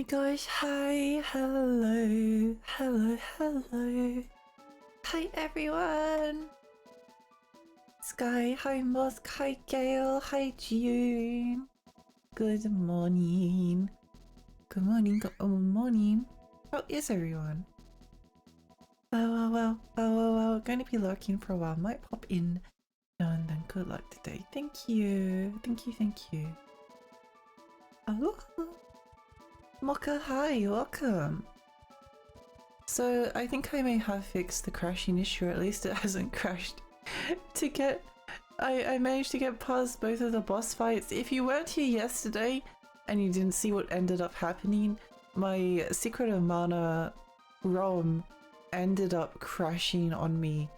gosh, hi, hello, hello. Hi everyone. Sky, hi Mosk, hi Gail, hi June. Good morning. Good morning, good morning. How is everyone? Well, going to be lurking for a while. Might pop in now and then. Good luck today. Thank you. Thank you. Aloha. Mocha, hi, welcome. So I think I may have fixed the crashing issue, or at least it hasn't crashed. I managed to get past both of the boss fights. If you weren't here yesterday and you didn't see what ended up happening, my Secret of Mana ROM ended up crashing on me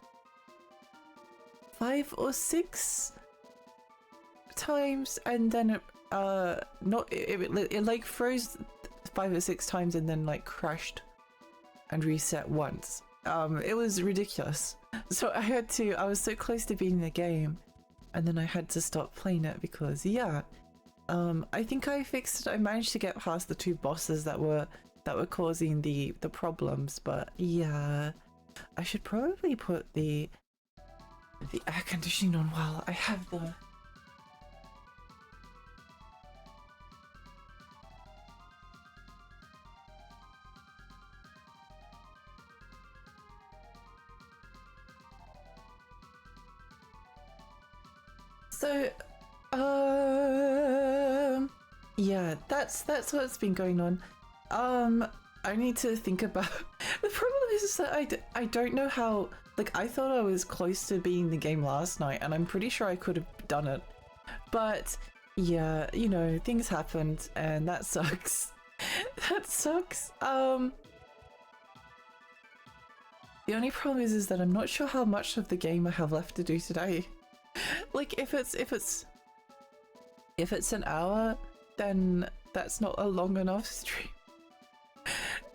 5 or 6 times, and then it like froze 5 or 6 times and then like crashed and reset once. It was ridiculous. So I was so close to beating the game, and then I had to stop playing it because yeah. I think I fixed it. I managed to get past the 2 bosses that were causing the problems, but yeah. I should probably put the air conditioning on while I have the So, yeah, that's what's been going on. I need to think about. The problem is that I don't know how. Like, I thought I was close to beating the game last night, and I'm pretty sure I could have done it. But yeah, you know, things happened, and that sucks. That sucks. The only problem is that I'm not sure how much of the game I have left to do today. Like, if it's an hour, then that's not a long enough stream.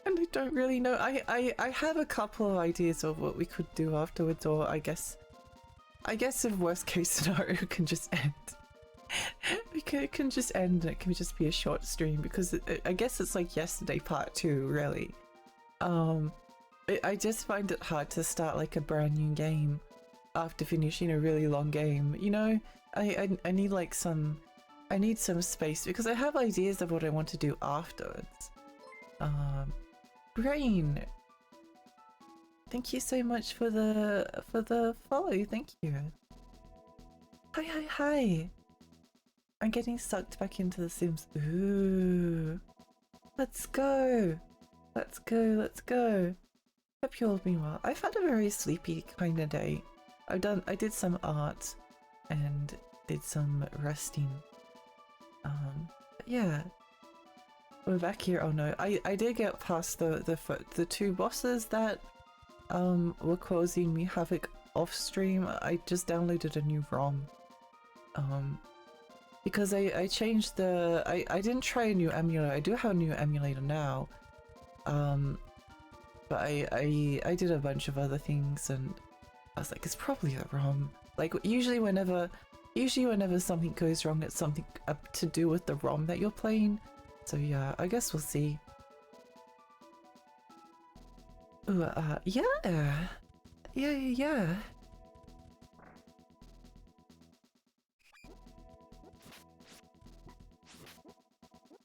And I don't really know. I have a couple of ideas of what we could do afterwards, or I guess if worst case scenario can just end. It can just end and it can just be a short stream, because I guess it's like yesterday part 2, really. I just find it hard to start like a brand new game after finishing a really long game, you know? I need like I need some space because I have ideas of what I want to do afterwards. Brain, thank you so much for the follow. Thank you. Hi. I'm getting sucked back into The Sims. Ooh, let's go. Hope you all been well. I've had a very sleepy kind of day. I did some art and did some resting. But yeah, we're back here. Oh no, I did get past the 2 bosses that were causing me havoc off stream. I just downloaded a new ROM because I changed the I didn't try a new emulator. I do have a new emulator now, but I did a bunch of other things, and I was like, it's probably the ROM. Like, usually whenever something goes wrong, it's something to do with the ROM that you're playing. So yeah, I guess we'll see. Ooh, yeah.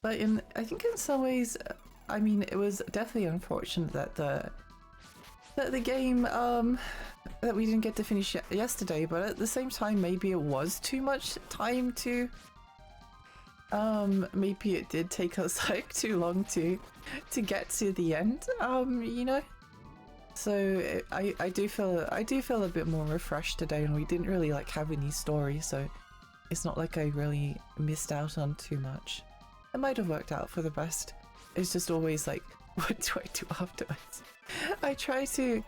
But I think in some ways, I mean, it was definitely unfortunate that the game that we didn't get to finish yesterday, but at the same time, maybe it was too much time to maybe it did take us like too long to get to the end, you know. So I do feel a bit more refreshed today, and we didn't really like have any story, so it's not like I really missed out on too much. It might have worked out for the best. It's just always like, what do I do afterwards? I try to.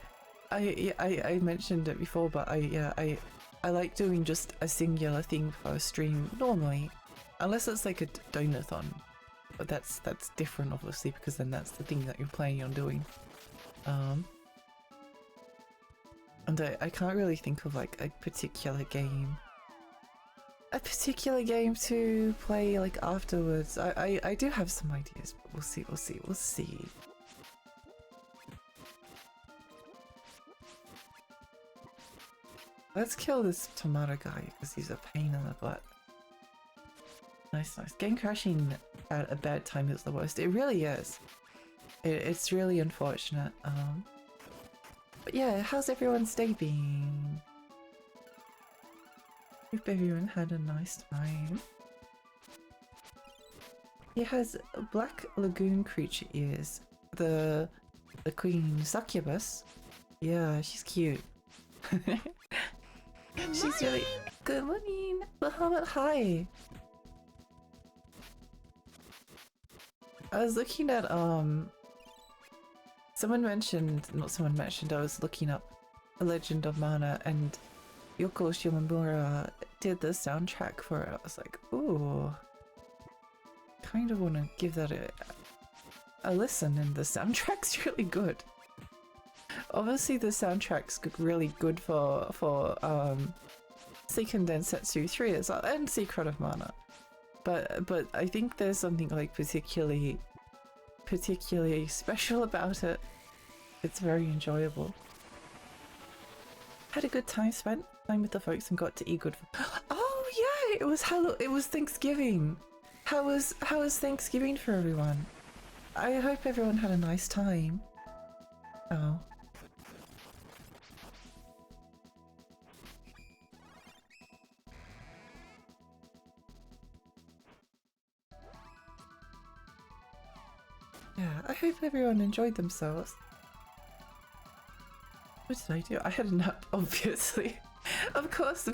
I mentioned it before, but I like doing just a singular thing for a stream normally, unless it's like a donathon. But that's different, obviously, because then that's the thing that you're planning on doing. And I can't really think of like a particular game. I particular game to play like afterwards. I do have some ideas, but we'll see. Let's kill this tomato guy because he's a pain in the butt. Nice. Game crashing at a bad time is the worst. It really is. It's really unfortunate. But yeah, how's everyone's day been? Hope everyone had a nice time. He has black lagoon creature ears. The queen succubus. Yeah, she's cute. She's really good morning. Bahamut, hi. I was looking at I was looking up A Legend of Mana, and Yoko Shimomura did the soundtrack for it. I was like, ooh, kind of want to give that a listen, and the soundtrack's really good. Obviously the soundtrack's really good for Seiken Densetsu 3 as well, and Secret of Mana. But I think there's something like particularly special about it. It's very enjoyable. Had a good time, spent time with the folks, and got to eat good food. Oh yeah, it was Thanksgiving. How was Thanksgiving for everyone? I hope everyone had a nice time. Oh. Yeah, I hope everyone enjoyed themselves. What did I do? I had a nap, obviously. Of course.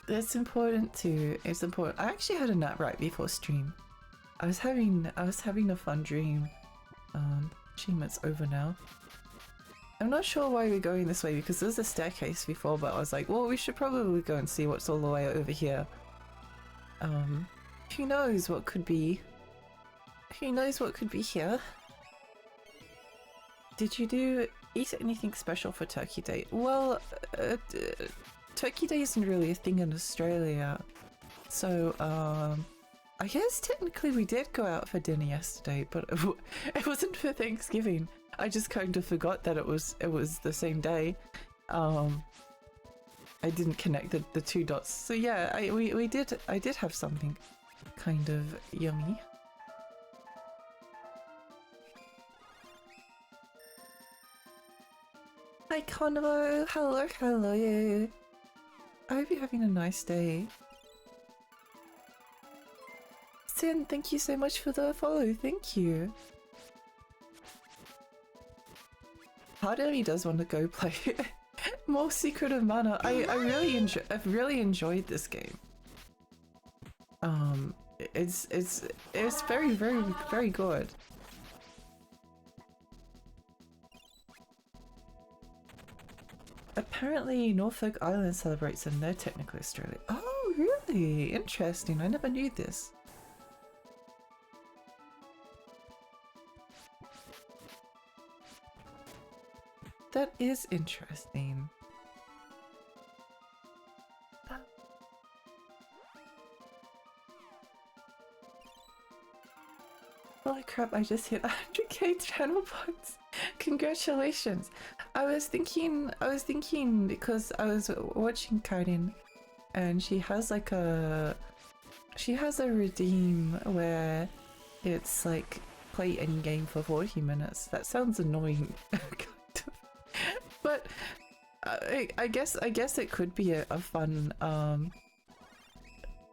It's important. I actually had a nap right before stream. I was having a fun dream. Shame it's over now. I'm not sure why we're going this way because there's a staircase before, but I was like, well, we should probably go and see what's all the way over here. Who knows what could be? Who knows what could be here? Did you eat anything special for Turkey Day? Well, Turkey Day isn't really a thing in Australia, so I guess technically we did go out for dinner yesterday, but it wasn't for Thanksgiving. I just kind of forgot that it was the same day. I didn't connect the two dots. So yeah, I did have something kind of yummy. Hi Convo, hello. I hope you're having a nice day. Sin, thank you so much for the follow, thank you. Part of me does want to go play more Secret of Mana. I've really enjoyed this game. It's very good. Apparently Norfolk Island celebrates in their technical Australia. Oh really? Interesting. I never knew this. That is interesting. Holy crap, I just hit 100k channel points. Congratulations. I was thinking because I was watching Karin and she has a redeem where it's like play any game for 40 minutes. That sounds annoying. But I guess it could be a fun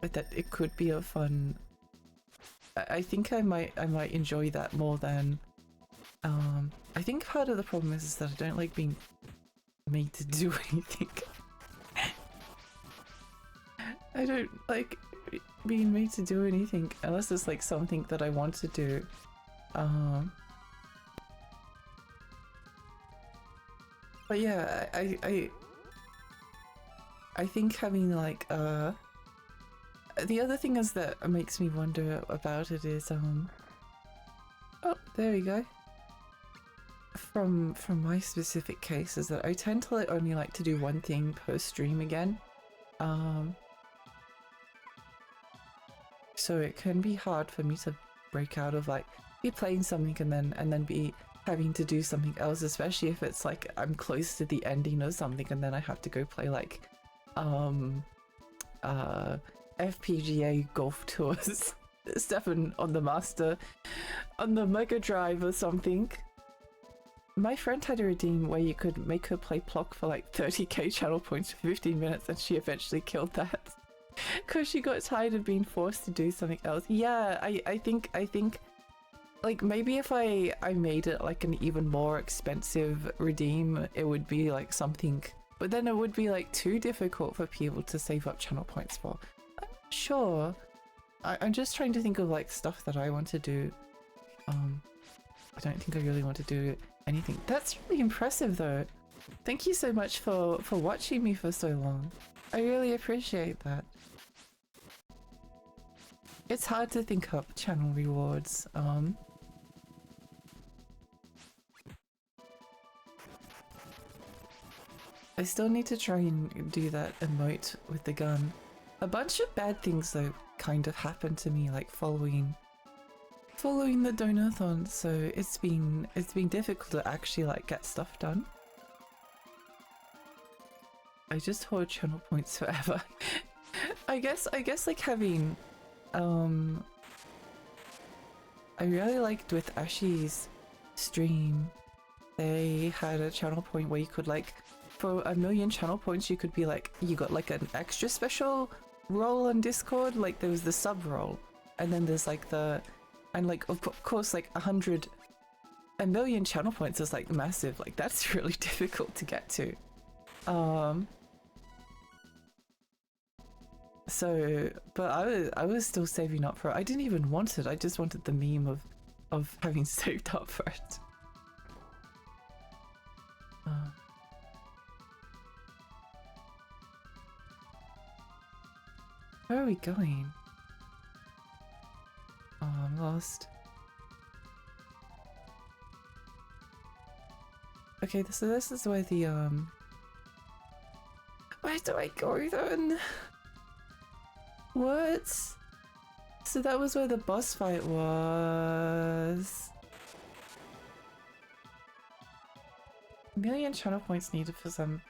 it could be a fun. I think I might enjoy that more than I think part of the problem is that I don't like being made to do anything. I don't like being made to do anything unless it's like something that I want to do. But yeah, I think having like the other thing is that makes me wonder about it is oh, there we go. from my specific case is that I tend to like only like to do one thing per stream again. So it can be hard for me to break out of like be playing something and then be having to do something else, especially if it's like I'm close to the ending of something and then I have to go play like FPGA golf tours stuff on the Mega Drive or something. My friend had a redeem where you could make her play Plock for like 30k channel points for 15 minutes and she eventually killed that because she got tired of being forced to do something else. Yeah, I think like maybe if I made it like an even more expensive redeem, it would be like something, but then it would be like too difficult for people to save up channel points for. Sure. I'm just trying to think of like stuff that I want to do. I don't think I really want to do anything. That's really impressive though. Thank you so much for watching me for so long. I really appreciate that. It's hard to think up channel rewards. I still need to try and do that emote with the gun. A bunch of bad things though kind of happened to me like following the donathon, so it's been difficult to actually like get stuff done. I just hoard channel points forever. I guess like having I really liked with Ashi's stream, they had a channel point where you could like, for 1,000,000 channel points you could be like, you got like an extra special role on Discord, like there was the sub role, and then there's like the, and like of course like 1,000,000 channel points is like massive, like that's really difficult to get to. So, but I was still saving up for it. I didn't even want it. I just wanted the meme of having saved up for it. Where are we going? Oh, I'm lost. Okay, so this is where the where do I go then? What? So that was where the boss fight was. 1,000,000 channel points needed for some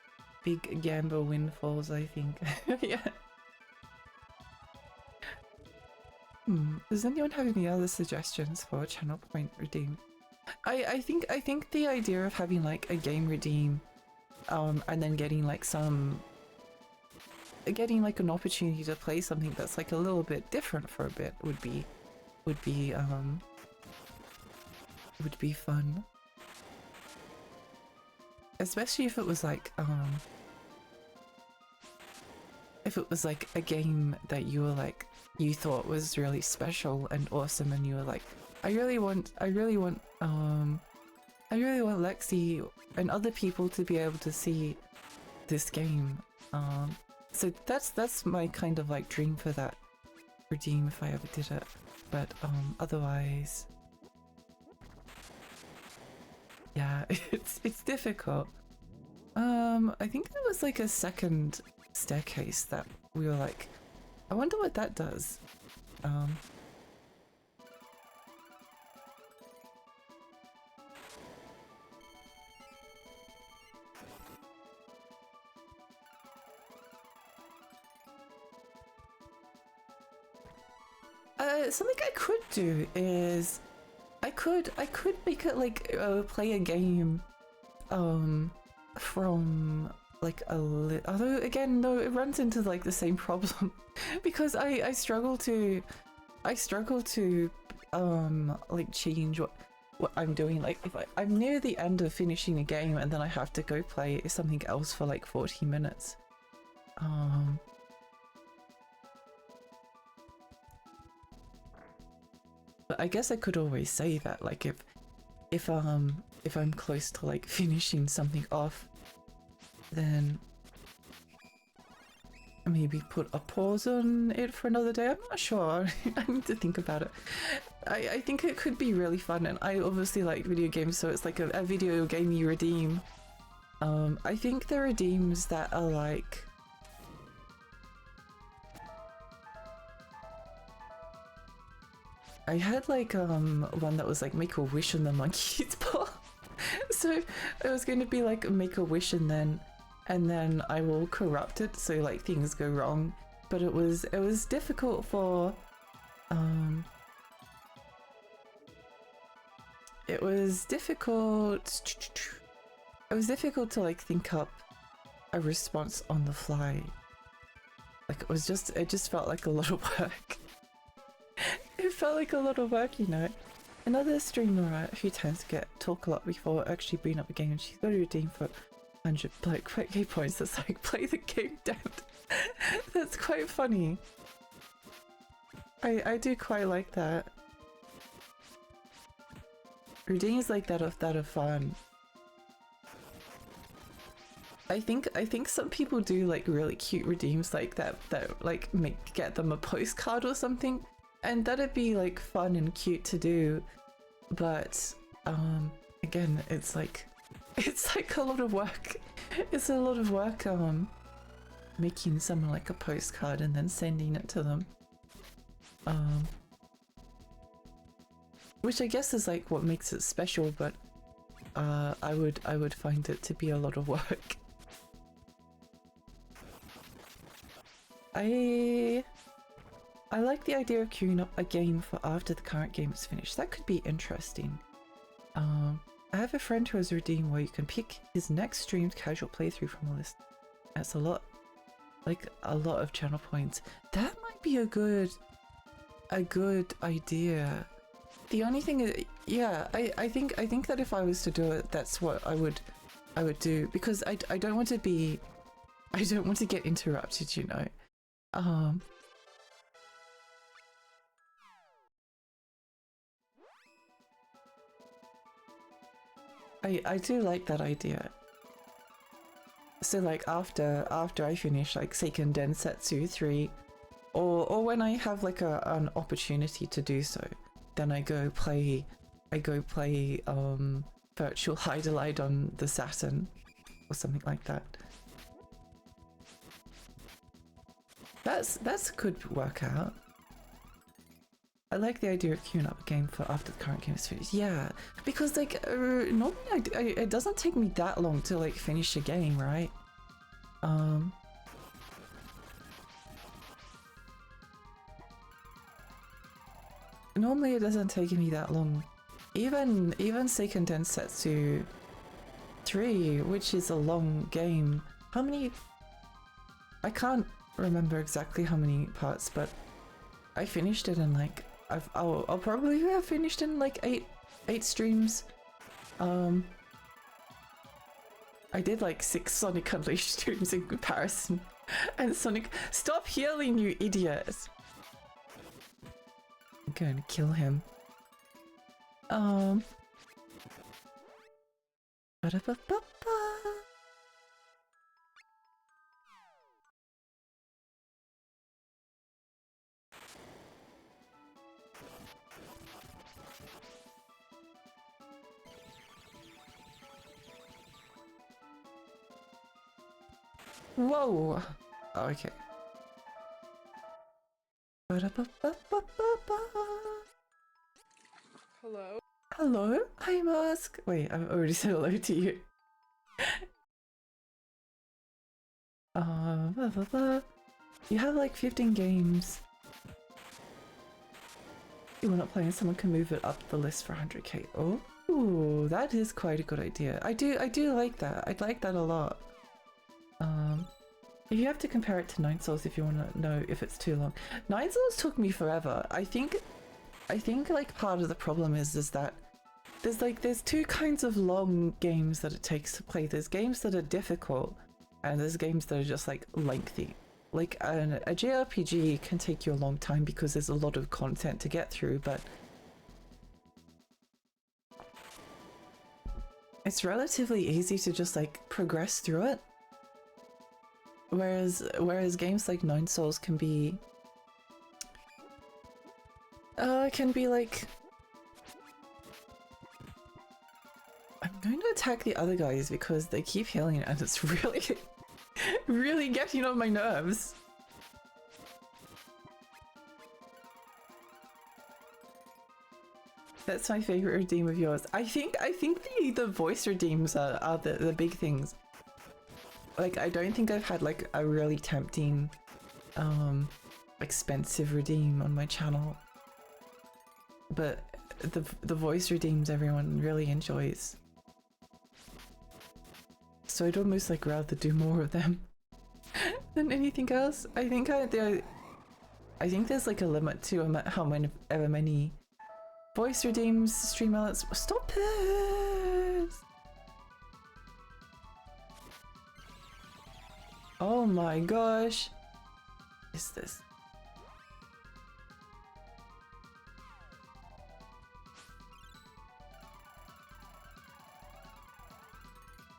big gamble windfalls, I think. Yeah. Does anyone have any other suggestions for channel point redeem? I think the idea of having like a game redeem, and then getting like an opportunity to play something that's like a little bit different for a bit would be fun. Especially if it was like a game that you thought was really special and awesome, and you were like, I really want Lexi and other people to be able to see this game. So that's my kind of like dream for that redeem if I ever did it. But otherwise, yeah, it's difficult. I think there was like a second staircase that we were like, I wonder what that does. Something I could do is I could make it like play a game from like although again no, it runs into like the same problem because I struggle to like change what I'm doing. Like if I'm near the end of finishing a game and then I have to go play something else for like 40 minutes. But I guess I could always say that like if I'm close to like finishing something off, then maybe put a pause on it for another day. I'm not sure. I need to think about it. I think it could be really fun, and I obviously like video games, so it's like a video game you redeem. I think the redeems that are like... I had like one that was like make a wish on the monkey's paw. So it was going to be like make a wish and then I will corrupt it so like things go wrong. But it was difficult for it was difficult to like think up a response on the fly. Like it just felt like a lot of work. It felt like a lot of work, you know. Another streamer who tends to talk a lot before actually bring up a game, and she's got to redeem for 100 like game points. That's like play the game down. That's quite funny. I do quite like that. Redeems like that are fun. I think some people do like really cute redeems like that like get them a postcard or something. And that'd be like fun and cute to do, but again, it's like a lot of work. It's a lot of work making someone like a postcard and then sending it to them. Which I guess is like what makes it special, but I would find it to be a lot of work. I like the idea of queuing up a game for after the current game is finished. That could be interesting. I have a friend who has a redeem where you can pick his next streamed casual playthrough from a list. That's a lot of channel points. That might be a good idea. The only thing is, yeah, I think that if I was to do it, that's what I would do, because I don't want to get interrupted, you know. I do like that idea. So like after I finish like Seiken Densetsu 3, or when I have like an opportunity to do so, then I go play Virtual Hydolide on the Saturn or something like that. That's could work out. I like the idea of queuing up a game for after the current game is finished. Yeah, because like normally it doesn't take me that long to like finish a game, right? Normally it doesn't take me that long. Even Seiken Densetsu 3, which is a long game. How many? I can't remember exactly how many parts, but I finished it in like I'll probably have finished in like eight streams. I did like 6 Sonic Unleashed streams in comparison. And Sonic, stop healing, you idiots! I'm going to kill him. Ba-da-ba-ba-ba. Whoa! Oh, okay. Hello? Hello? Hi, Mask! Wait, I've already said hello to you. Blah, blah, blah. You have like 15 games. You want to play and someone can move it up the list for 100k. Oh, ooh, that is quite a good idea. I do like that. I'd like that a lot. If you have to compare it to Nine Souls, if you want to know if it's too long. Nine Souls took me forever. I think like part of the problem is that there's two kinds of long games that it takes to play. There's games that are difficult, and there's games that are just like lengthy. Like a JRPG can take you a long time because there's a lot of content to get through, but it's relatively easy to just like progress through it. Whereas games like Nine Souls can be It can be like... I'm going to attack the other guys because they keep healing and it's really, really getting on my nerves. That's my favorite redeem of yours. I think the voice redeems are the big things. Like, I don't think I've had like a really tempting, expensive redeem on my channel. But the voice redeems everyone really enjoys. So I'd almost like rather do more of them than anything else. I think there's like a limit to how many voice redeems, stream outlets. Stop it! Oh my gosh. What is this?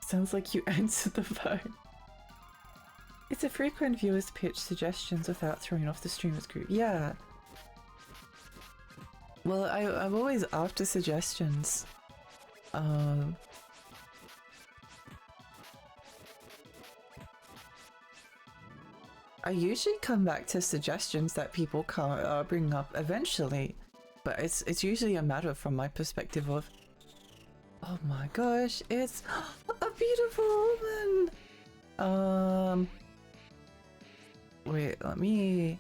Sounds like you answered the phone. It's a frequent viewer's pitch suggestions without throwing off the streamer's group. Yeah. Well, I'm always after suggestions. I usually come back to suggestions that people can't bring up eventually, but it's usually a matter from my perspective of, oh my gosh, it's a beautiful woman. Wait, let me.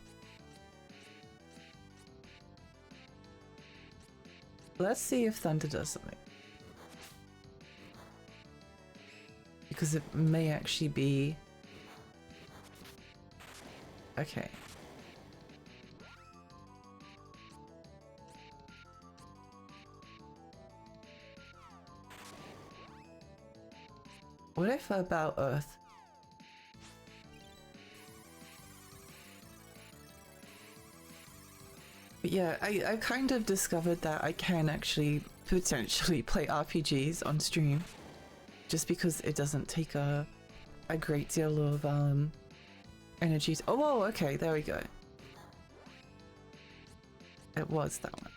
Let's see if Thunder does something. Because it may actually be... Okay. What if about Earth? But yeah, I kind of discovered that I can actually potentially play RPGs on stream just because it doesn't take a great deal of energy. Oh, okay, there we go. It was that one.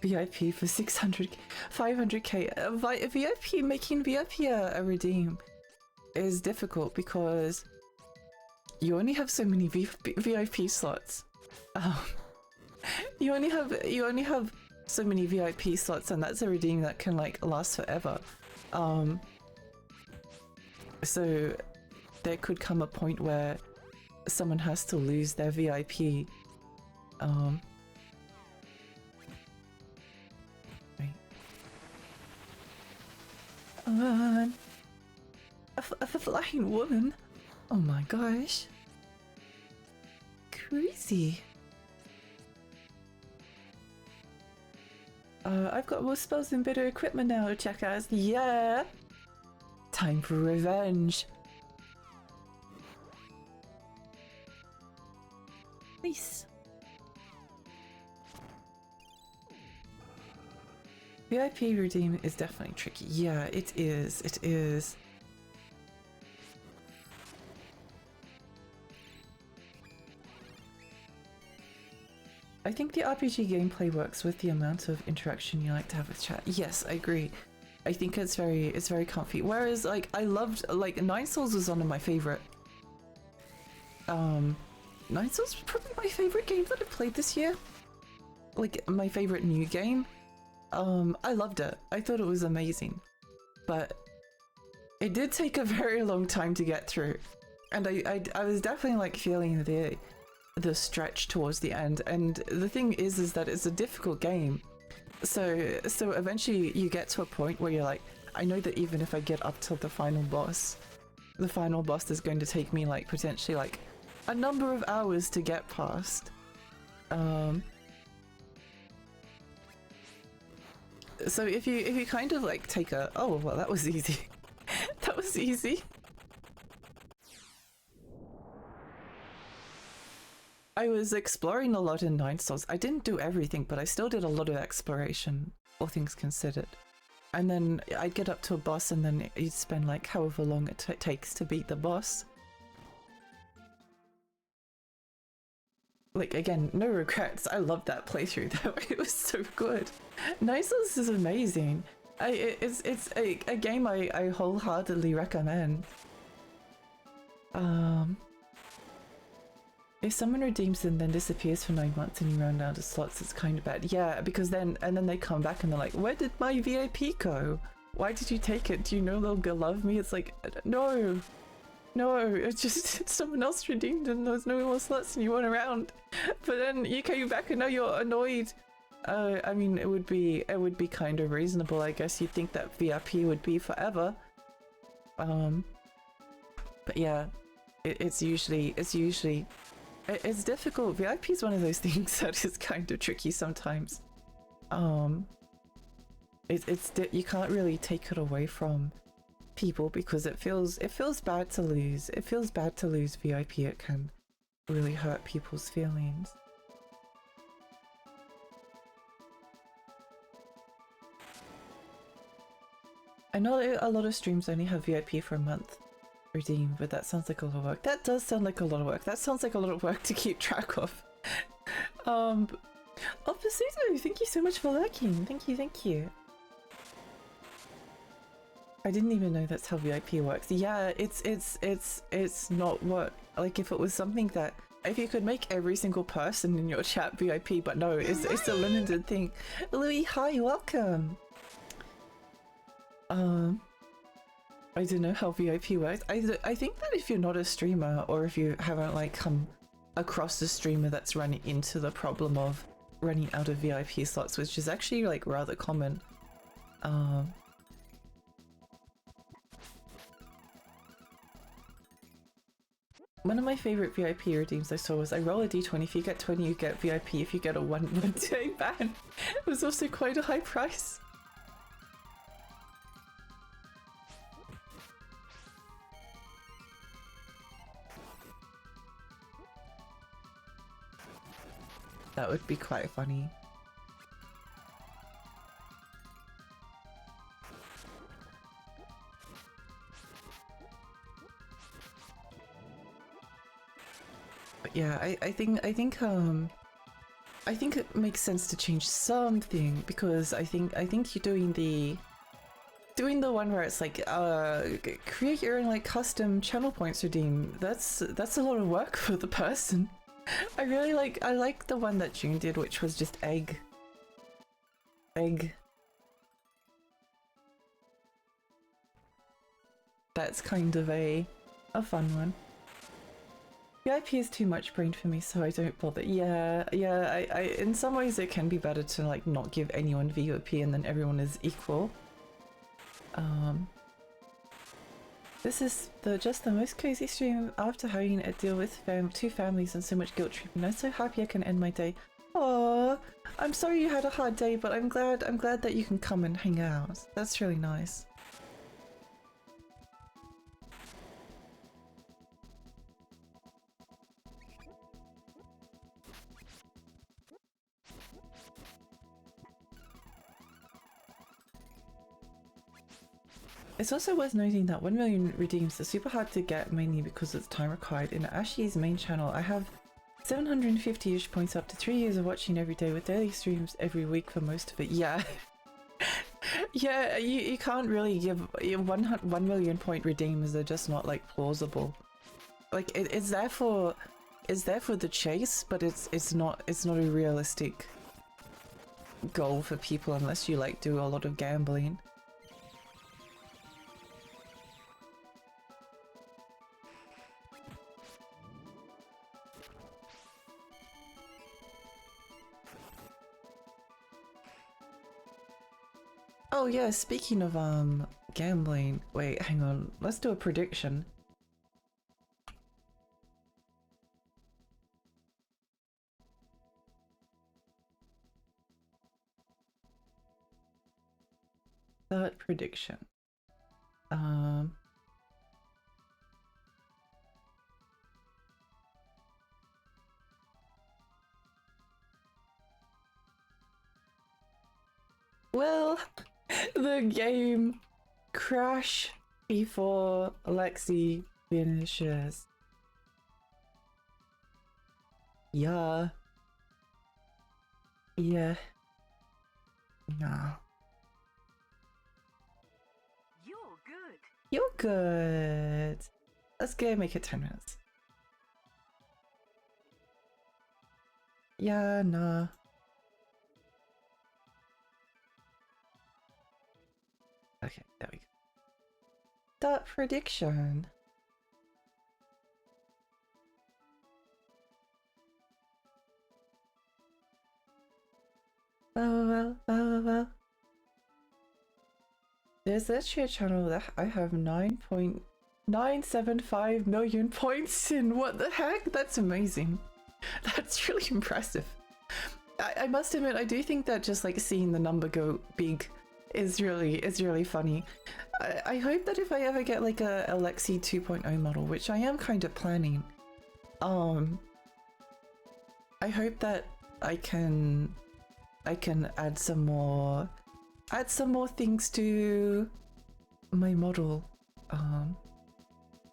VIP for 600, 500k. VIP, making VIP a redeem is difficult because you only have so many VIP slots. You only have so many VIP slots, and that's a redeem that can like last forever. So there could come a point where someone has to lose their VIP. Right. A flying woman. Oh my gosh. Crazy. I've got more spells and better equipment now, checkers. Yeah! Time for revenge. Nice. VIP redeem is definitely tricky. Yeah, it is. It is. I think the RPG gameplay works with the amount of interaction you like to have with chat. Yes, I agree. I think it's very comfy. Whereas like I loved like Nine Souls was one of my favorite. Nine Souls was probably my favorite game that I played this year. Like my favorite new game. I loved it. I thought it was amazing. But it did take a very long time to get through. And I was definitely like feeling the stretch towards the end, and the thing is that it's a difficult game, so eventually you get to a point where you're like, I know that even if I get up till the final boss is going to take me like potentially like a number of hours to get past. So if you kind of like take a, oh well, that was easy. That was easy. I was exploring a lot in Nine Souls. I didn't do everything, but I still did a lot of exploration, all things considered. And then I'd get up to a boss, and then you'd spend like however long it takes to beat the boss. like, again, no regrets. I loved that playthrough though. It was so good. Niceless is amazing. It's a game I wholeheartedly recommend. If someone redeems and then disappears for 9 months and you run out of slots, it's kind of bad. Yeah, because then they come back and they're like, where did my VIP go? Why did you take it? Do you no longer love me? It's like, no, it's just someone else redeemed and there was no more slots and you weren't around. But then you came back and now you're annoyed. I mean, it would be kind of reasonable, I guess. You'd think that VIP would be forever. But yeah, it's difficult. VIP is one of those things that is kind of tricky sometimes. You can't really take it away from people because it feels bad to lose. It feels bad to lose VIP. It can really hurt people's feelings. I know a lot of streams only have VIP for a month redeem, but that sounds like a lot of work. That does sound like a lot of work. That sounds like a lot of work to keep track of. Oh, Pasuto, thank you so much for lurking. Thank you. I didn't even know that's how VIP works. Yeah, it's not what, like, if it was something that, if you could make every single person in your chat VIP, but no, it's a limited thing. Louis, hi, welcome. I don't know how VIP works. I think that if you're not a streamer, or if you haven't like come across a streamer that's run into the problem of running out of VIP slots, which is actually like rather common. One of my favorite VIP redeems I saw was I roll a d20, if you get 20 you get VIP, if you get a one day ban. It was also quite a high price. That would be quite funny. But yeah, I think it makes sense to change something, because I think you're doing the one where it's like create your own like custom channel points redeem. That's a lot of work for the person. I like the one that June did, which was just egg. That's kind of a fun one. VIP is too much brain for me, so I don't bother. Yeah, I in some ways it can be better to like not give anyone VIP and then everyone is equal. This is just the most cozy stream after having a deal with two families and so much guilt tripping. I'm so happy I can end my day. Aww, I'm sorry you had a hard day, but I'm glad that you can come and hang out. That's really nice. It's also worth noting that 1 million redeems are super hard to get, mainly because it's time required. In Ashi's main channel, I have 750-ish points up to 3 years of watching every day with daily streams every week for most of it. Yeah. Yeah, you can't really give 1 million point redeems. They're just not like plausible. Like it's there for the chase, but it's not a realistic goal for people unless you like do a lot of gambling. Oh yeah, speaking of gambling, wait, hang on, let's do a prediction. Third prediction. Well, the game crash before Alexi finishes. Yeah. Yeah. Nah. You're good. You're good. Let's go make it 10 minutes. Yeah, nah. Okay, there we go. Start prediction. Well. There's literally a channel that I have 9.975 million points in. What the heck? That's amazing. That's really impressive. I must admit, I do think that just like seeing the number go big is really funny. I hope that if I ever get like a Alexi 2.0 model, which I am kind of planning, I hope that I can add some more things to my model,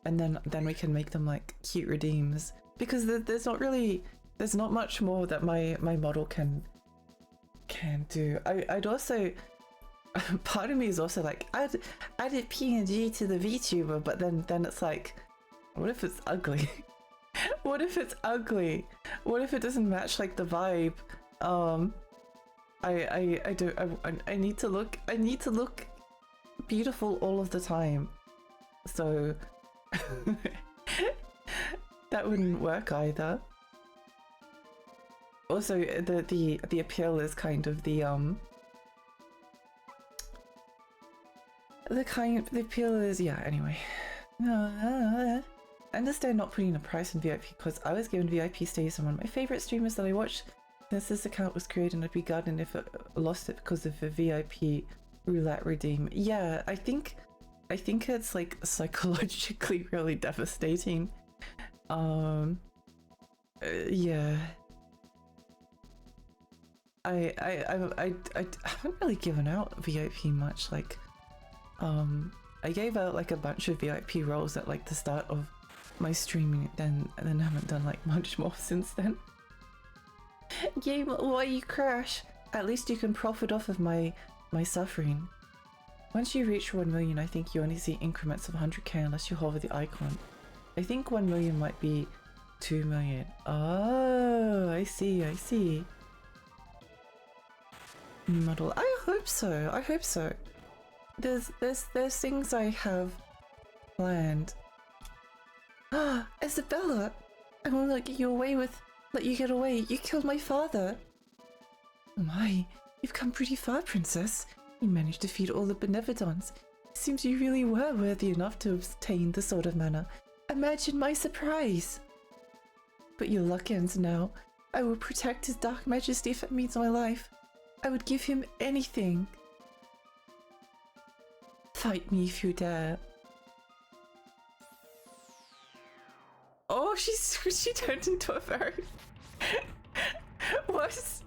and then we can make them like cute redeems, because there's not much more that my model can do. I'd also part of me is also like add a PNG to the VTuber, but then it's like, what if it's ugly? What if it's ugly? What if it doesn't match like the vibe? I need to look beautiful all of the time, so that wouldn't work either. Also, the appeal is kind of the appeal is, yeah, anyway. I understand not putting a price on VIP because I was given VIP status on one of my favorite streamers that I watched since this account was created, and I'd be gutted if I lost it because of a VIP roulette redeem. Yeah, I think it's like psychologically really devastating. Yeah. I haven't really given out VIP much. Like, I gave out like a bunch of VIP roles at like the start of my streaming, and then haven't done like much more since then. Game, why you crash? At least you can profit off of my suffering. Once you reach 1 million, I think you only see increments of 100k unless you hover the icon. I think 1 million might be 2 million. Oh, I see. Model. I hope so. There's things I have planned. Ah, Isabella! I won't let you get away. You killed my father. Oh my, you've come pretty far, princess. You managed to defeat all the Benevodons. Seems you really were worthy enough to obtain the Sword of Mana. Imagine my surprise! But your luck ends now. I will protect his dark majesty if it means my life. I would give him anything. Fight me if you dare. Oh, she turned into a fairy. What?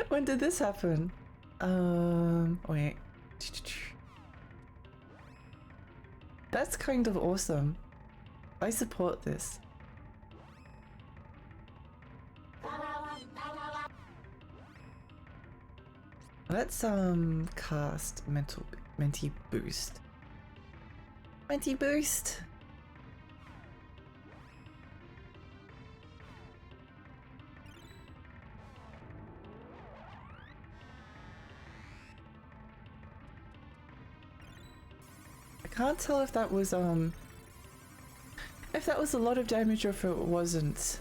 When did this happen? Wait. That's kind of awesome. I support this. Let's cast Menti Boost. Menti Boost. I can't tell if that was a lot of damage or if it wasn't.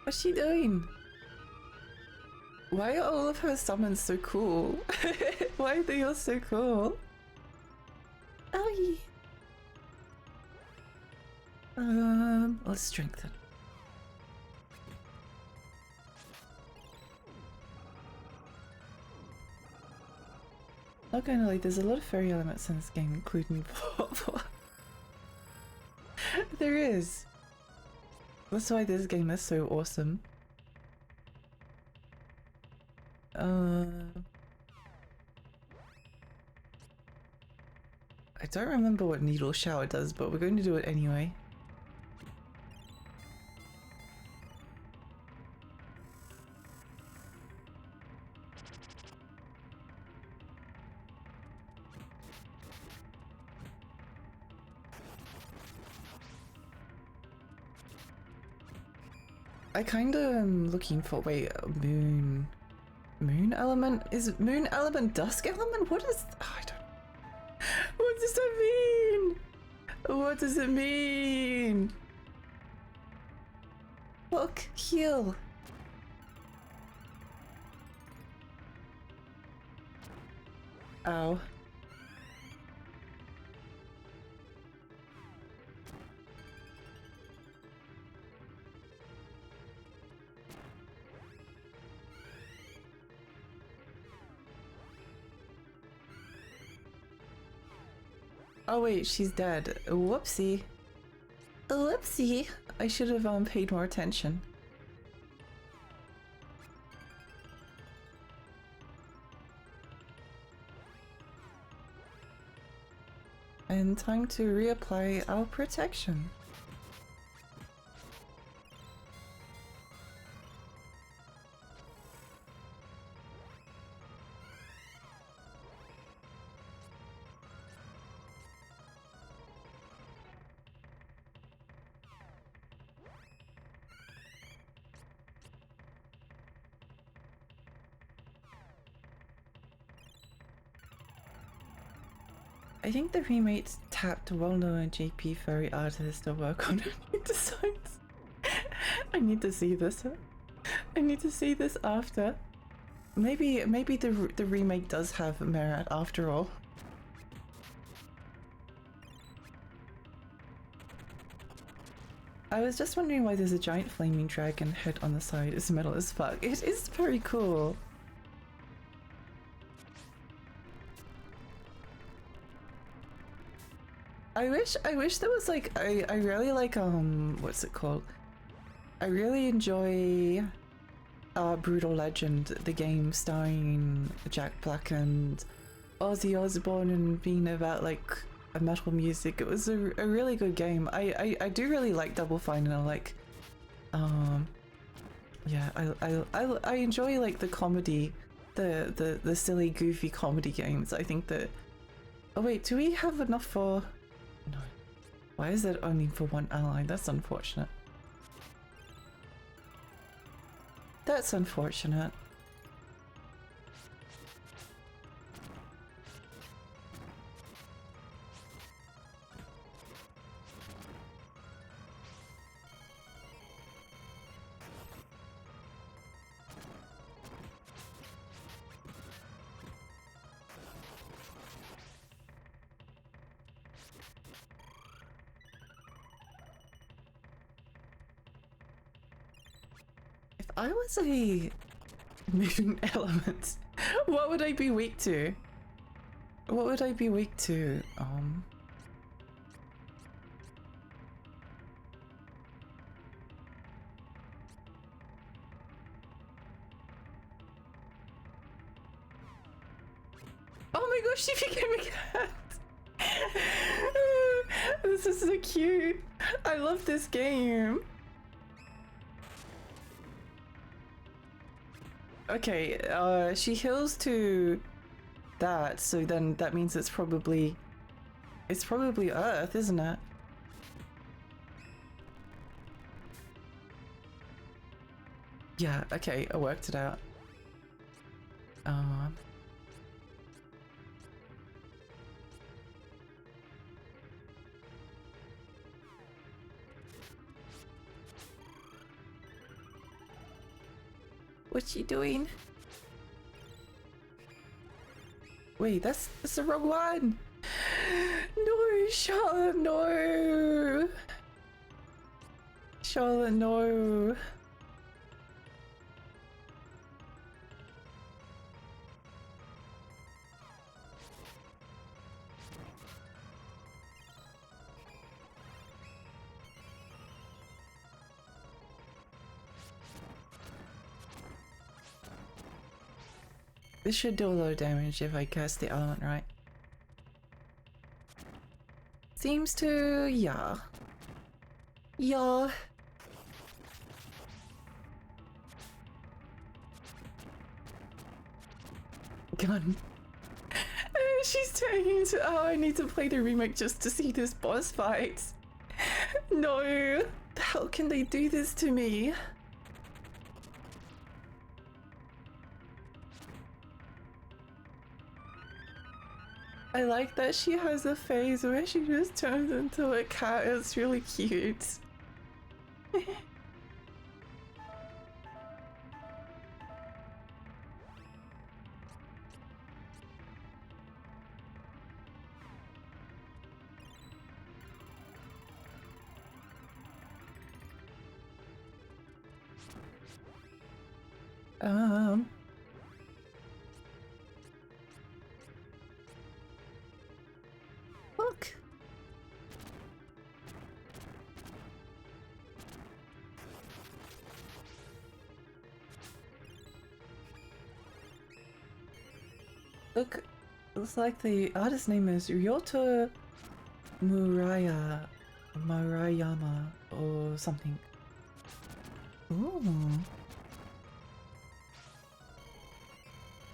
What's she doing? Why are all of her summons so cool? Why are they all so cool? Oh, let's strengthen. Not gonna lie, there's a lot of fairy elements in this game, including There is. That's why this game is so awesome. I don't remember what Needle Shower does, but we're going to do it anyway. I kinda am looking for, wait, moon element? Is it moon element dusk element? What is, oh, I don't, what does that mean? What does it mean? Look, heal. Ow. Oh wait, she's dead. Whoopsie. Whoopsie. I should have paid more attention. And time to reapply our protection. I think the remake tapped well-known JP furry artists to work on new designs. I need to see this. I need to see this after. Maybe the remake does have merit after all. I was just wondering why there's a giant flaming dragon head on the side. It's metal as fuck. It is very cool. I wish there was like I really like what's it called? I really enjoy Brutal Legend, the game starring Jack Black and Ozzy Osbourne and being about like a metal music. It was a really good game. I do really like Double Fine and I like yeah, I enjoy like the comedy, the silly goofy comedy games. I think that, oh wait, do we have enough for, no, why is it only for one ally? That's unfortunate. That's unfortunate. If I was a moon element, what would I be weak to? What would I be weak to? Oh my gosh, she became a cat! This is so cute. I love this game. Okay, she heals to that, so then that means it's probably Earth, isn't it? Yeah, okay, I worked it out. What's she doing? Wait, that's the wrong one! No, Charlotte, no! Charlotte, no! This should do a lot of damage if I cast the element right. Seems to, yeah. Yeah. Gun. She's turning into, oh, I need to play the remake just to see this boss fight. No. How can they do this to me? I like that she has a phase where she just turns into a cat. It's really cute. Look. Look, looks like the artist's name is Ryota Murayama or something. Ooh.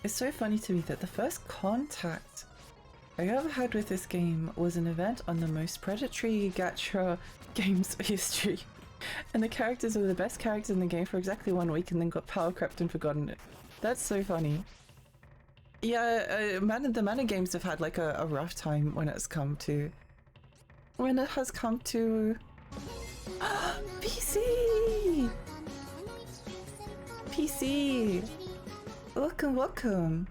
It's so funny to me that the first contact I ever had with this game was an event on the most predatory gacha games history. And the characters were the best characters in the game for exactly 1 week and then got power crept and forgotten. That's so funny. Yeah, the mana games have had like a rough time when it's come to... When it has come to... PC! PC! Welcome, welcome.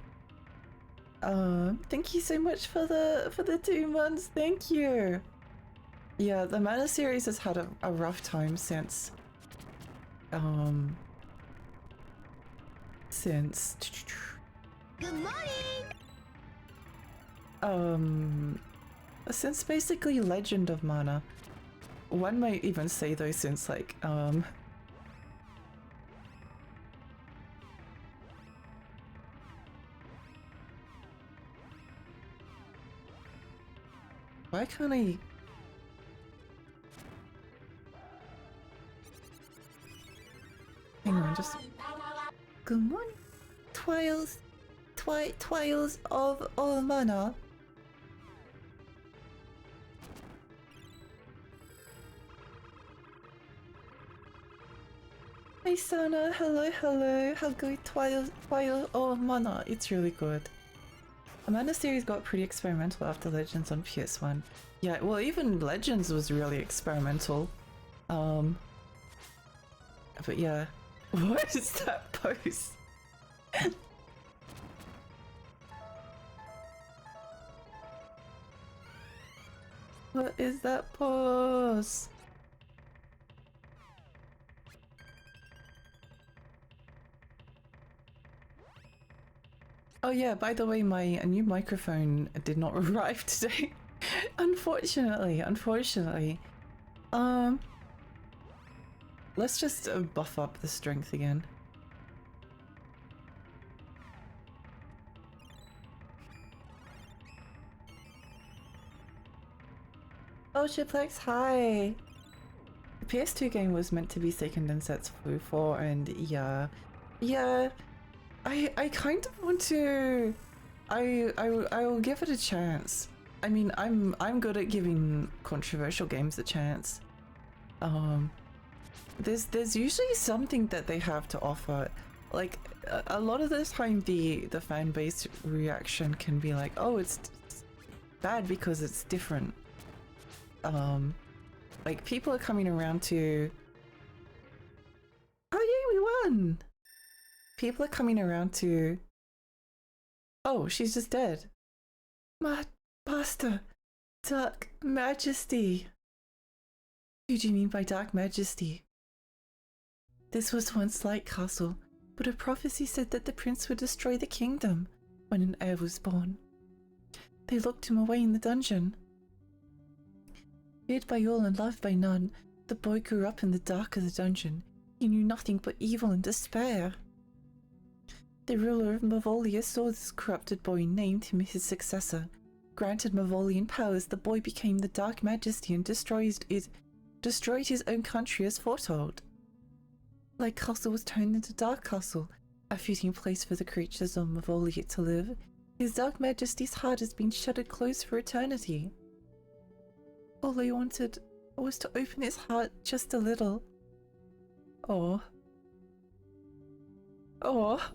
Thank you so much for the 2 months. Thank you. Yeah, the Mana series has had a rough time since Good morning. Since basically Legend of Mana. One might even say though since like why can't I... Hang on, just... Good morning, Twiles of all mana. Hey Sana, hello, how good Twile of mana, it's really good. The Mana series got pretty experimental after Legends on PS1. Yeah, well even Legends was really experimental. But yeah. What is that pose? What is that pose? Oh yeah, by the way, my new microphone did not arrive today. Unfortunately. Let's just buff up the strength again. Oh, Shiplex, hi! The PS2 game was meant to be Seiken Densetsu 4 and yeah, I kind of want to... I will give it a chance. I mean, I'm good at giving controversial games a chance. There's usually something that they have to offer. Like a lot of the time the fan base reaction can be like, oh, it's bad because it's different. Like people are coming around to... Oh yeah, we won! People are coming around to... Oh, she's just dead. Master, Dark Majesty. Who do you mean by Dark Majesty? This was once Light Castle, but a prophecy said that the prince would destroy the kingdom when an heir was born. They locked him away in the dungeon. Feared by all and loved by none, the boy grew up in the dark of the dungeon. He knew nothing but evil and despair. The ruler of Mavolia saw this corrupted boy, named him his successor. Granted Mavolian powers, the boy became the Dark Majesty and destroyed his own country as foretold. Light Castle was turned into Dark Castle, a fitting place for the creatures of Mavolia to live. His Dark Majesty's heart has been shuttered closed for eternity. All I wanted was to open his heart just a little. Oh. Oh.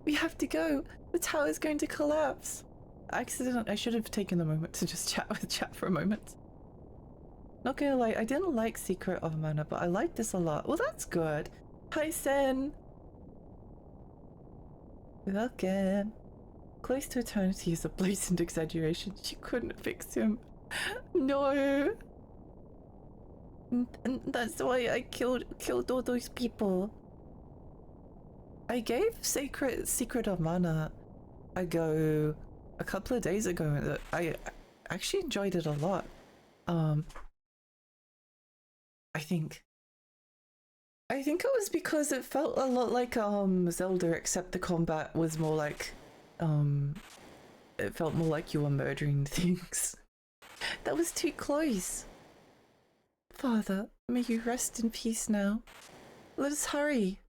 We have to go. The tower's going to collapse. I should have taken the moment to just chat with chat for a moment. Not gonna lie, I didn't like Secret of Mana, but I like this a lot. Well, that's good. Hi, Sen. Welcome. Close to eternity is a blatant exaggeration. She couldn't fix him. No. And that's why I killed all those people. I gave Secret of Mana a go a couple of days ago, and I actually enjoyed it a lot. I think it was because it felt a lot like Zelda, except the combat was more like it felt more like you were murdering things. That was too close. Father, may you rest in peace now. Let us hurry.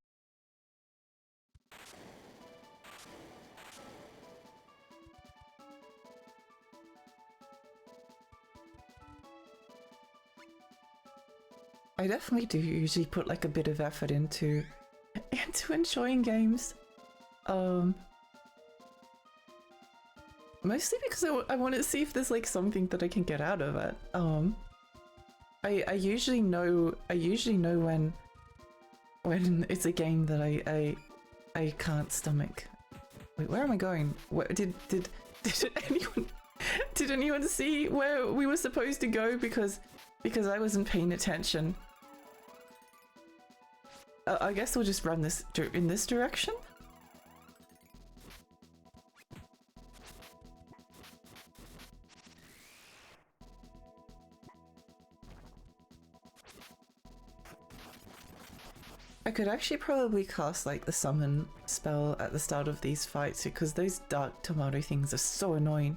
I definitely do usually put like a bit of effort into enjoying games. Mostly because I want to see if there's like something that I can get out of it. I usually know when it's a game that I can't stomach. Wait, where am I going? Where, did anyone see where we were supposed to go? Because I wasn't paying attention. I guess we'll just run this in this direction. I could actually probably cast like the summon spell at the start of these fights because those dark tomato things are so annoying.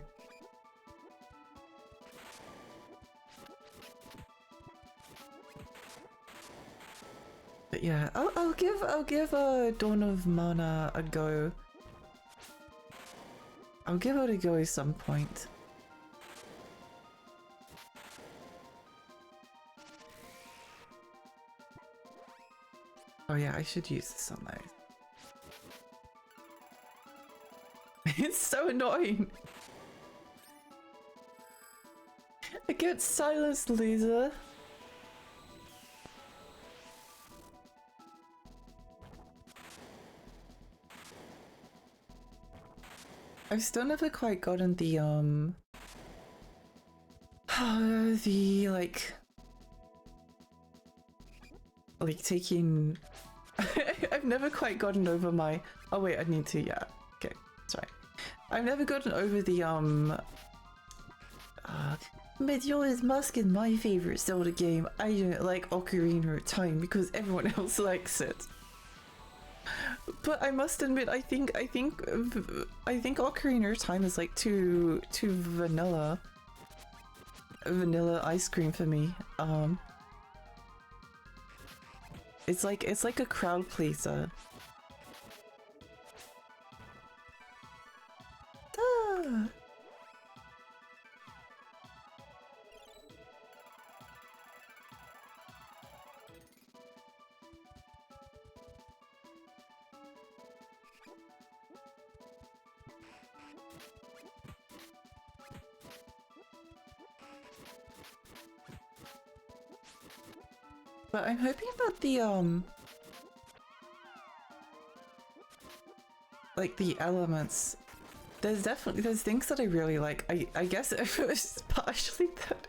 But yeah, I'll give Dawn of Mana a go. I'll give it a go at some point. Oh yeah, I should use this on those. It's so annoying. I get silenced, loser. I've still never quite gotten the like taking I've never quite gotten over my oh wait, I need to, yeah, okay, sorry. I've never gotten over the Majora's Mask is my favorite Zelda game. I don't like Ocarina of Time because everyone else likes it. But I must admit, I think Ocarina of Time is like too vanilla ice cream for me. It's like a crowd pleaser. Ah. But I'm hoping about the like the elements. There's things that I really like. I guess it was partially that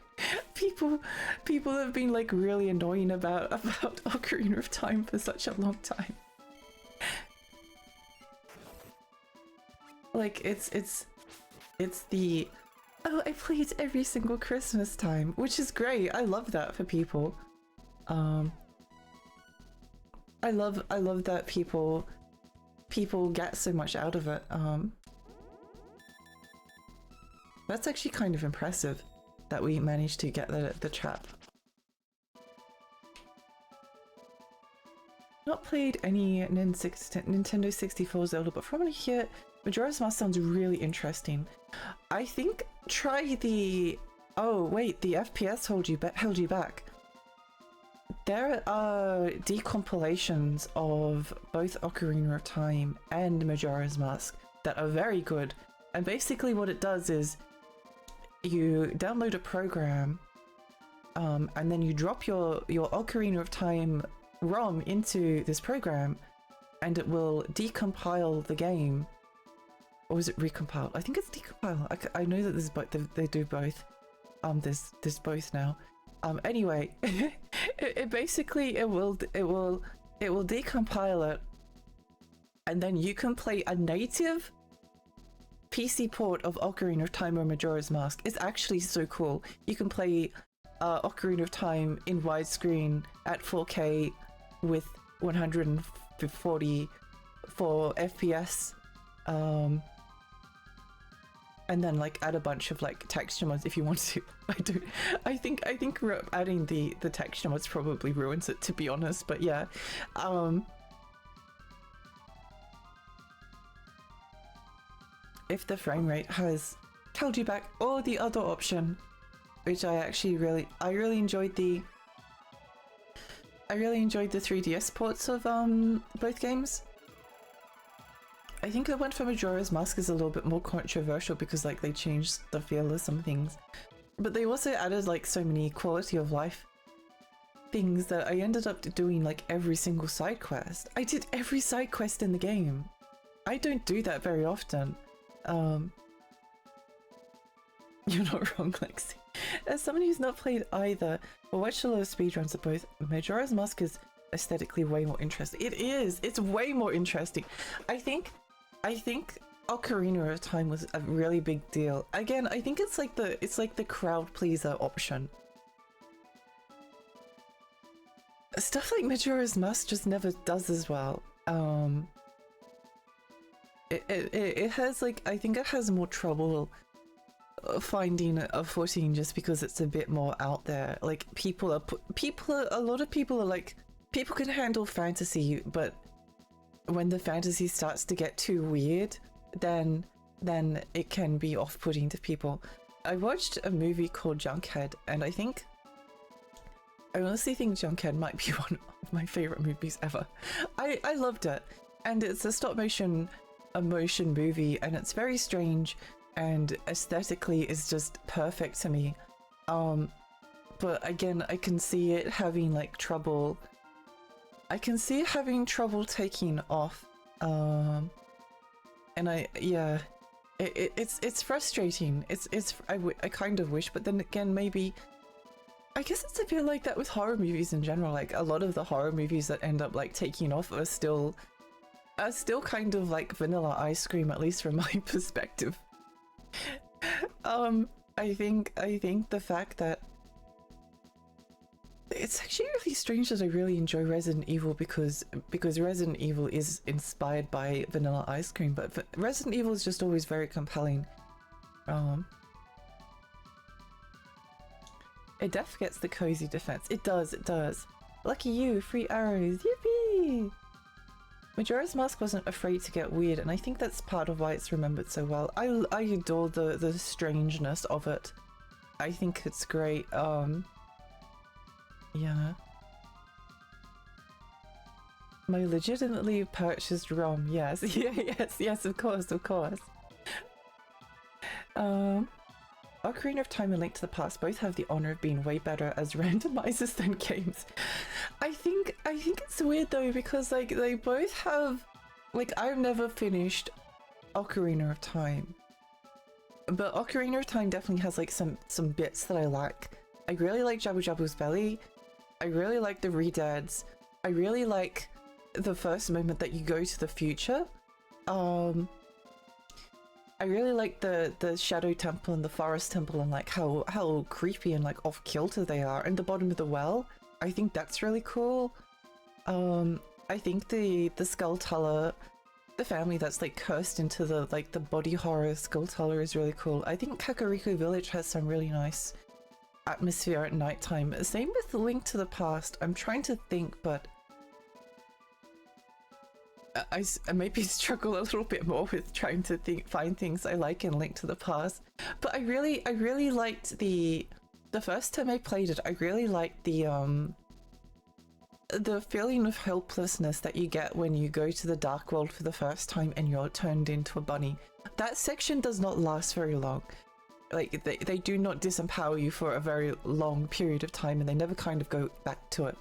people have been like really annoying about Ocarina of Time for such a long time. Like it's the oh, I play it every single Christmas time, which is great. I love that for people. I love that people people get so much out of it. That's actually kind of impressive that we managed to get the trap. Not played any Nintendo 64 Zelda, but from what I hear, Majora's Mask sounds really interesting. I think try the... Oh wait, the FPS held you back. There are decompilations of both Ocarina of Time and Majora's Mask that are very good. And basically what it does is you download a program and then you drop your Ocarina of Time ROM into this program and it will decompile the game. Or is it recompile? I think it's decompile. I know that there's they do both. There's both now. Anyway, it basically it will decompile it, and then you can play a native PC port of Ocarina of Time or Majora's Mask. It's actually so cool. You can play Ocarina of Time in widescreen at 4K with 144 FPS. And then like add a bunch of like texture mods if you want to. I think adding the texture mods probably ruins it, to be honest, but yeah. If the frame rate has held you back, or the other option, which I really enjoyed the 3DS ports of both games. I think the one for Majora's Mask is a little bit more controversial because like they changed the feel of some things, but they also added like so many quality of life things that I ended up doing like every single side quest. I did every side quest in the game. I don't do that very often. You're not wrong, Lexi. As someone who's not played either or watched a lot of speedruns of both, Majora's Mask is aesthetically way more interesting. It is. It's way more interesting. I think Ocarina of Time was a really big deal. Again, I think it's like the crowd pleaser option. Stuff like Majora's Mask just never does as well. It has like, I think it has more trouble finding a footing just because it's a bit more out there. Like a lot of people are like, people can handle fantasy, but when the fantasy starts to get too weird, then it can be off-putting to people. I watched a movie called Junkhead, and I honestly think Junkhead might be one of my favorite movies ever. I loved it, and it's a stop-motion emotion movie, and it's very strange, and aesthetically is just perfect to me. But again, I can see it having like trouble. I can see it having trouble taking off, and it's frustrating. I kind of wish, but then again, maybe I guess it's a bit like that with horror movies in general. Like a lot of the horror movies that end up like taking off are still kind of like vanilla ice cream, at least from my perspective. I think the fact that it's actually really strange that I really enjoy Resident Evil because Resident Evil is inspired by vanilla ice cream, but Resident Evil is just always very compelling. It def gets the cozy defense. It does. Lucky you, 3 arrows, yippee! Majora's Mask wasn't afraid to get weird, and I think that's part of why it's remembered so well. I adore the strangeness of it. I think it's great. Yeah. My legitimately purchased ROM, yes. yes, of course. Ocarina of Time and Link to the Past both have the honor of being way better as randomizers than games. I think it's weird though, because like they both have, like, I've never finished Ocarina of Time, but Ocarina of Time definitely has like some bits that I like. I really like Jabu Jabu's belly. I really like the Redads. I really like the first moment that you go to the future. I really like the Shadow Temple and the Forest Temple, and like how creepy and like off kilter they are. And the bottom of the well, I think that's really cool. I think the Skulltula the family that's like cursed into the like the body horror Skulltuller is really cool. I think Kakariko Village has some really nice atmosphere at nighttime. Same with Link to the Past. I'm trying to think, but I maybe struggle a little bit more with trying to find things I like in Link to the Past. But I really liked the first time I played it. I really liked the feeling of helplessness that you get when you go to the Dark World for the first time and you're turned into a bunny. That section does not last very long. Like, they do not disempower you for a very long period of time, and they never kind of go back to it.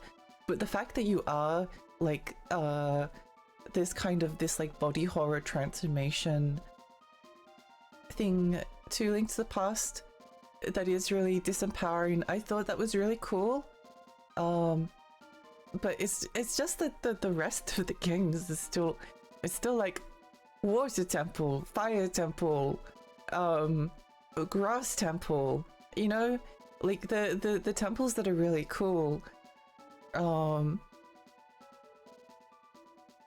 But the fact that you are, like, this like body horror transformation thing to Link to the Past that is really disempowering, I thought that was really cool. But it's just that the rest of the games is still like water temple, fire temple, grass temple, you know, like the temples that are really cool.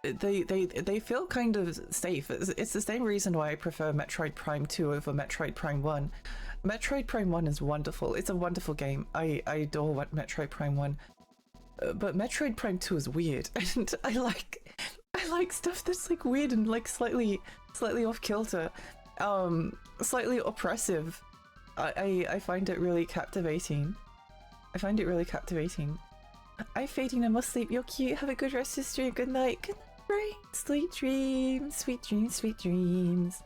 They feel kind of safe. It's the same reason why I prefer Metroid Prime 2 over Metroid Prime 1. Metroid Prime 1 is wonderful. It's a wonderful game. I adore Metroid Prime 1. But Metroid Prime 2 is weird, and I like stuff that's like weird and like slightly off kilter, slightly oppressive. I find it really captivating. I find it really captivating. I'm fading. I must sleep. You're cute. Have a good rest of the stream. Good night. Good night. Sweet dreams. Sweet dreams. Sweet dreams.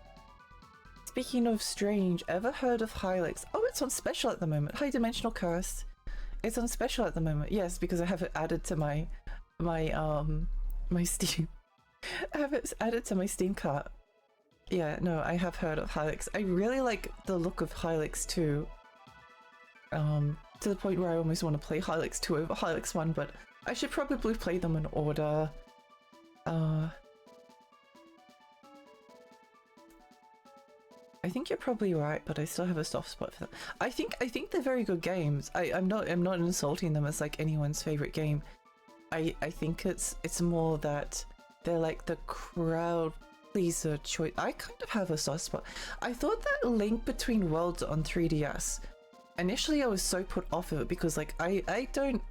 Speaking of strange, ever heard of Hylix? Oh, it's on special at the moment. High Dimensional Curse. It's on special at the moment. Yes, because I have it added to my Steam. I have it added to my Steam cart. Yeah, no, I have heard of Hylix. I really like the look of Hylix 2. To the point where I almost want to play Hylix 2 over Hylix 1, but I should probably play them in order. I think you're probably right, but I still have a soft spot for them. I think they're very good games. I'm not insulting them as like anyone's favorite game. I think it's more that they're like the crowd pleaser choice. I kind of have a soft spot. I thought that Link Between Worlds on 3DS. Initially, I was so put off of it because like I don't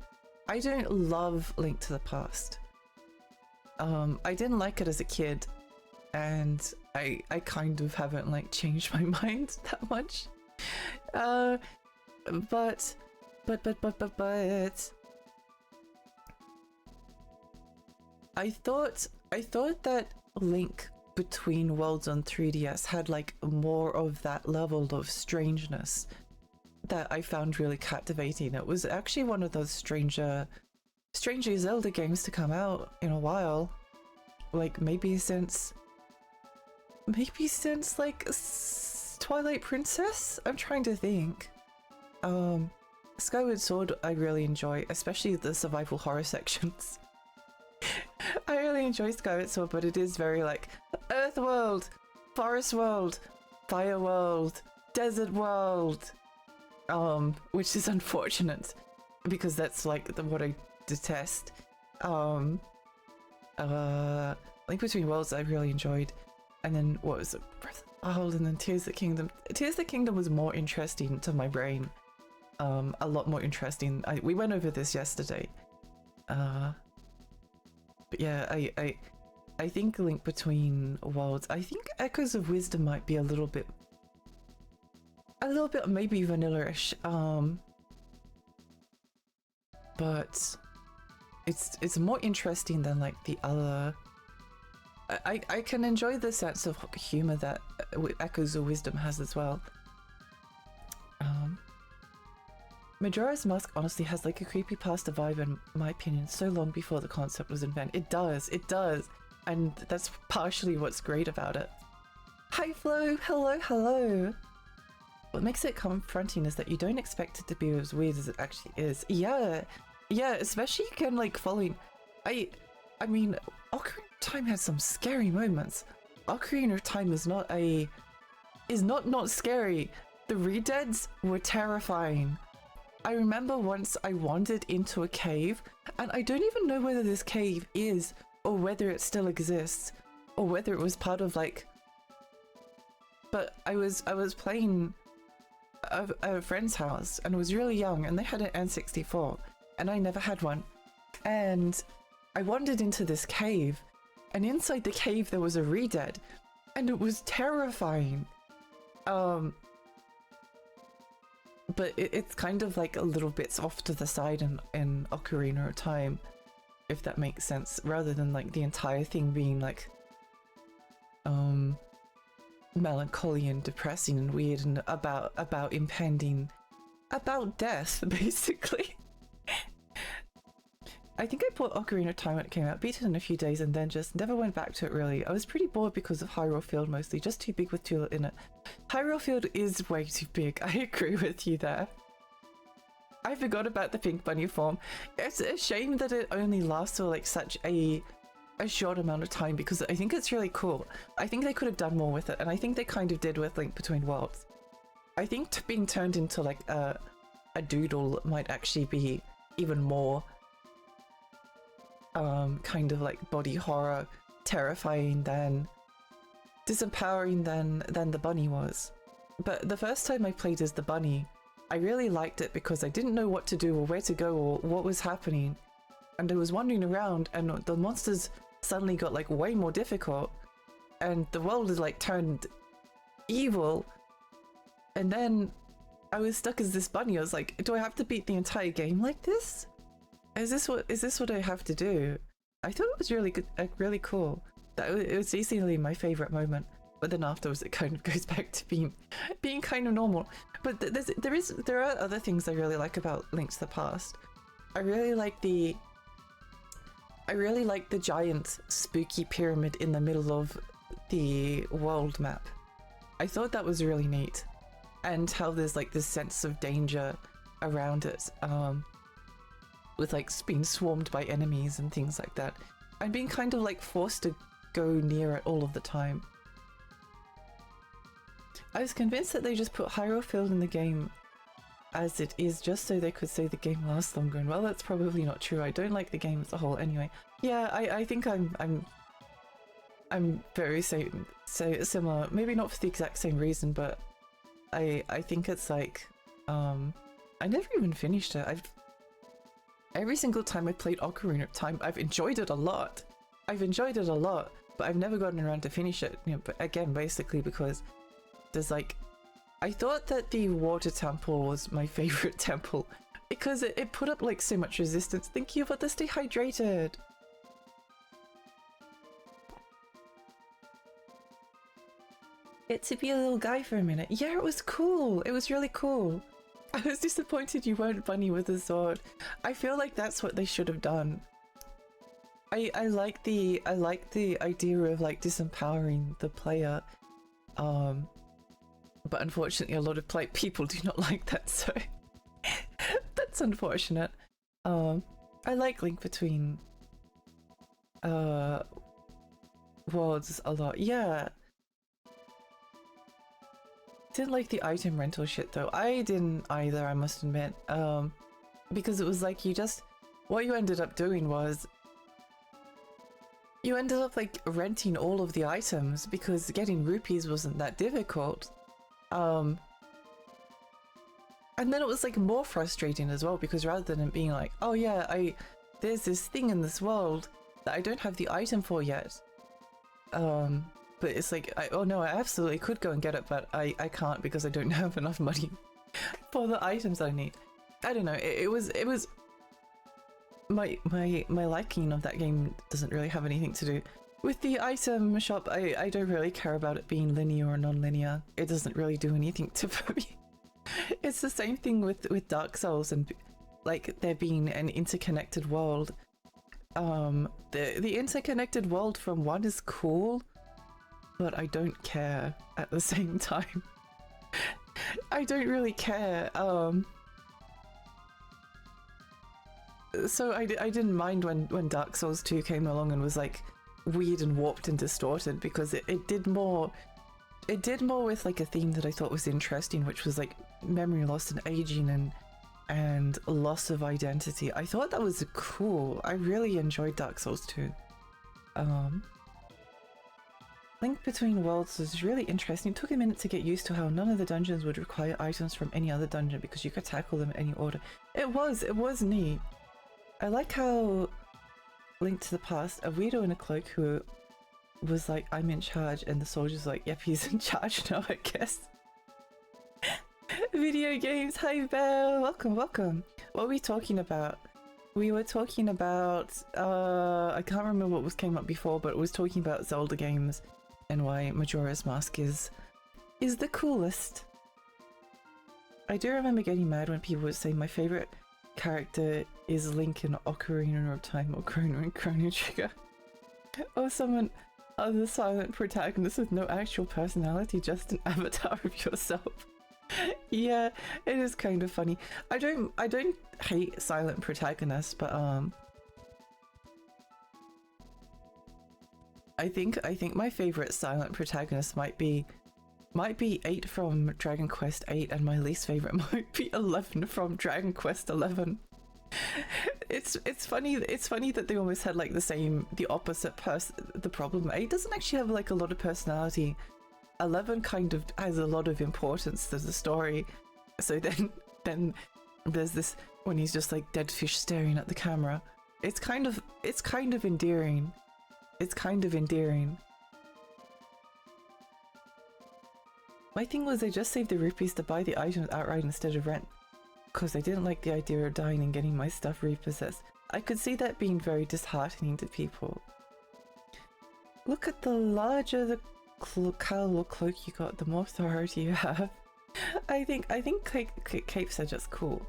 love Link to the Past. I didn't like it as a kid, and I kind of haven't like changed my mind that much. But I thought that Link Between Worlds on 3DS had like more of that level of strangeness that I found really captivating. It was actually one of those stranger Zelda games to come out in a while. Like maybe since like Twilight Princess? I'm trying to think. Skyward Sword I really enjoy, especially the survival horror sections. I really enjoy Skyward Sword, but it is very like Earth World, Forest World, Fire World, Desert World. Which is unfortunate because that's like what I detest. Link Between Worlds I really enjoyed, and then what was it? Breath of the Wild, and then Tears of the Kingdom. Tears of the Kingdom was more interesting to my brain. A lot more interesting. We went over this yesterday. But yeah, I think Link Between Worlds. I think Echoes of Wisdom might be a little bit maybe vanilla-ish, but it's more interesting than like the other. I can enjoy the sense of humor that Echoes of Wisdom has as well. Majora's Mask honestly has like a creepypasta vibe in my opinion, so long before the concept was invented. It does, and that's partially what's great about it. Hi Flo, hello. What makes it confronting is that you don't expect it to be as weird as it actually is. Yeah, especially again like following. I mean, Ocarina of Time had some scary moments. Ocarina of Time is not scary. The Re-Deads were terrifying. I remember once I wandered into a cave, and I don't even know whether this cave is or whether it still exists, or whether it was part of like, but I was playing a friend's house and I was really young and they had an N64 and I never had one, and I wandered into this cave, and inside the cave there was a Redead, and it was terrifying. But it's kind of like a little bits off to the side in Ocarina of Time, if that makes sense, rather than like the entire thing being like melancholy and depressing and weird and about impending, about death, basically. I think I bought Ocarina of Time when it came out, beat it in a few days, and then just never went back to it really. I was pretty bored because of Hyrule Field mostly, just too big with too little in it. Hyrule Field is way too big, I agree with you there. I forgot about the Pink Bunny form. It's a shame that it only lasts for like such a short amount of time, because I think it's really cool. I think they could have done more with it, and I think they kind of did with Link Between Worlds. I think being turned into like a doodle might actually be even more kind of like body horror, terrifying than disempowering than the bunny was. But the first time I played as the bunny, I really liked it because I didn't know what to do or where to go or what was happening, and I was wandering around and the monsters suddenly got like way more difficult and the world is like turned evil, and then I was stuck as this bunny. I was like, do I have to beat the entire game like this? Is this what I have to do? I thought it was really good, really cool. It was easily my favorite moment, but then afterwards it kind of goes back to being kind of normal. But there are other things I really like about Link to the Past. I really like the giant spooky pyramid in the middle of the world map. I thought that was really neat, and how there's like this sense of danger around it. With like being swarmed by enemies and things like that, and being kind of like forced to go near it all of the time. I was convinced that they just put Hyrule Field in the game as it is just so they could say the game lasts longer, and well, that's probably not true. I don't like the game as a whole anyway. Yeah, I think I'm very similar, maybe not for the exact same reason, but I think it's like I never even finished it. Every single time I played Ocarina of Time, I've enjoyed it a lot. But I've never gotten around to finish it. You know, but again, basically because there's like, I thought that the water temple was my favorite temple because it put up like so much resistance. Thank you for the stay hydrated. Get to be a little guy for a minute. Yeah, it was cool. It was really cool. I was disappointed you weren't bunny with a sword. I feel like that's what they should have done. I like the idea of like disempowering the player, but unfortunately a lot of people do not like that, so that's unfortunate. I like Link Between Worlds a lot. Yeah. Didn't like the item rental shit though. I didn't either, I must admit. Because it was like what you ended up doing was you ended up like renting all of the items because getting rupees wasn't that difficult. And then it was like more frustrating as well, because rather than it being like, oh yeah, there's this thing in this world that I don't have the item for yet. But it's like, oh no, I absolutely could go and get it, but I can't because I don't have enough money for the items I need. I don't know, it was my liking of that game doesn't really have anything to do with the item shop. I don't really care about it being linear or non-linear. It doesn't really do anything for me. It's the same thing with Dark Souls and like there being an interconnected world. The interconnected world from 1 is cool, but I don't care at the same time. I don't really care. So I didn't mind when Dark Souls 2 came along and was like weird and warped and distorted, because it did more with like a theme that I thought was interesting, which was like memory loss and aging and loss of identity. I thought that was cool. I really enjoyed Dark Souls 2. Link Between Worlds was really interesting. It took a minute to get used to how none of the dungeons would require items from any other dungeon because you could tackle them in any order. It was neat. I like how Link to the Past, a weirdo in a cloak who was like, I'm in charge, and the soldier's like, yep, he's in charge now, I guess. Video games, hi Belle, welcome, welcome. What were we talking about? We were talking about, I can't remember what came up before, but it was talking about Zelda games and why Majora's Mask is the coolest. I do remember getting mad when people would say my favorite character is Link in Ocarina of Time or Chrono Trigger. Or someone other silent protagonist with no actual personality, just an avatar of yourself. Yeah, it is kind of funny. I don't hate silent protagonists, but I think my favorite silent protagonist might be 8 from Dragon Quest 8, and my least favorite might be 11 from Dragon Quest 11. It's funny that they almost had like the opposite the problem. 8 doesn't actually have like a lot of personality. 11 kind of has a lot of importance to the story. So then there's this when he's just like dead fish staring at the camera. It's kind of endearing. It's kind of endearing. My thing was I just saved the rupees to buy the items outright instead of rent, because I didn't like the idea of dying and getting my stuff repossessed. I could see that being very disheartening to people. Look at the larger the cowl or cloak you got, the more authority you have. I think capes are just cool.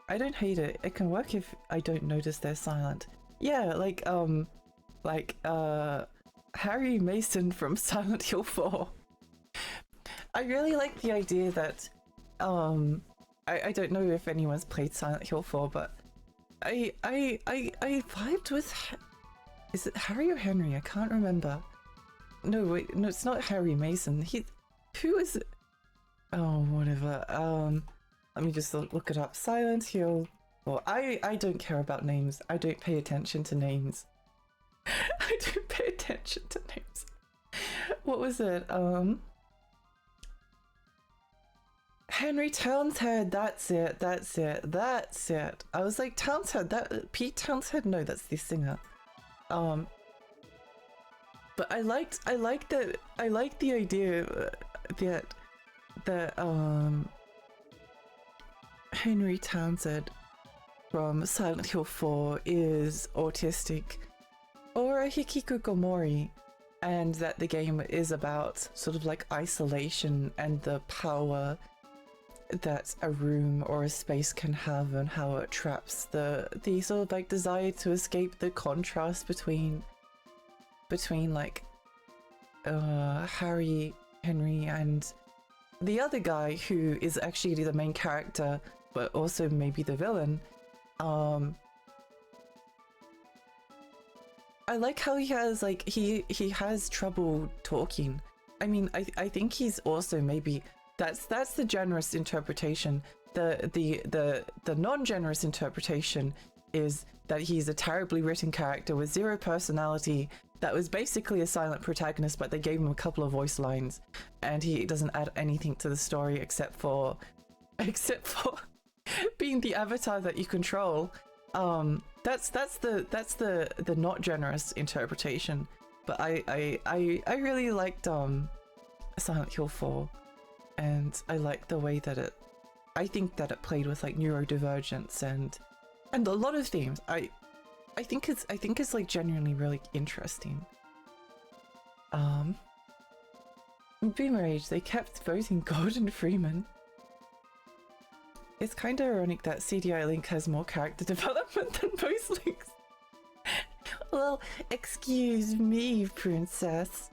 I don't hate it. It can work if I don't notice they're silent. Yeah, like Harry Mason from Silent Hill 4. I really like the idea that I don't know if anyone's played Silent Hill 4, but I vibed with is it Harry or Henry? I can't remember. No, wait, no, it's not Harry Mason. Who is it? Oh, whatever. Let me just look it up. Silent Hill. Well, I don't care about names. I don't pay attention to names. I don't pay attention to names. What was it? Henry Townsend. That's it. I was like, Townsend. Pete Townsend. No, that's the singer. But I liked the idea that Henry Townsend from Silent Hill 4 is autistic, or a hikikomori, and that the game is about sort of like isolation and the power that a room or a space can have, and how it traps the sort of like desire to escape the contrast between like Henry and the other guy who is actually the main character but also maybe the villain. I like how he has like he has trouble talking. I mean, I think he's also maybe that's the generous interpretation. The non-generous interpretation is that he's a terribly written character with zero personality that was basically a silent protagonist, but they gave him a couple of voice lines and he doesn't add anything to the story except for being the avatar that you control. That's the not generous interpretation. But I really liked Silent Hill 4, and I liked the way that I think that it played with like neurodivergence and a lot of themes. I think it's like genuinely really interesting. Boomer Age, they kept voting Gordon Freeman. It's kind of ironic that CDI Link has more character development than most Links. Well, excuse me, princess.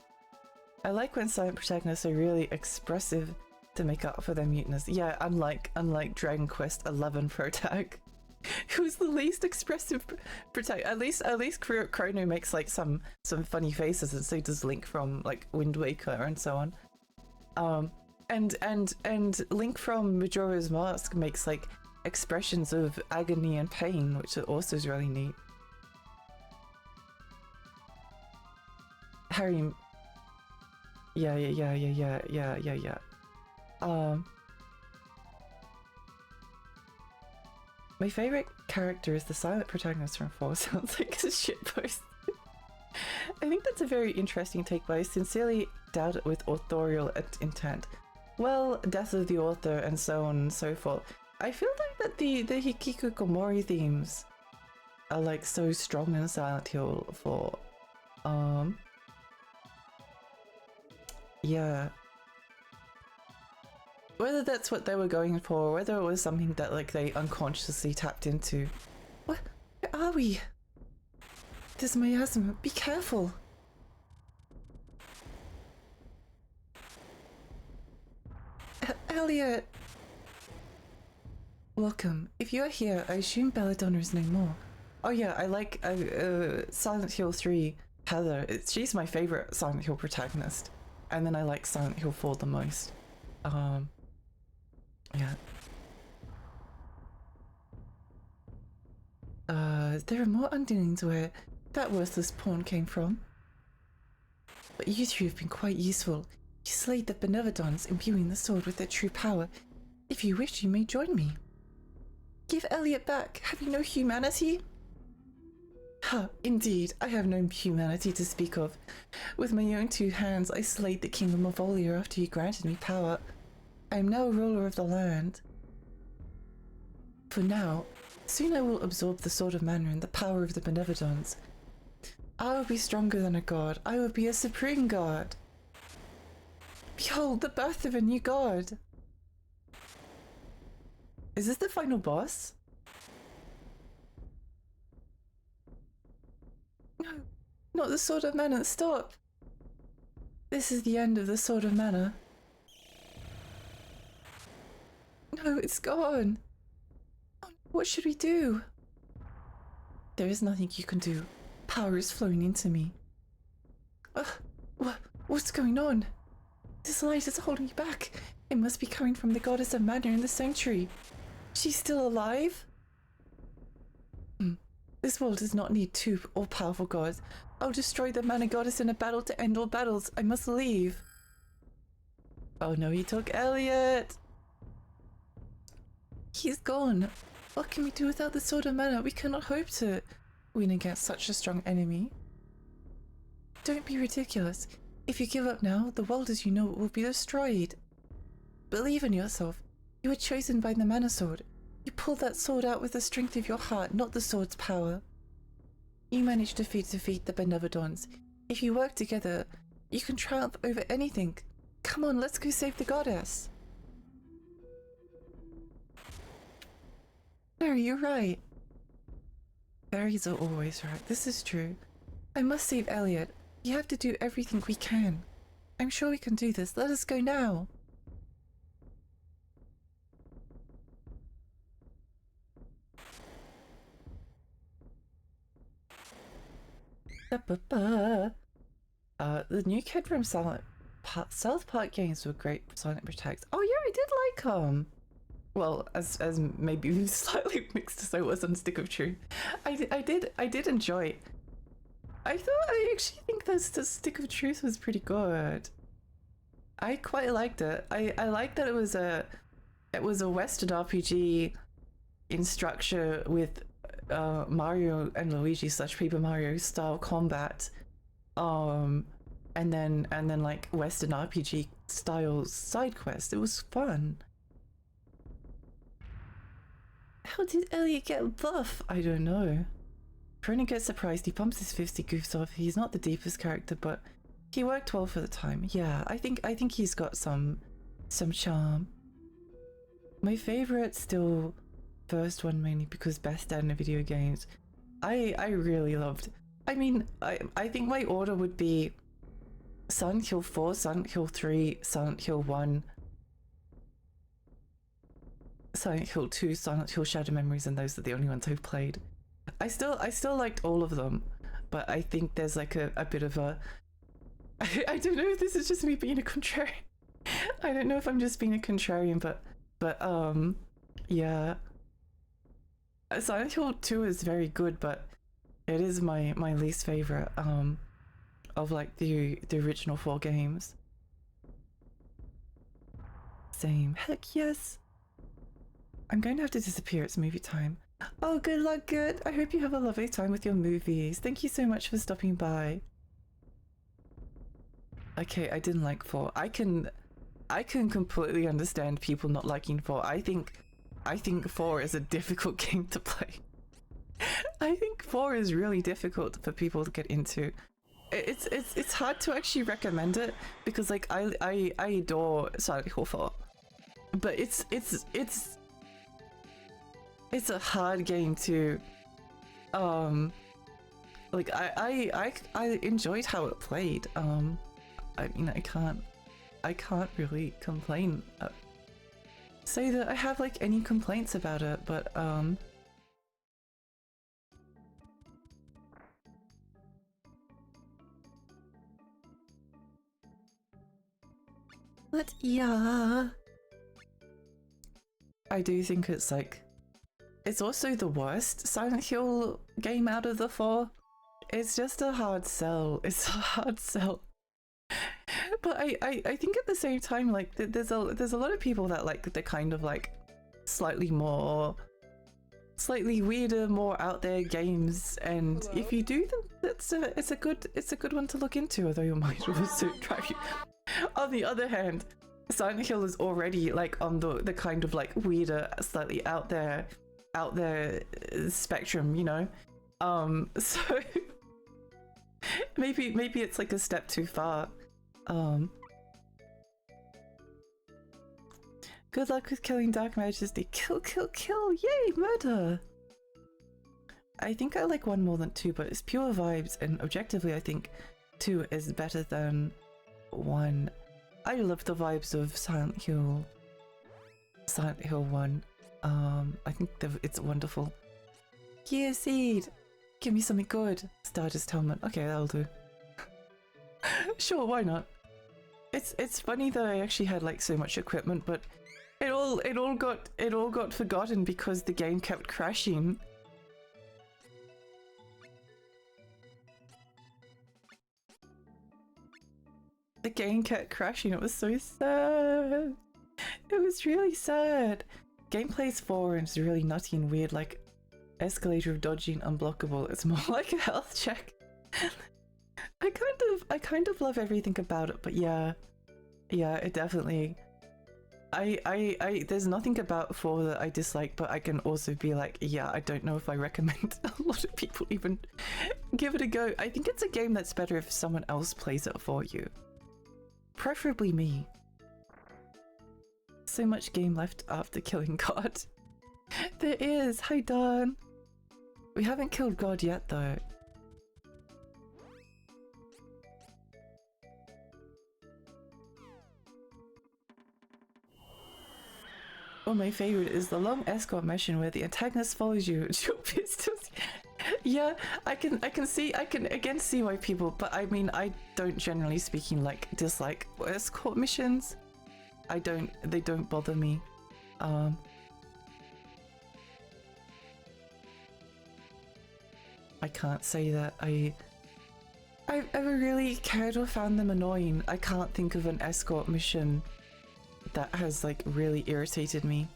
I like when silent protagonists are really expressive to make up for their muteness. Yeah, unlike Dragon Quest 11 protag, who's the least expressive protagonist. At least Chrono makes like some funny faces, and so does Link from like Wind Waker and so on. And Link from Majora's Mask makes like expressions of agony and pain, which also is really neat. Yeah. My favorite character is the silent protagonist from 4. Sounds like a shitpost. I think that's a very interesting take, but I sincerely doubt it with authorial intent. Well, death of the author and so on and so forth. I feel like that the Hikikomori themes are like so strong in Silent Hill 4. Yeah. Whether that's what they were going for, or whether it was something that like they unconsciously tapped into. What? Where are we? There's miasma. Be careful. Elliot! Welcome. If you are here, I assume Belladonna is no more. Oh yeah, I like Silent Hill 3, Heather. She's my favorite Silent Hill protagonist. And then I like Silent Hill 4 the most. Yeah. There are more underlings where that worthless pawn came from. But you three have been quite useful. You slayed the Benevodons, imbuing the sword with their true power. If you wish, you may join me. Give Elliot back. Have you no humanity? Ha, indeed, I have no humanity to speak of. With my own 2 hands, I slayed the kingdom of Olia after you granted me power. I am now ruler of the land. For now, soon I will absorb the sword of mana and the power of the Benevodons. I will be stronger than a god. I will be a supreme god. Behold, the birth of a new god. Is this the final boss? No, not the sword of mana. Stop. This is the end of the sword of mana. No, it's gone. Oh, what should we do? There is nothing you can do. Power is flowing into me. What's going on? This light is holding you back. It must be coming from the goddess of mana in the sanctuary. She's still alive? This world does not need 2 all-powerful gods. I'll destroy the mana goddess in a battle to end all battles. I must leave. Oh no, he took Elliot. He's gone. What can we do without the sword of mana? We cannot hope to win against such a strong enemy. Don't be ridiculous. If you give up now, the world as you know it will be destroyed. Believe in yourself. You were chosen by the mana sword. You pulled that sword out with the strength of your heart, not the sword's power. You managed to defeat the Benevodons. If you work together, you can triumph over anything. Come on, let's go save the goddess. Barry, you're right. Fairies are always right. This is true. I must save Elliot. We have to do everything we can. I'm sure we can do this. Let us go now. The new kid from South Park games were great silent protects. Oh yeah, I did like well, as maybe slightly mixed as I was on Stick of Truth. I did enjoy it. I actually think the Stick of Truth was pretty good. I quite liked it. I liked that it was a Western RPG in structure with Mario and Luigi / Paper Mario style combat, and then like Western RPG style side quest. It was fun. How did Elliot get buff? I don't know. Fronin gets surprised. He pumps his fist. He goofs off. He's not the deepest character, but he worked well for the time. Yeah, I think he's got some charm. My favorite still first one, mainly because best dad in video games. I really loved. I mean, I think my order would be Silent Hill 4, Silent Hill 3, Silent Hill 1, Silent Hill 2, Silent Hill Shadow Memories, and those are the only ones I've played. I still liked all of them, but I think there's like a bit of a I don't know if this is just me being a contrarian. I don't know if I'm just being a contrarian, but yeah. Silent Hill 2 is very good, but it is my least favorite of like the original 4 games. Same. Heck yes. I'm going to have to disappear. It's movie time. Oh, good luck, good. I hope you have a lovely time with your movies. Thank you so much for stopping by. Okay, I didn't like 4. I can completely understand people not liking 4. I think 4 is a difficult game to play. I think 4 is really difficult for people to get into. It's hard to actually recommend it because like I adore Silent Hill 4, but it's a hard game to like I enjoyed how it played. I mean I can't really complain, say that I have like any complaints about it, but but yeah, I do think it's like, it's also the worst Silent Hill game out of the 4. It's just a hard sell. It's a hard sell. But I think at the same time, like there's a lot of people that like the kind of like slightly weirder, more out there games, and Hello? if you do them, it's a good one to look into. Although it might also drive you. On the other hand, Silent Hill is already like on the kind of like weirder, slightly out there spectrum, you know. So maybe it's like a step too far. Good luck with killing Dark Majesty. Kill, yay, murder! I think I like 1 more than 2, but it's pure vibes, and objectively I think 2 is better than 1. I love the vibes of Silent Hill 1. I think it's wonderful. Yeah, Seed! Give me something good. Stardust helmet. Okay, that'll do. Sure, why not? It's funny that I actually had like so much equipment, but it all got forgotten because the game kept crashing. The game kept crashing. It was so sad. It was really sad. Gameplay's 4 and it's really nutty and weird, like escalator of dodging unblockable. It's more like a health check. I kind of love everything about it, but yeah, it definitely. There's nothing about 4 that I dislike, but I can also be like, yeah, I don't know if I recommend a lot of people even give it a go. I think it's a game that's better if someone else plays it for you. Preferably me. So much game left after killing God. There is. Hi, Dawn. We haven't killed God yet, though. Oh, my favorite is the long escort mission where the antagonist follows you with your pistols. Yeah, I can again see why people, but I mean, I don't generally speaking like dislike escort missions. They don't bother me. I can't say that I've ever really cared or found them annoying. I can't think of an escort mission that has like really irritated me.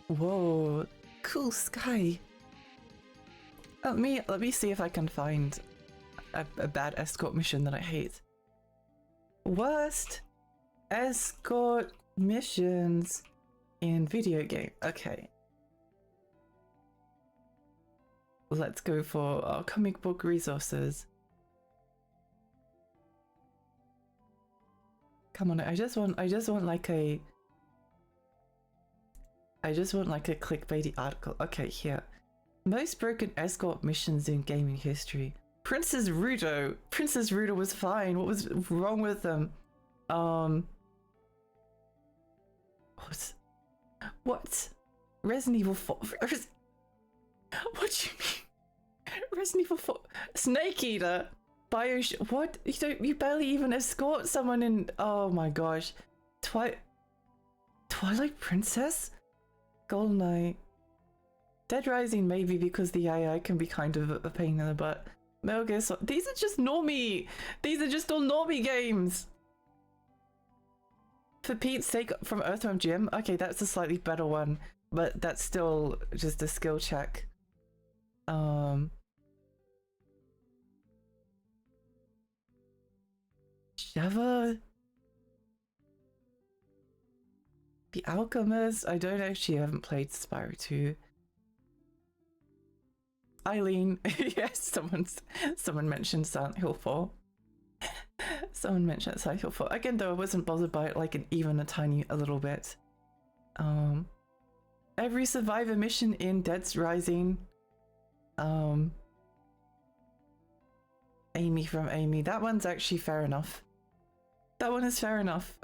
Whoa, cool sky. Let me see if I can find a bad escort mission that I hate. Worst escort missions in video game. Okay. Let's go for our comic book resources. Come on, I just want like a clickbaity article. Okay, here. Most broken escort missions in gaming history. Princess Rudo. Princess Rudo was fine. What was wrong with them? What? Resident Evil 4. What do you mean? Resident Evil 4. Snake Eater. What? You barely even escort someone in. Oh my gosh. Twilight Princess? GoldenEye. Dead Rising maybe because the AI can be kind of a pain in the butt. Metal Gear Solid. These are just normie. These are just all normie games. For Pete's sake, from Earthworm Jim. Okay, that's a slightly better one, but that's still just a skill check. Sheva. The Alchemist. I haven't played Spyro 2. Eileen. Yes, someone mentioned Silent Hill 4. Someone mentioned Silent Hill 4. Again, though, I wasn't bothered by it like even a little bit. Every survivor mission in Dead's Rising. Amy from Amy. That one's actually fair enough. That one is fair enough.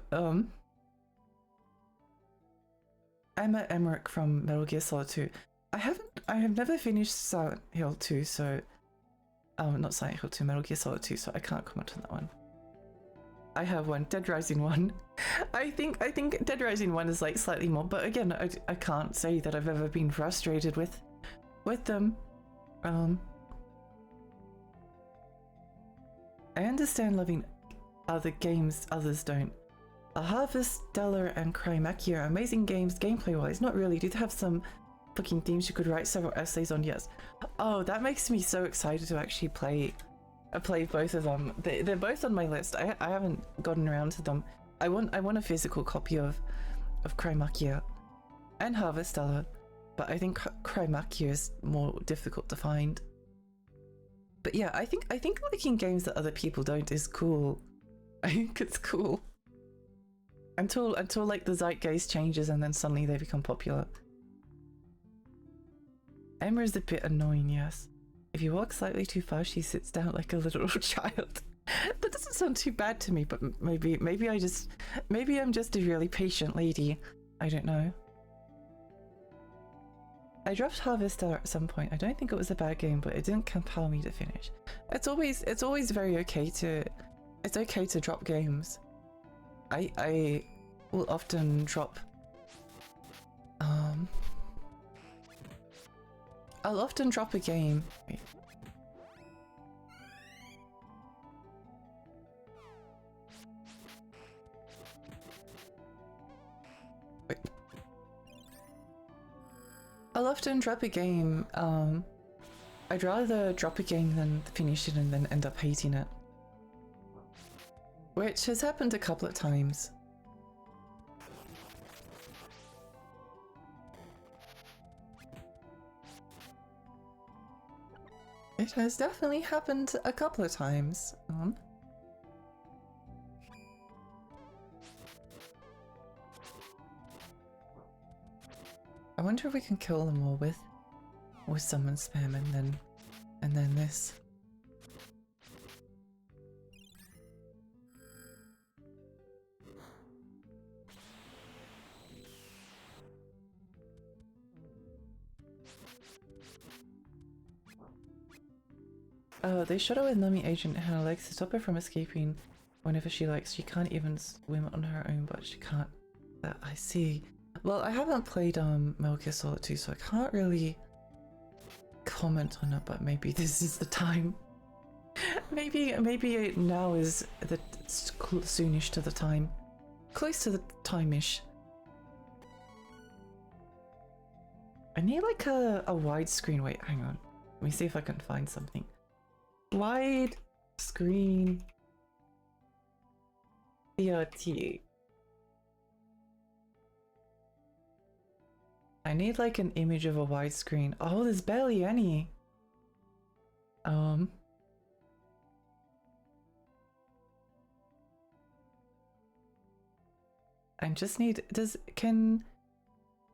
Emma Emmerich from Metal Gear Solid 2. I have never finished Silent Hill 2, so not Silent Hill 2, Metal Gear Solid 2, so I can't comment on that one. I have one, Dead Rising 1. I think Dead Rising 1 is like slightly more, but again, I can't say that I've ever been frustrated with them. I understand loving other games others don't. A Harvest, Stellar, and Crymakia are amazing games gameplay-wise. Not really. Do they have some fucking themes you could write several essays on? Yes. Oh, that makes me so excited to actually play both of them. They're both on my list. I haven't gotten around to them. I want a physical copy of Crymakia and Harvest Stellar, but I think Crymakia is more difficult to find. But yeah, I think liking games that other people don't is cool. I think it's cool. Until like the zeitgeist changes and then suddenly they become popular. Emma is a bit annoying, yes. If you walk slightly too fast, she sits down like a little child. That doesn't sound too bad to me, but maybe I'm just a really patient lady. I don't know. I dropped Harvest Stellar at some point. I don't think it was a bad game, but it didn't compel me to finish. It's always very okay to drop games. I will often drop I'll often drop a game. Wait. I'll often drop a game. I'd rather drop a game than finish it and then end up hating it. Which has happened a couple of times. It has definitely happened a couple of times. I wonder if we can kill them all with summon spam and then this. They shot her with Nummy Agent in her legs to stop her from escaping whenever she likes. She can't even swim on her own, but she can't. I see. Well, I haven't played Metal Gear Solid 2, so I can't really comment on it, but maybe this is the time. maybe now is the soonish to the time. Close to the time-ish. I need like a widescreen. Wait, hang on. Let me see if I can find something. Wide screen CRT. I need like an image of a widescreen. Oh, there's barely any. I just need,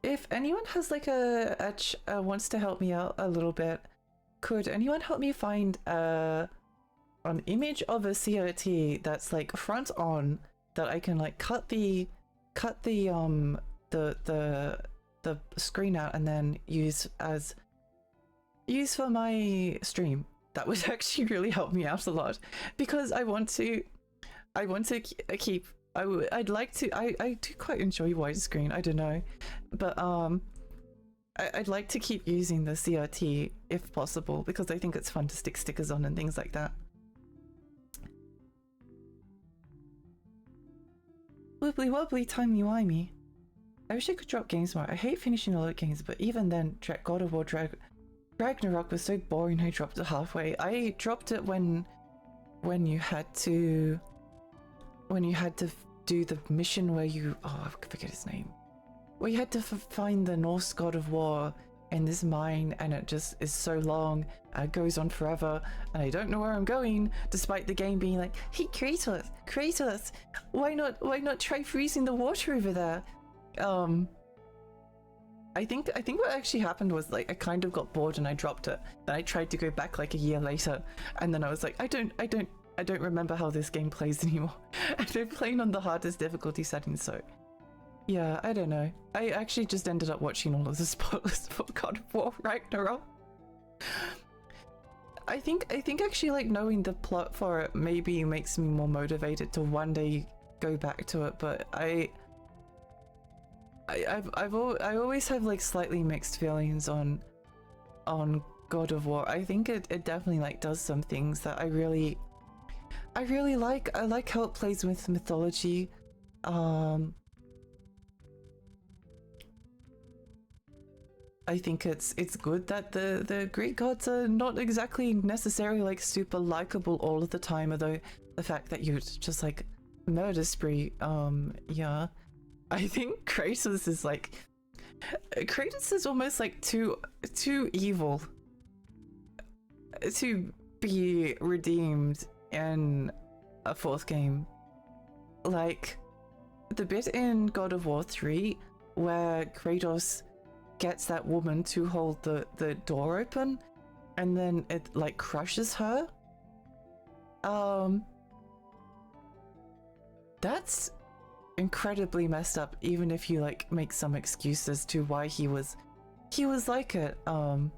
if anyone has like wants to help me out a little bit, could anyone help me find an image of a CRT that's like front on, that I can like cut the screen out and then use for my stream? That would actually really help me out a lot, because I want to keep. I'd like to. I do quite enjoy widescreen. I don't know, but I'd like to keep using the CRT if possible, because I think it's fun to stick stickers on and things like that. Wibbly wobbly, timey wimey. I wish I could drop games more. I hate finishing all the games, but even then, God of War Ragnarok was so boring I dropped it halfway. I dropped it when you had to do the mission where you, oh, I forget his name. Where you had to find the Norse god of war in this mine, and it just is so long, it goes on forever, and I don't know where I'm going, despite the game being like, hey Kratos, why not try freezing the water over there? I think what actually happened was, like, I kind of got bored and I dropped it. Then I tried to go back like a year later, and then I was like, I don't remember how this game plays anymore. And I'm playing on the hardest difficulty setting, so yeah, I don't know. I actually just ended up watching all of the spoilers for God of War Ragnarok. I think actually, like, knowing the plot for it maybe makes me more motivated to one day go back to it, but I always have like slightly mixed feelings on God of War. I think it definitely like does some things that I really like. I like how it plays with mythology. I think it's good that the Greek gods are not exactly necessarily like super likable all of the time, although the fact that you're just like murder spree, yeah. I think Kratos is almost like too evil to be redeemed in a fourth game. Like the bit in God of War 3 where Kratos gets that woman to hold the door open and then it like crushes her. That's incredibly messed up, even if you like make some excuses to why he was like it. But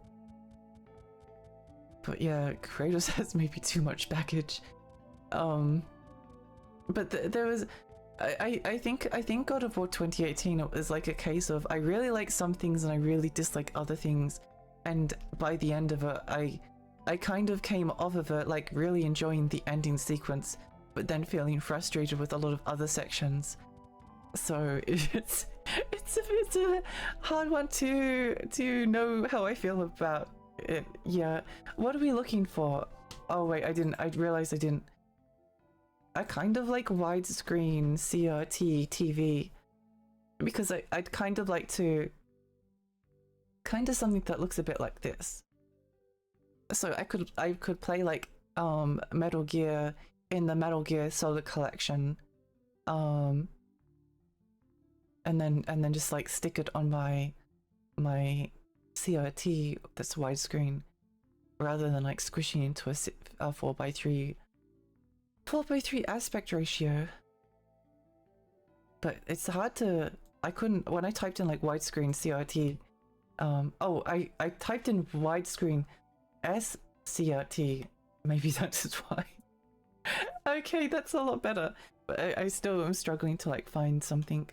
yeah, Kratos has maybe too much baggage. But there was I think God of War 2018 is like a case of I really like some things and I really dislike other things, and by the end of it I kind of came off of it like really enjoying the ending sequence, but then feeling frustrated with a lot of other sections. So it's a hard one to know how I feel about it. Yeah, what are we looking for? Oh wait, I realized I didn't. I kind of like widescreen CRT TV because I'd kind of like to something that looks a bit like this. So I could play like Metal Gear in the Metal Gear Solid Collection, and then just like stick it on my CRT that's widescreen, rather than like squishing into a 4:3 aspect ratio. But it's hard to, I couldn't, when I typed in like widescreen CRT, oh, I typed in widescreen SCRT, maybe that's why. Okay, that's a lot better, but I still am struggling to like find something.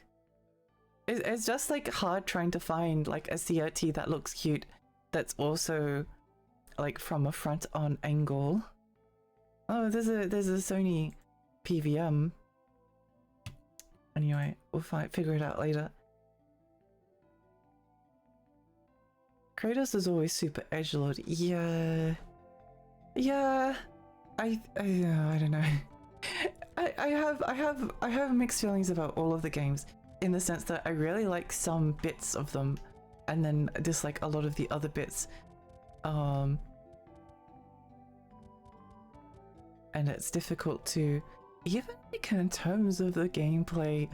It's just like hard trying to find like a CRT that looks cute, that's also like from a front on angle. Oh, there's a Sony PVM. Anyway, we'll figure it out later. Kratos is always super edgelord. Yeah. I don't know. I have mixed feelings about all of the games, in the sense that I really like some bits of them, and then dislike a lot of the other bits. And it's difficult to, even like in terms of the gameplay,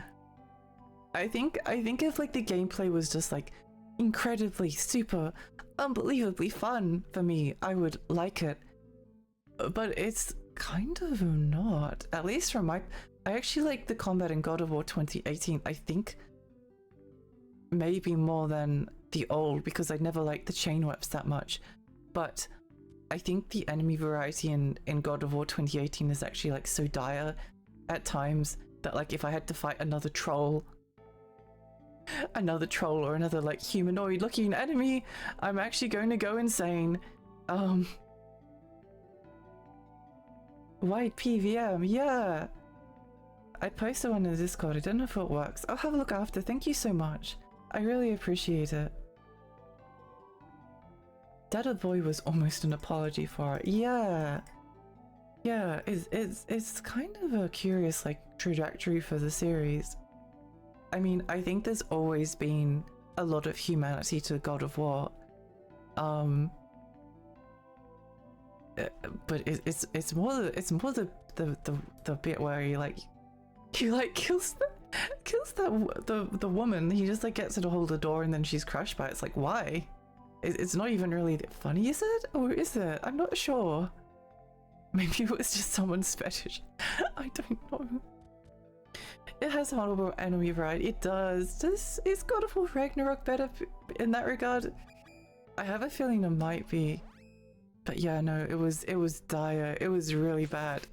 I think if like the gameplay was just like incredibly super unbelievably fun for me, I would like it, but it's kind of not, at least from my, I actually like the combat in God of War 2018, I think maybe more than the old, because I never liked the chain whips that much, but I think the enemy variety in God of War 2018 is actually like so dire at times that like if I had to fight another troll another troll or another like humanoid looking enemy, I'm actually going to go insane. White PVM, yeah. I posted one in the Discord. I don't know if it works. I'll have a look after. Thank you so much. I really appreciate it. That old boy was almost an apology for it. Yeah. Yeah, it's kind of a curious like trajectory for the series. I mean, I think there's always been a lot of humanity to God of War. But it's more the bit where he kills the woman. He just like gets her to hold the door and then she's crushed by it. It's like, why? It's not even really funny, is it? Or is it? I'm not sure. Maybe it was just someone's fetish. I don't know. It has horrible enemy variety. It does. Is God of War Ragnarok better in that regard? I have a feeling it might be. But yeah, no, it was dire. It was really bad.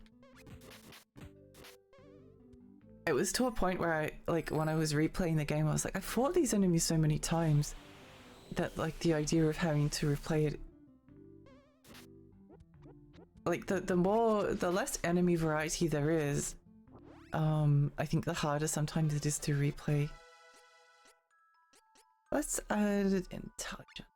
It was to a point where I, like, when I was replaying the game, I was like, I fought these enemies so many times that, like, the idea of having to replay it, like, the less enemy variety there is, I think the harder sometimes it is to replay. Let's add intelligence.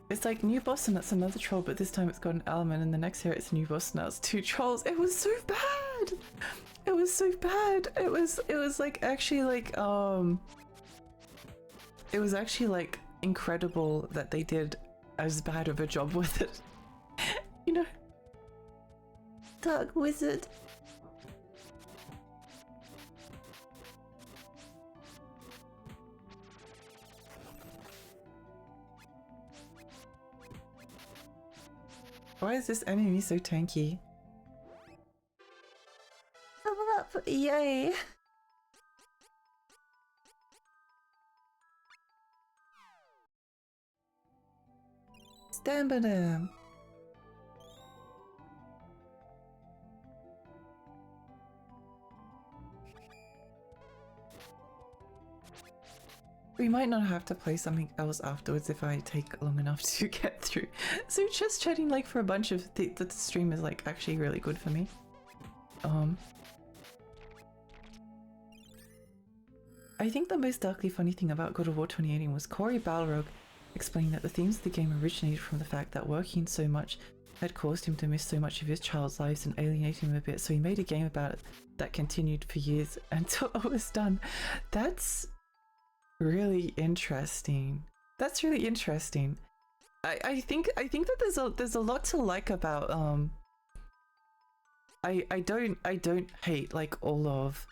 It's like new boss and that's another troll, but this time it's got an element, and the next here it's a new boss and now it's two trolls. It was so bad. It was so bad. It was like actually like it was actually like incredible that they did as bad of a job with it. You know? Dark wizard. Why is this enemy so tanky? Level up! Yay! Stamina! We might not have to play something else afterwards if I take long enough to get through. So just chatting like for a bunch of the stream is like actually really good for me. I think the most darkly funny thing about God of War 2018 was Corey Balrog explaining that the themes of the game originated from the fact that working so much had caused him to miss so much of his child's lives and alienate him a bit, so he made a game about it that continued for years until it was done. That's really interesting. That's really interesting. I think that there's a lot to like about I don't hate like all of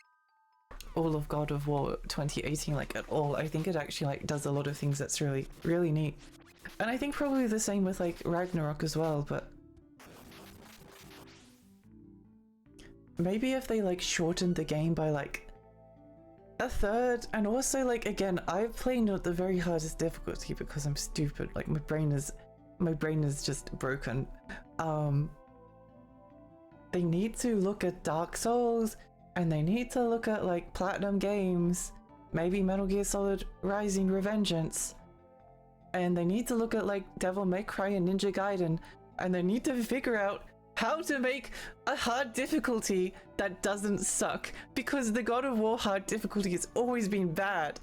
God of War 2018 like at all. I think it actually like does a lot of things that's really neat. And I think probably the same with like Ragnarok as well, but maybe if they like shortened the game by like a third, and also like again, I've played at the very hardest difficulty because I'm stupid. Like my brain is just broken. They need to look at Dark Souls, and they need to look at like Platinum Games, maybe Metal Gear Solid Rising Revengeance, and they need to look at like Devil May Cry and Ninja Gaiden, and they need to figure out how to make a hard difficulty that doesn't suck, because the God of War hard difficulty has always been bad.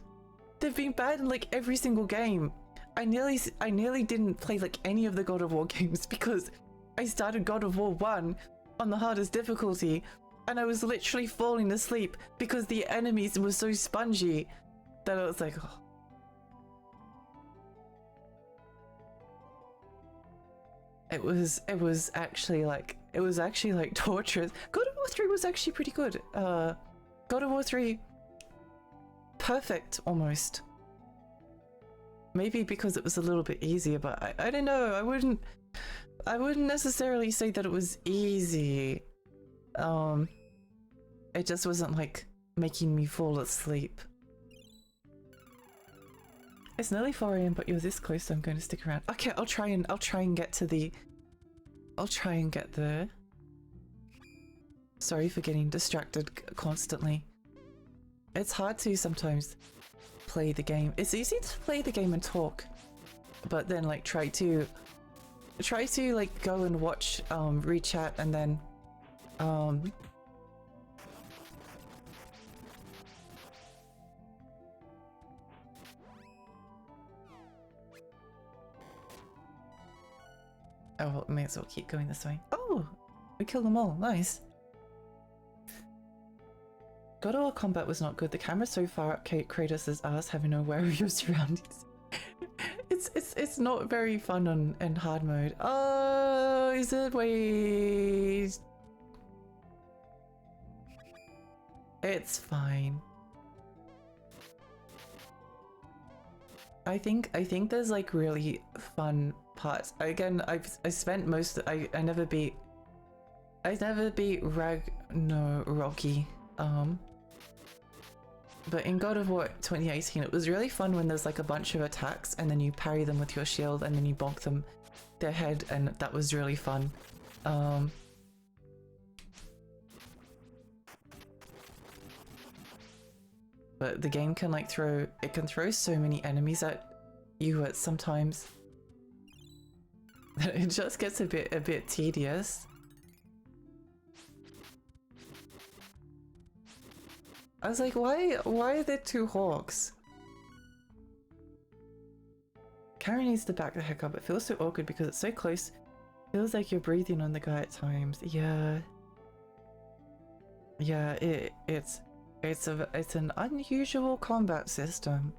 They've been bad in like every single game. I nearly didn't play like any of the God of War games because I started God of War 1 on the hardest difficulty and I was literally falling asleep because the enemies were so spongy that I was like, oh. It was actually like torturous. God of War 3 was actually pretty good. God of War 3, perfect almost. Maybe because it was a little bit easier, but I don't know. I wouldn't necessarily say that it was easy. It just wasn't like making me fall asleep. It's nearly 4 AM, but you're this close, so I'm going to stick around. Okay, I'll try and get to the. I'll try and get there. Sorry for getting distracted constantly. It's hard to sometimes play the game. It's easy to play the game and talk, but then like try to like go and watch read chat and then oh, well, may as well keep going this way. Oh, we killed them all. Nice. God of War combat was not good. The camera so far up Kratos' ass, having no aware of your surroundings. It's not very fun on in hard mode. Oh, is it? Wait. It's fine. I think there's like really fun parts. Again, I never beat Rocky. But in God of War 2018, it was really fun when there's like a bunch of attacks and then you parry them with your shield and then you bonk them their head, and that was really fun. But the game can like throw so many enemies at you at sometimes that it just gets a bit tedious. I was like, why are there two hawks? Karen needs to back the heck up. It feels so awkward because it's so close. Feels like you're breathing on the guy at times. Yeah. Yeah, it's an unusual combat system.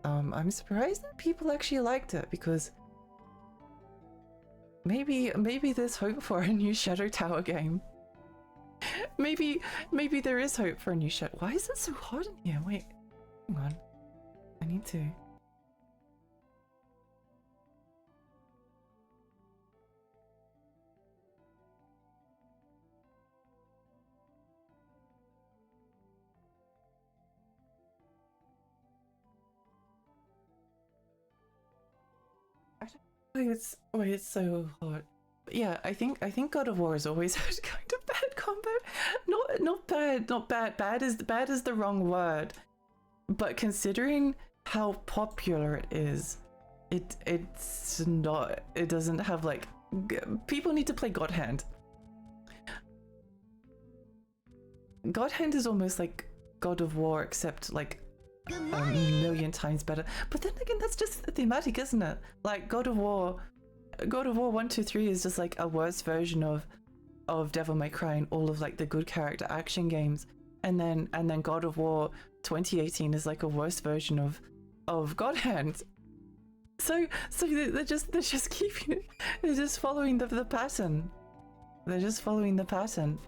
I'm surprised that people actually liked it because maybe there's hope for a new Shadow Tower game. Maybe there is hope for a new Shadow. Why is it so hot in here? Wait, hang on. I need to. It's so hot. But yeah, I think God of War has always had kind of bad combat. Not bad. Bad is the wrong word. But considering how popular it is, it's not. It doesn't have like people need to play God Hand. God Hand is almost like God of War, except like a million times better. But then again, that's just thematic, isn't it? Like God of War 1, 2, 3 is just like a worse version of Devil May Cry and all of like the good character action games, and then God of War 2018 is like a worse version of God Hand. So they're just keeping it. They're just following the pattern. They're just following the pattern.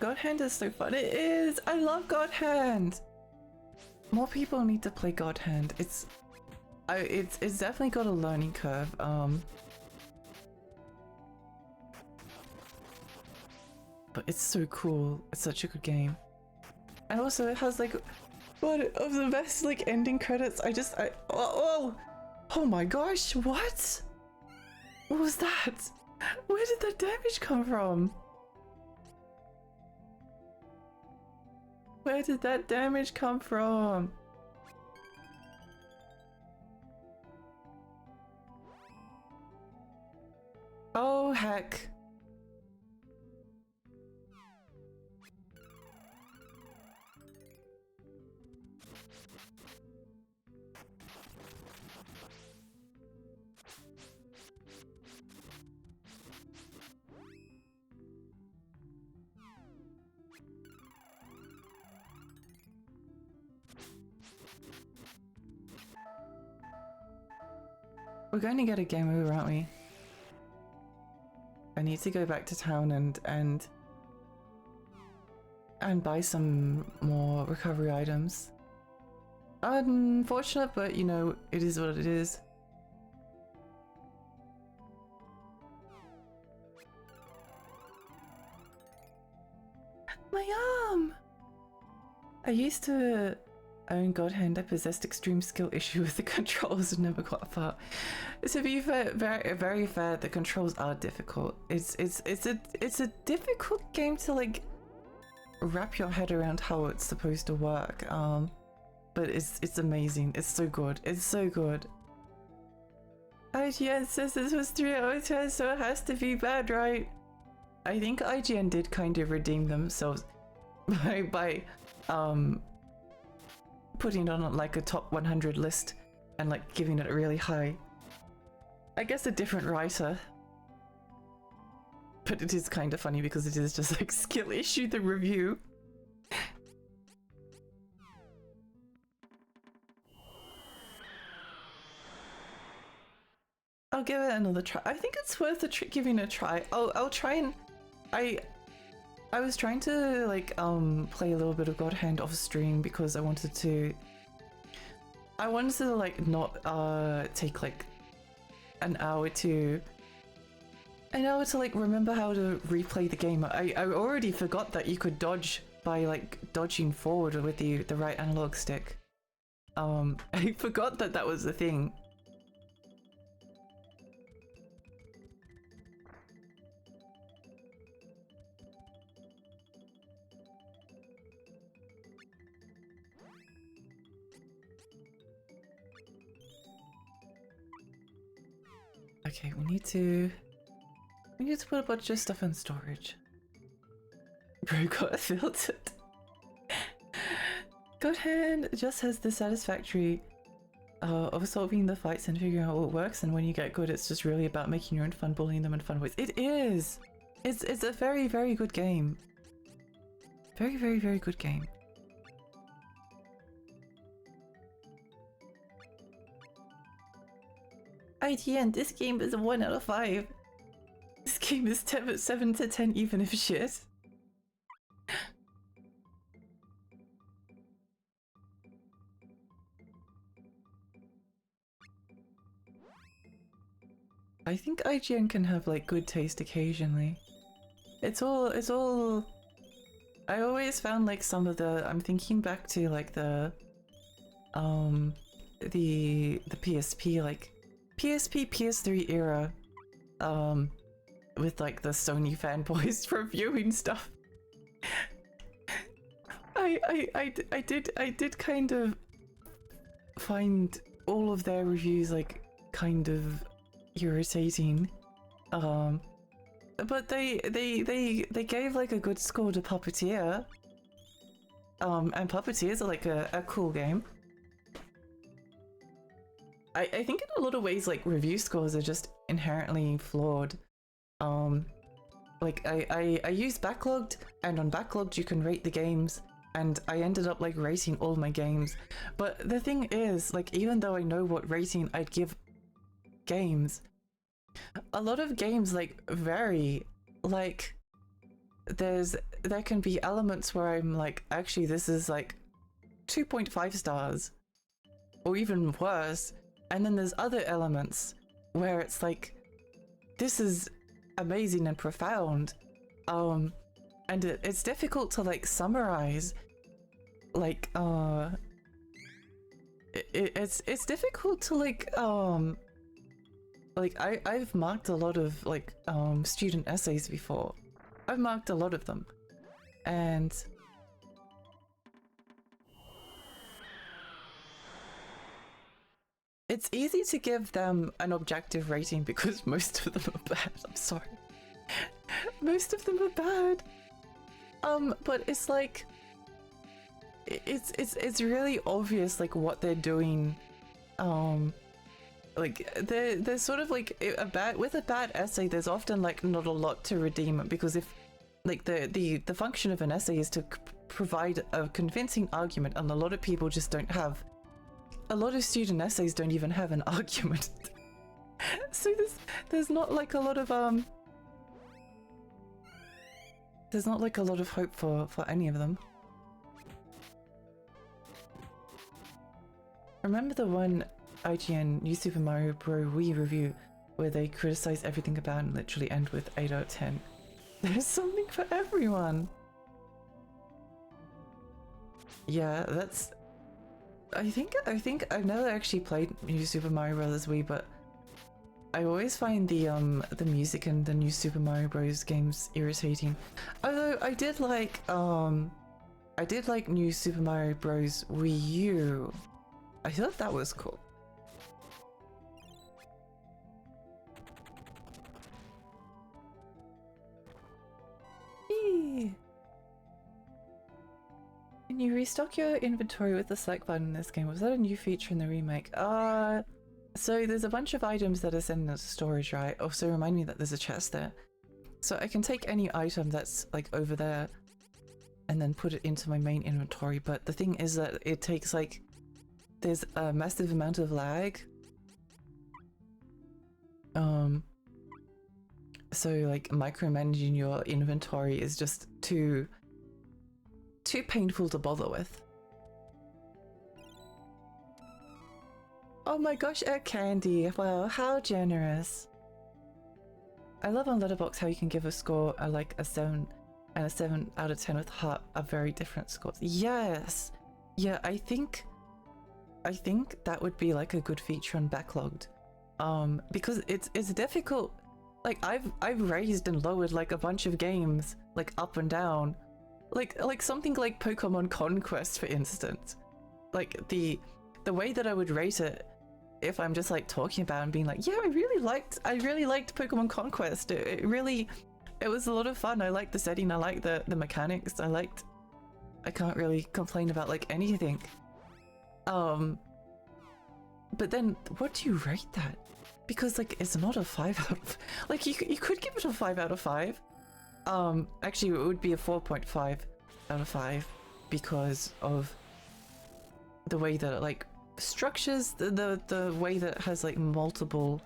God Hand is so fun. It is. I love God Hand. More people need to play God Hand. It's definitely got a learning curve. But it's so cool. It's such a good game. And also it has like one of the best like ending credits. Oh my gosh, what was that? Where did that damage come from? Where did that damage come from? Oh heck. We're going to get a game over, aren't we? I need to go back to town and and buy some more recovery items. Unfortunate, but you know, it is what it is. My arm! I used to own God Hand. I possessed extreme skill issue with the controls and never got far. To be fair, very fair, the controls are difficult. It's a difficult game to like wrap your head around how it's supposed to work. But it's amazing. It's so good. It's so good. IGN says this was 3 hours, so it has to be bad, right? I think IGN did kind of redeem themselves by putting it on like a top 100 list and like giving it really high. I guess a different writer. But it is kind of funny because it is just like skill issue the review. I'll give it another try. I think it's worth giving a try. I'll try and I was trying to like play a little bit of God Hand off stream because I wanted to like not take like an hour to like remember how to replay the game. I already forgot that you could dodge by like dodging forward with the right analog stick. I forgot that was the thing. Okay, we need to put a bunch of stuff in storage. Bro got filtered. God Hand just has the satisfactory of solving the fights and figuring out what works, and when you get good it's just really about making your own fun, bullying them in fun ways. It is! It's a very, very good game. Very, very, very good game. IGN, this game is a 1 out of 5. This game is 7 to 10 even if shit. I think IGN can have like good taste occasionally. It's all I always found like some of the, I'm thinking back to like the PSP, like PSP, PS3 era, with like the Sony fanboys reviewing stuff. I did kind of find all of their reviews like kind of irritating, but they gave like a good score to Puppeteer, and Puppeteer is like a cool game. I think in a lot of ways like review scores are just inherently flawed. Like I use Backlogged, and on Backlogged you can rate the games, and I ended up like rating all my games. But the thing is, like, even though I know what rating I'd give games, a lot of games like vary. Like there can be elements where I'm like, actually this is like 2.5 stars or even worse, and then there's other elements where it's like, this is amazing and profound, and it's difficult to like summarize, like it's difficult to like I've marked a lot of like student essays before. I've marked a lot of them, and it's easy to give them an objective rating because most of them are bad. I'm sorry. Most of them are bad. But it's like it's really obvious like what they're doing. Like they're sort of like with a bad essay, there's often like not a lot to redeem it, because if like the function of an essay is to provide a convincing argument, and a lot of people just don't have. A lot of student essays don't even have an argument. So there's not like a lot of There's not like a lot of hope for any of them. Remember the one IGN New Super Mario Bros. Wii review where they criticize everything about and literally end with 8 out of 10? There's something for everyone. Yeah, that's... I think I've never actually played New Super Mario Bros. Wii, but I always find the music in the New Super Mario Bros. Games irritating. Although I did like New Super Mario Bros. Wii U. I thought that was cool. Eee. Can you restock your inventory with the select button in this game? Was that a new feature in the remake? So there's a bunch of items that are sent as storage, right? Also remind me that there's a chest there. So I can take any item that's like over there and then put it into my main inventory, but the thing is that it takes like... There's a massive amount of lag. So like micromanaging your inventory is just too painful to bother with. Oh my gosh, a candy! Wow, how generous! I love on Letterboxd how you can give a score like a 7 and a 7 out of 10 with heart are very different scores. Yes! Yeah, I think that would be like a good feature on Backlogged. Because it's difficult. Like I've raised and lowered like a bunch of games, like up and down. Like something like Pokemon Conquest, for instance. Like the way that I would rate it if I'm just like talking about it and being like, yeah, I really liked Pokemon Conquest. It was a lot of fun. I liked the setting, I liked the mechanics, I can't really complain about like anything. But then what do you rate that? Because like it's not a 5 out of... Like you could give it a 5 out of 5. Actually it would be a 4.5 out of 5 because of the way that it like structures the way that it has like multiple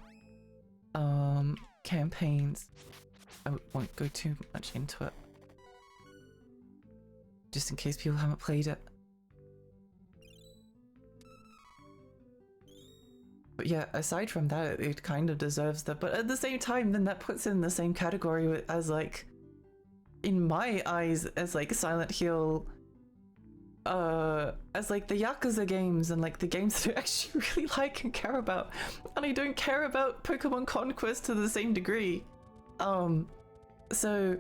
campaigns. I won't go too much into it, just in case people haven't played it. But yeah, aside from that, it kind of deserves that. But at the same time, then that puts it in the same category as like, in my eyes, as like Silent Hill, as like the Yakuza games and like the games that I actually really like and care about. And I don't care about Pokemon Conquest to the same degree. So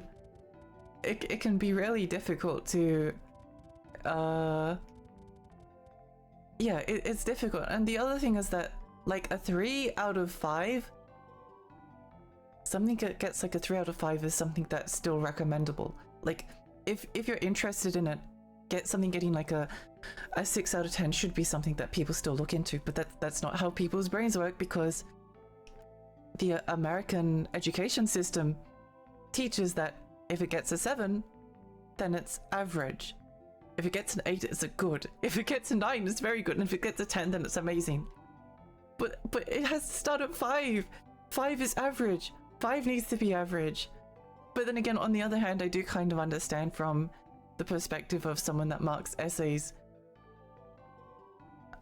it can be really difficult to, yeah, it's difficult. And the other thing is that like a 3 out of 5, something that gets like a 3 out of 5 is something that's still recommendable. Like if you're interested in it, something getting like a 6 out of 10 should be something that people still look into. But that's not how people's brains work, because the American education system teaches that if it gets a 7, then it's average. If it gets an 8, it's a good. If it gets a 9, it's very good. And if it gets a 10, then it's amazing. But it has to start at 5. 5 is average. 5 needs to be average. But then again, on the other hand, I do kind of understand from the perspective of someone that marks essays.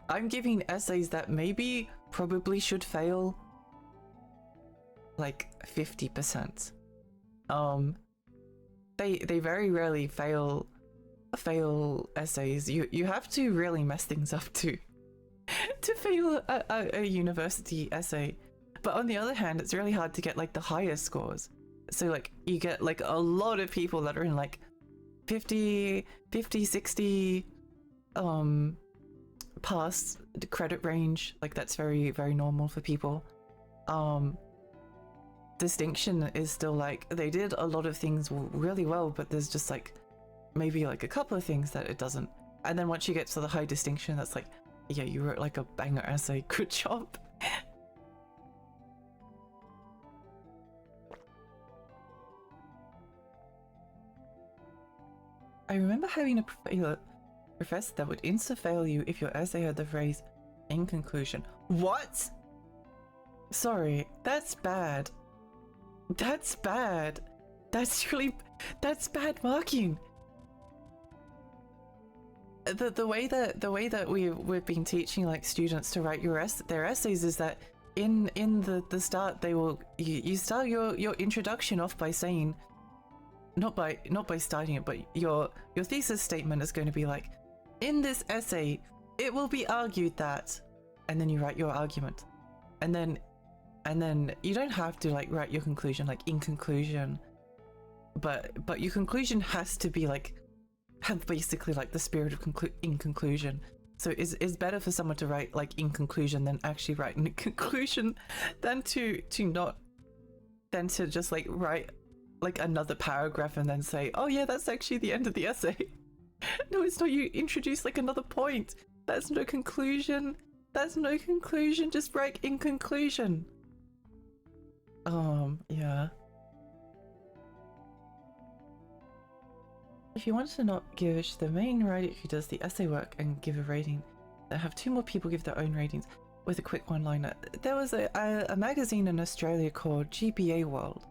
I'm giving essays that maybe probably should fail like 50%. They very rarely fail essays. You have to really mess things up to fail a university essay. But on the other hand, it's really hard to get like the highest scores. So like you get like a lot of people that are in like 50, 60 past the credit range. Like that's very, very normal for people. Distinction is still like, they did a lot of things really well, but there's just like maybe like a couple of things that it doesn't. And then once you get to the high distinction, that's like, yeah, you wrote like a banger essay, good job. I remember having a professor that would insta-fail you if your essay had the phrase, in conclusion. What? Sorry, that's bad. That's bad. That's really... That's bad marking. The way that we've been teaching like students to write their essays is that in the start they will you start your introduction off by saying, not by starting it, but your thesis statement is going to be like, in this essay it will be argued that, and then you write your argument, and then you don't have to like write your conclusion like in conclusion, but your conclusion has to be like have basically like the spirit of in conclusion. So it's better for someone to write like in conclusion than actually write in conclusion than to just like write like another paragraph and then say, oh yeah, that's actually the end of the essay. No, it's not. You introduce like another point. That's no conclusion. That's no conclusion. Just write in conclusion. Yeah. If you want to not give the main writer who does the essay work and give a rating, then have two more people give their own ratings with a quick one-liner. There was a magazine in Australia called GBA World,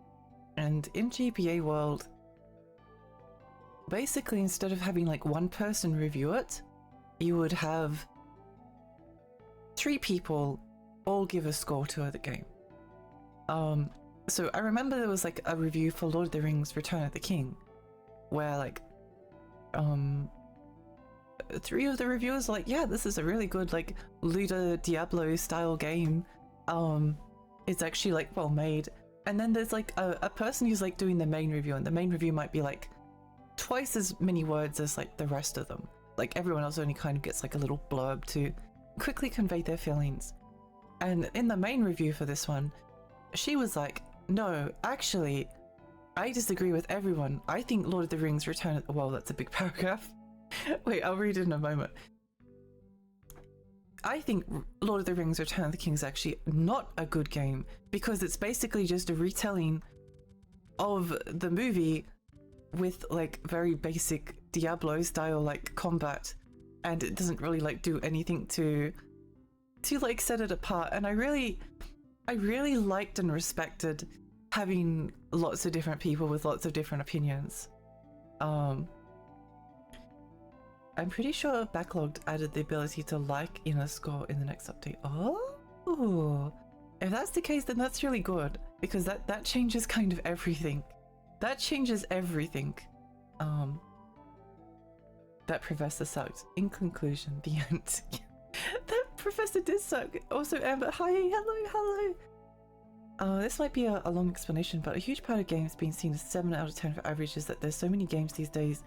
and in GBA World, basically instead of having like one person review it, you would have 3 people all give a score to the game. So I remember there was like a review for Lord of the Rings Return of the King, where like 3 of the reviewers were like, yeah, this is a really good like Ludo Diablo style game. It's actually like well made. And then there's like a person who's like doing the main review, and the main review might be like twice as many words as like the rest of them. Like everyone else only kind of gets like a little blurb to quickly convey their feelings. And in the main review for this one, she was like, no, actually, I disagree with everyone. I think Lord of the Rings Return of the Well, that's a big paragraph. Wait, I'll read it in a moment. I think Lord of the Rings Return of the King is actually not a good game because it's basically just a retelling of the movie with like very basic Diablo style like combat, and it doesn't really like do anything to like set it apart. And I really liked and respected having lots of different people with lots of different opinions. I'm pretty sure Backlogged added the ability to like in a score in the next update. Oh, if that's the case, then that's really good, because that changes kind of everything. That changes everything. That professor sucked. In conclusion, the end. That professor did suck. Also, Amber, hi, hello. This might be a long explanation, but a huge part of games being seen as 7 out of 10 for average is that there's so many games these days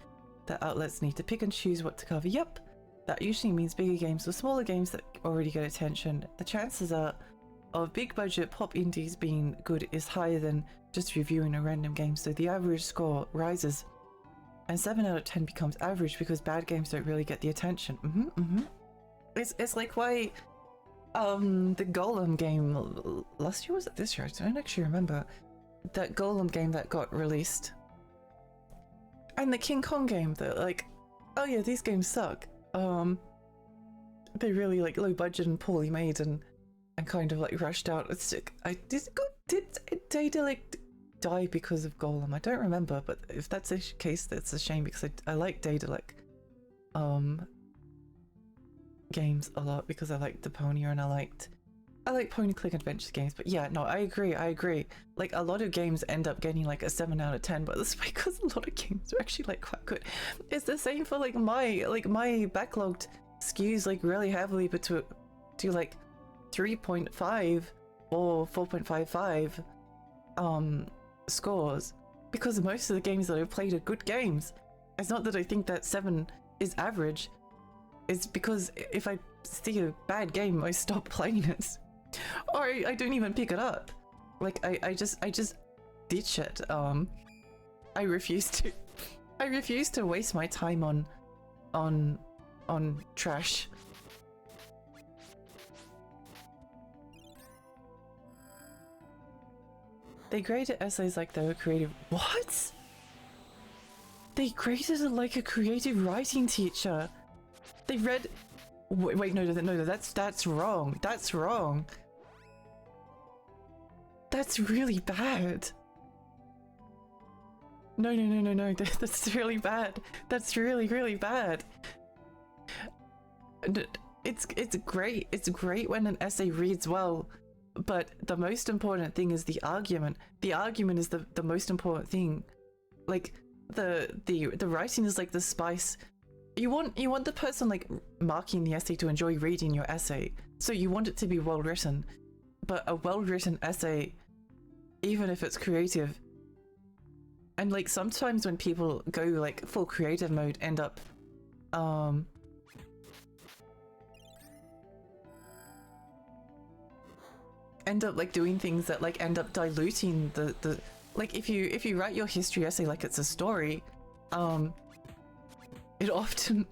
that outlets need to pick and choose what to cover. Yep, that usually means bigger games or smaller games that already get attention. The chances are of big budget pop indies being good is higher than just reviewing a random game, so the average score rises, and 7 out of 10 becomes average because bad games don't really get the attention. It's like why the Golem game last year, was it this year? I don't actually remember. That Golem game that got released, and the King Kong game that like, oh yeah, these games suck. They're really like low budget and poorly made and kind of like rushed out. It's did Daedalic die because of Golem? I don't remember, but if that's the case, that's a shame, because I like Daedalic games a lot because I liked the Pony, and I like point and click adventure games. But yeah, no, I agree. Like a lot of games end up getting like a 7 out of 10, but that's because a lot of games are actually like quite good. It's the same for like my backlogged skews like really heavily to like 3.5 or 4.55 scores, because most of the games that I've played are good games. It's not that I think that 7 is average. It's because if I see a bad game, I stop playing it, or I don't even pick it up. Like I just ditch it. I refuse to waste my time on trash. They graded essays like they were creative. What? They graded it like a creative writing teacher. They read. Wait, no, that's wrong. That's wrong. That's really bad. No, no, no, no, no. That's really bad. That's really, really bad. It's great. It's great when an essay reads well, but the most important thing is the argument. The argument is the most important thing. Like the writing is like the spice. You want the person like marking the essay to enjoy reading your essay. So you want it to be well written. But a well written essay, even if it's creative, and like sometimes when people go like full creative mode, end up like doing things that like end up diluting the like if you write your history essay like it's a story, it often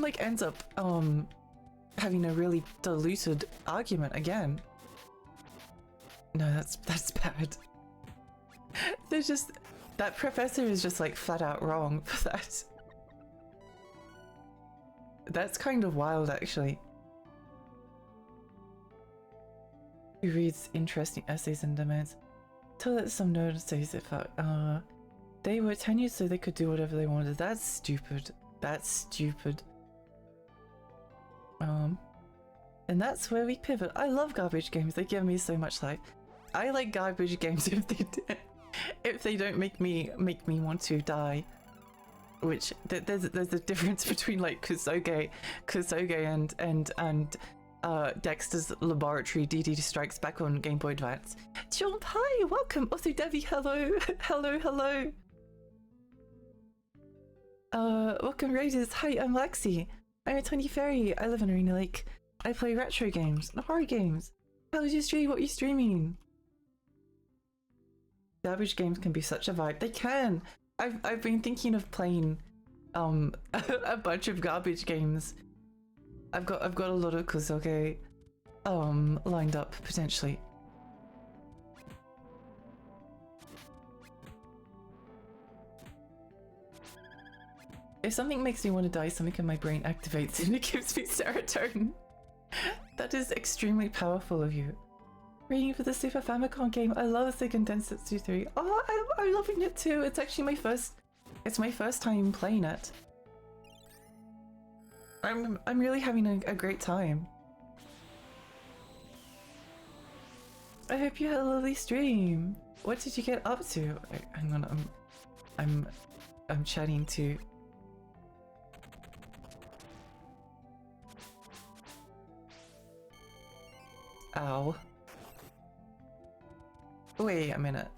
like ends up having a really diluted argument again. No, that's bad. There's just that professor is just like flat out wrong for that. That's kind of wild actually. Who reads interesting essays and demands? Tell it some notices if they were tenured so they could do whatever they wanted. That's stupid. That's stupid. And that's where we pivot. I love garbage games. They give me so much life. I like garbage games if they don't make me want to die. Which there's a difference between like Kusoge and Dexter's Laboratory DD Strikes Back on Game Boy Advance. Jump, hi, welcome. Also Debbie, hello. hello. Welcome Raiders. Hi, I'm Lexi. I'm a tiny fairy. I live in Arena Lake. I play retro games and horror games. How was your stream? What are you streaming? Garbage games can be such a vibe. They can. I've been thinking of playing a bunch of garbage games. I've got a lot of Kusoge lined up potentially. If something makes me want to die, something in my brain activates and it gives me serotonin. That is extremely powerful of you. Reading for the Super Famicom game. I love Seiken Densetsu 3. Oh, I'm loving it too. It's actually my first time playing it. I'm really having a great time. I hope you had a lovely stream. What did you get up to? Hang on, I'm chatting to. Ow. Wait a minute.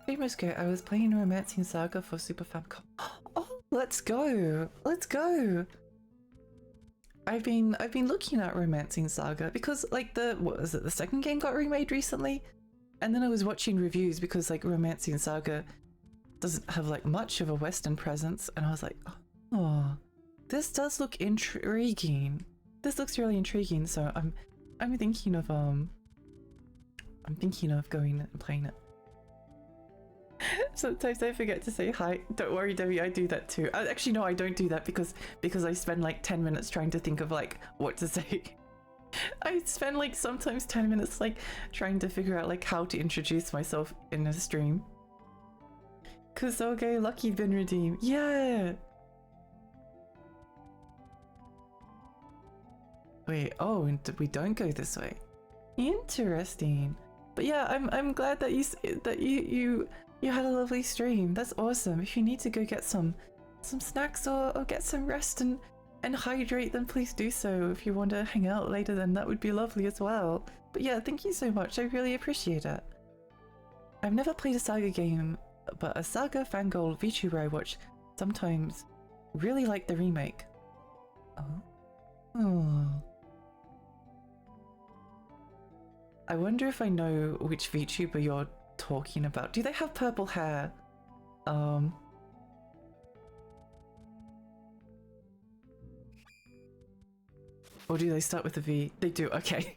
Famousko, I was playing Romancing Saga for Super Famicom. Oh, let's go! Let's go! I've been looking at Romancing Saga because like the second game got remade recently, and then I was watching reviews because like Romancing Saga doesn't have like much of a Western presence, and I was like, oh, this does look intriguing. This looks really intriguing. So I'm thinking of going and playing it. Sometimes I forget to say hi. Don't worry, Debbie, I do that too. Actually, no, I don't do that because I spend like 10 minutes trying to think of like what to say. I spend like sometimes 10 minutes like trying to figure out like how to introduce myself in a stream. Kusoge, lucky been redeemed. Yeah! Wait, oh, we don't go this way. Interesting. But yeah, I'm glad that you had a lovely stream. That's awesome. If you need to go get some snacks or get some rest and hydrate, then please do so. If you want to hang out later, then that would be lovely as well. But yeah, thank you so much. I really appreciate it. I've never played a Saga game, but a Saga fangirl VTuber I watch sometimes really like the remake. Oh. I wonder if I know which VTuber you're talking about. Do they have purple hair? Or do they start with a V? They do, okay.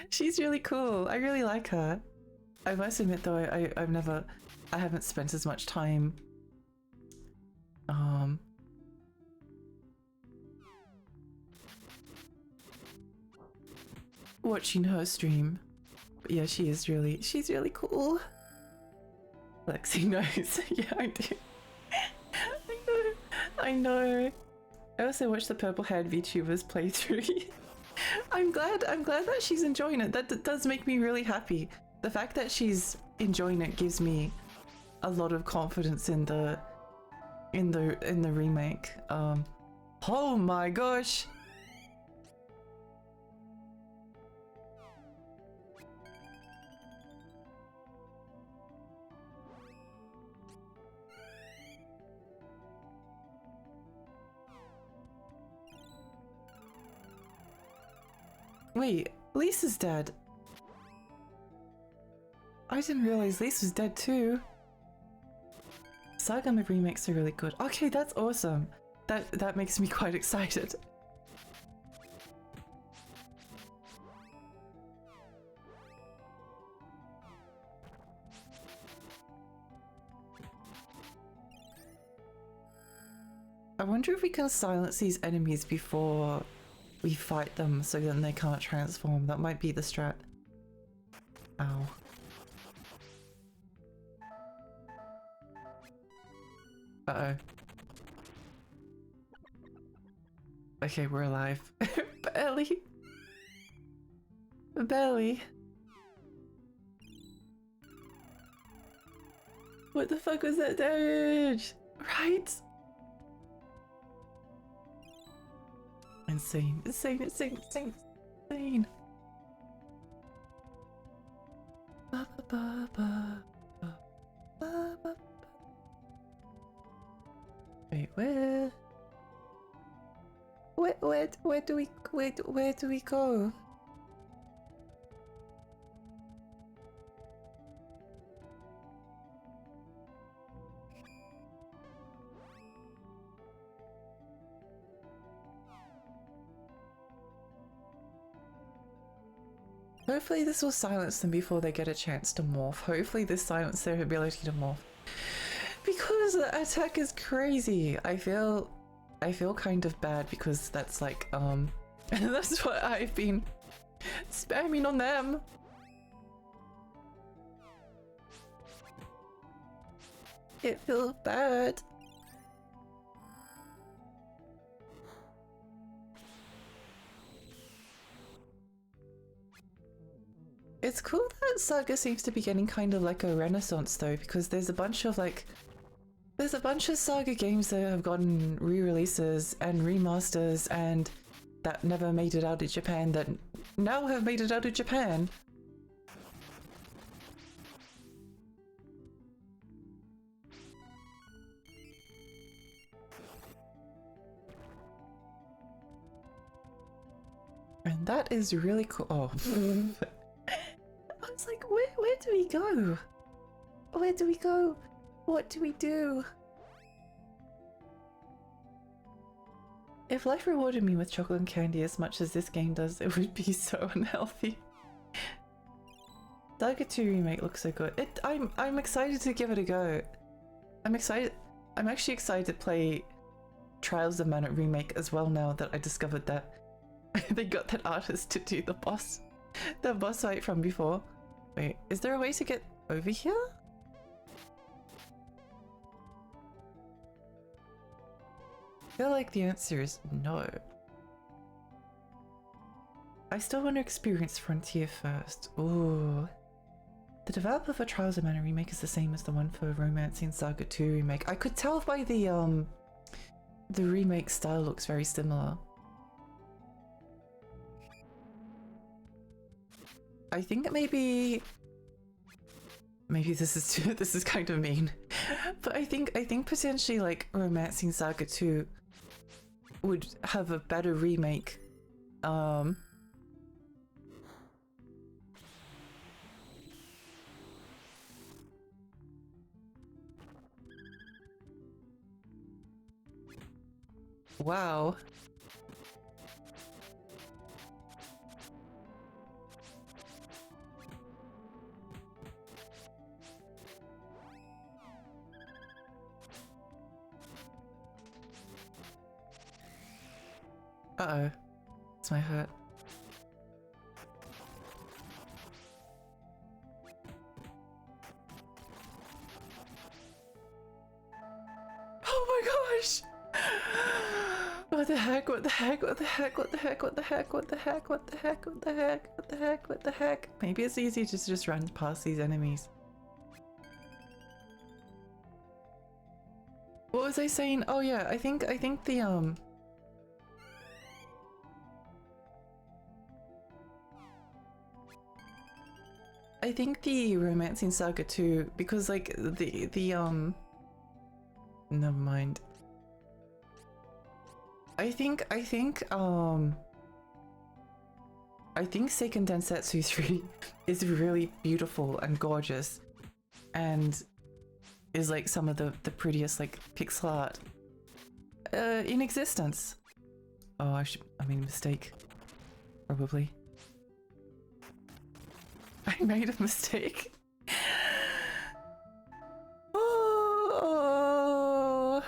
She's really cool. I really like her. I must admit though, I haven't spent as much time watching her stream. But yeah, she's really cool. Lexi knows. Yeah, I do. I know. I also watched the purple-haired VTubers play through. I'm glad that she's enjoying it. That does make me really happy. The fact that she's enjoying it gives me a lot of confidence in the remake. Oh my gosh. Wait, Lisa's dead. I didn't realize Lisa's dead too. Saga remakes are really good. Okay, that's awesome. That makes me quite excited. I wonder if we can silence these enemies before we fight them so then they can't transform. That might be the strat. Ow. Uh-oh. Okay, we're alive. Barely. Barely. What the fuck was that damage? Right? Insane. Insane, insane, insane, insane. Ba, ba, ba, ba, ba, ba, ba. Wait, where do we go? Hopefully this will silence them before they get a chance to morph. Hopefully this silences their ability to morph. Because the attack is crazy. I feel kind of bad because that's like that's what I've been spamming on them. It feels bad. It's cool that Saga seems to be getting kind of like a renaissance though, because there's a bunch of Saga games that have gotten re-releases and remasters and that never made it out of Japan that now have made it out of Japan. And that is really cool. Oh. I was like, where do we go? Where do we go? What do we do? If life rewarded me with chocolate and candy as much as this game does, it would be so unhealthy. Saga 2 remake looks so good. I'm excited to give it a go. I'm excited. I'm actually excited to play Trials of Mana remake as well now that I discovered that they got that artist to do the boss fight from before. Wait, is there a way to get over here? I feel like the answer is no. I still want to experience Frontier first. Ooh. The developer for Trials of Mana remake is the same as the one for Romancing Saga 2 remake. I could tell by the remake style looks very similar. I think maybe this is kind of mean, but I think potentially like Romancing Saga 2 would have a better remake. Wow. Uh-oh. It's my hurt. Oh my gosh! What the heck? What the heck? What the heck? What the heck? What the heck? What the heck? What the heck? What the heck? What the heck? What the heck? Maybe it's easy to just run past these enemies. What was I saying? Oh yeah, I think the I think the Romancing Saga 2, because like the never mind. I think Seiken Densetsu 3 is really beautiful and gorgeous and is like some of the prettiest like pixel art in existence. Oh, I made a mistake. Probably. I made a mistake. Oh.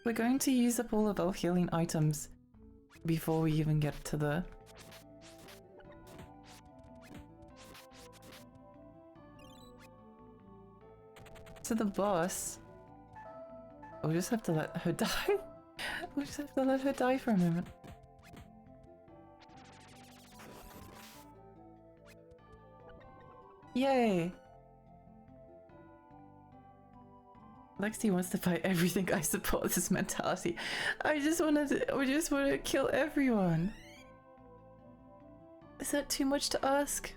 We're going to use up all of our healing items before we even get to the... boss. We'll just have to let her die. We'll just have to let her die for a moment. Yay! Lexi wants to fight everything. I support this mentality. I just want to kill everyone. Is that too much to ask?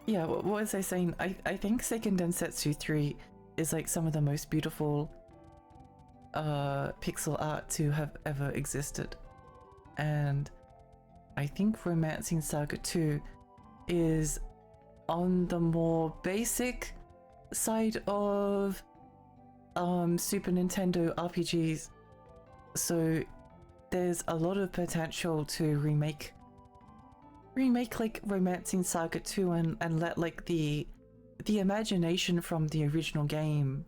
Yeah, what was I saying? I think Seiken Densetsu 3 is like some of the most beautiful pixel art to have ever existed. And I think Romancing Saga 2 is on the more basic side of Super Nintendo RPGs. So there's a lot of potential to remake like Romancing Saga 2 and let like the imagination from the original game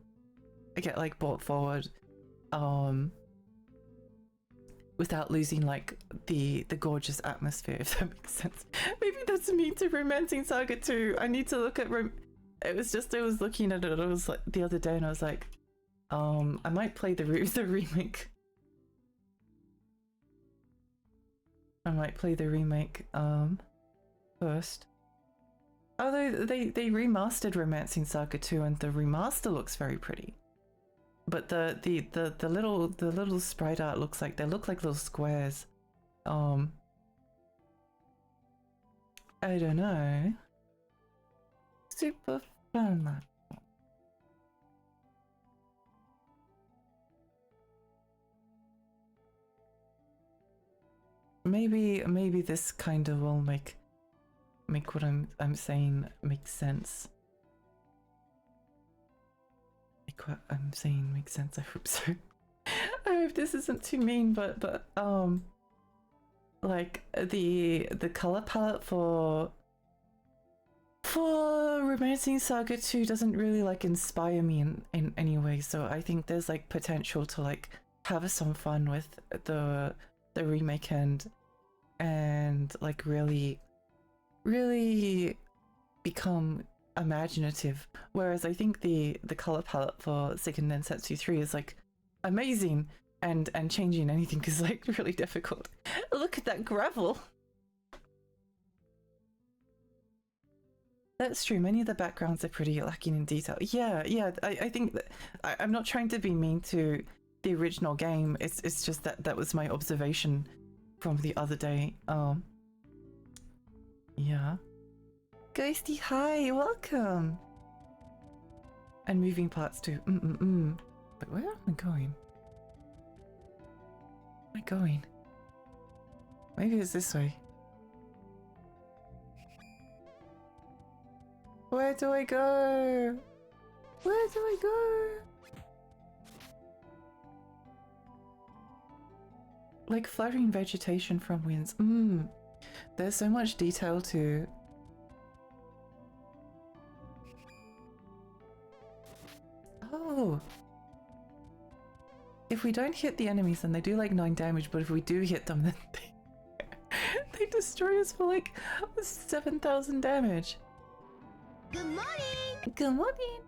get like brought forward without losing like the gorgeous atmosphere, if that makes sense. Maybe that's me to Romancing Saga 2. I need to look at I was looking at it, I was like the other day and I was like I might play the remake. I might play the remake first. Although they remastered Romancing Saga 2 and the remaster looks very pretty. But the little sprite art looks like they look like little squares. I don't know. Super fun. Maybe this kind of will make what I'm saying make sense. Make what I'm saying make sense. I hope so. I hope this isn't too mean, but like the color palette for Romancing Saga 2 doesn't really like inspire me in any way, so I think there's like potential to like have some fun with the remake and like really become imaginative, whereas I think the color palette for Seiken Densetsu 3 is like amazing, and changing anything is like really difficult. Look at that gravel. That's true, many of the backgrounds are pretty lacking in detail. Yeah, I think that I'm not trying to be mean to the original game, it's just that was my observation from the other day. Yeah. Ghosty, hi, welcome! And moving parts too. But where am I going? Where am I going? Maybe it's this way. Where do I go? Where do I go? Like fluttering vegetation from winds. There's so much detail to... Oh! If we don't hit the enemies, then they do like 9 damage, but if we do hit them, then they destroy us for like 7,000 damage. Good morning. Good morning.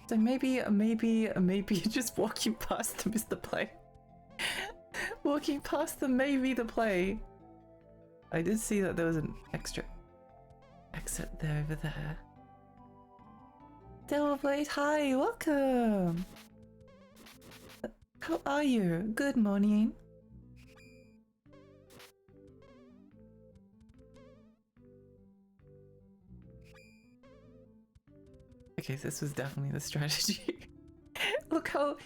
So maybe just walking past them is the play. Walking past them may be the play. I did see that there was an extra exit there over there. Devilblade, hi, welcome. How are you? Good morning. Okay, this was definitely the strategy. Look how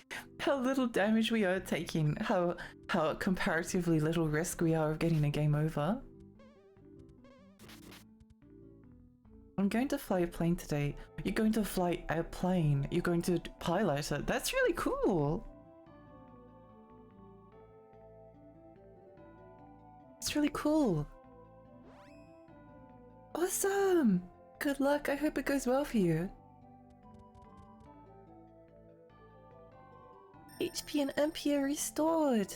little damage we are taking, how comparatively little risk we are of getting a game over. I'm going to fly a plane today. You're going to fly a plane. You're going to pilot it. That's really cool. It's really cool. Awesome. Good luck. I hope it goes well for you. HP and MP are restored.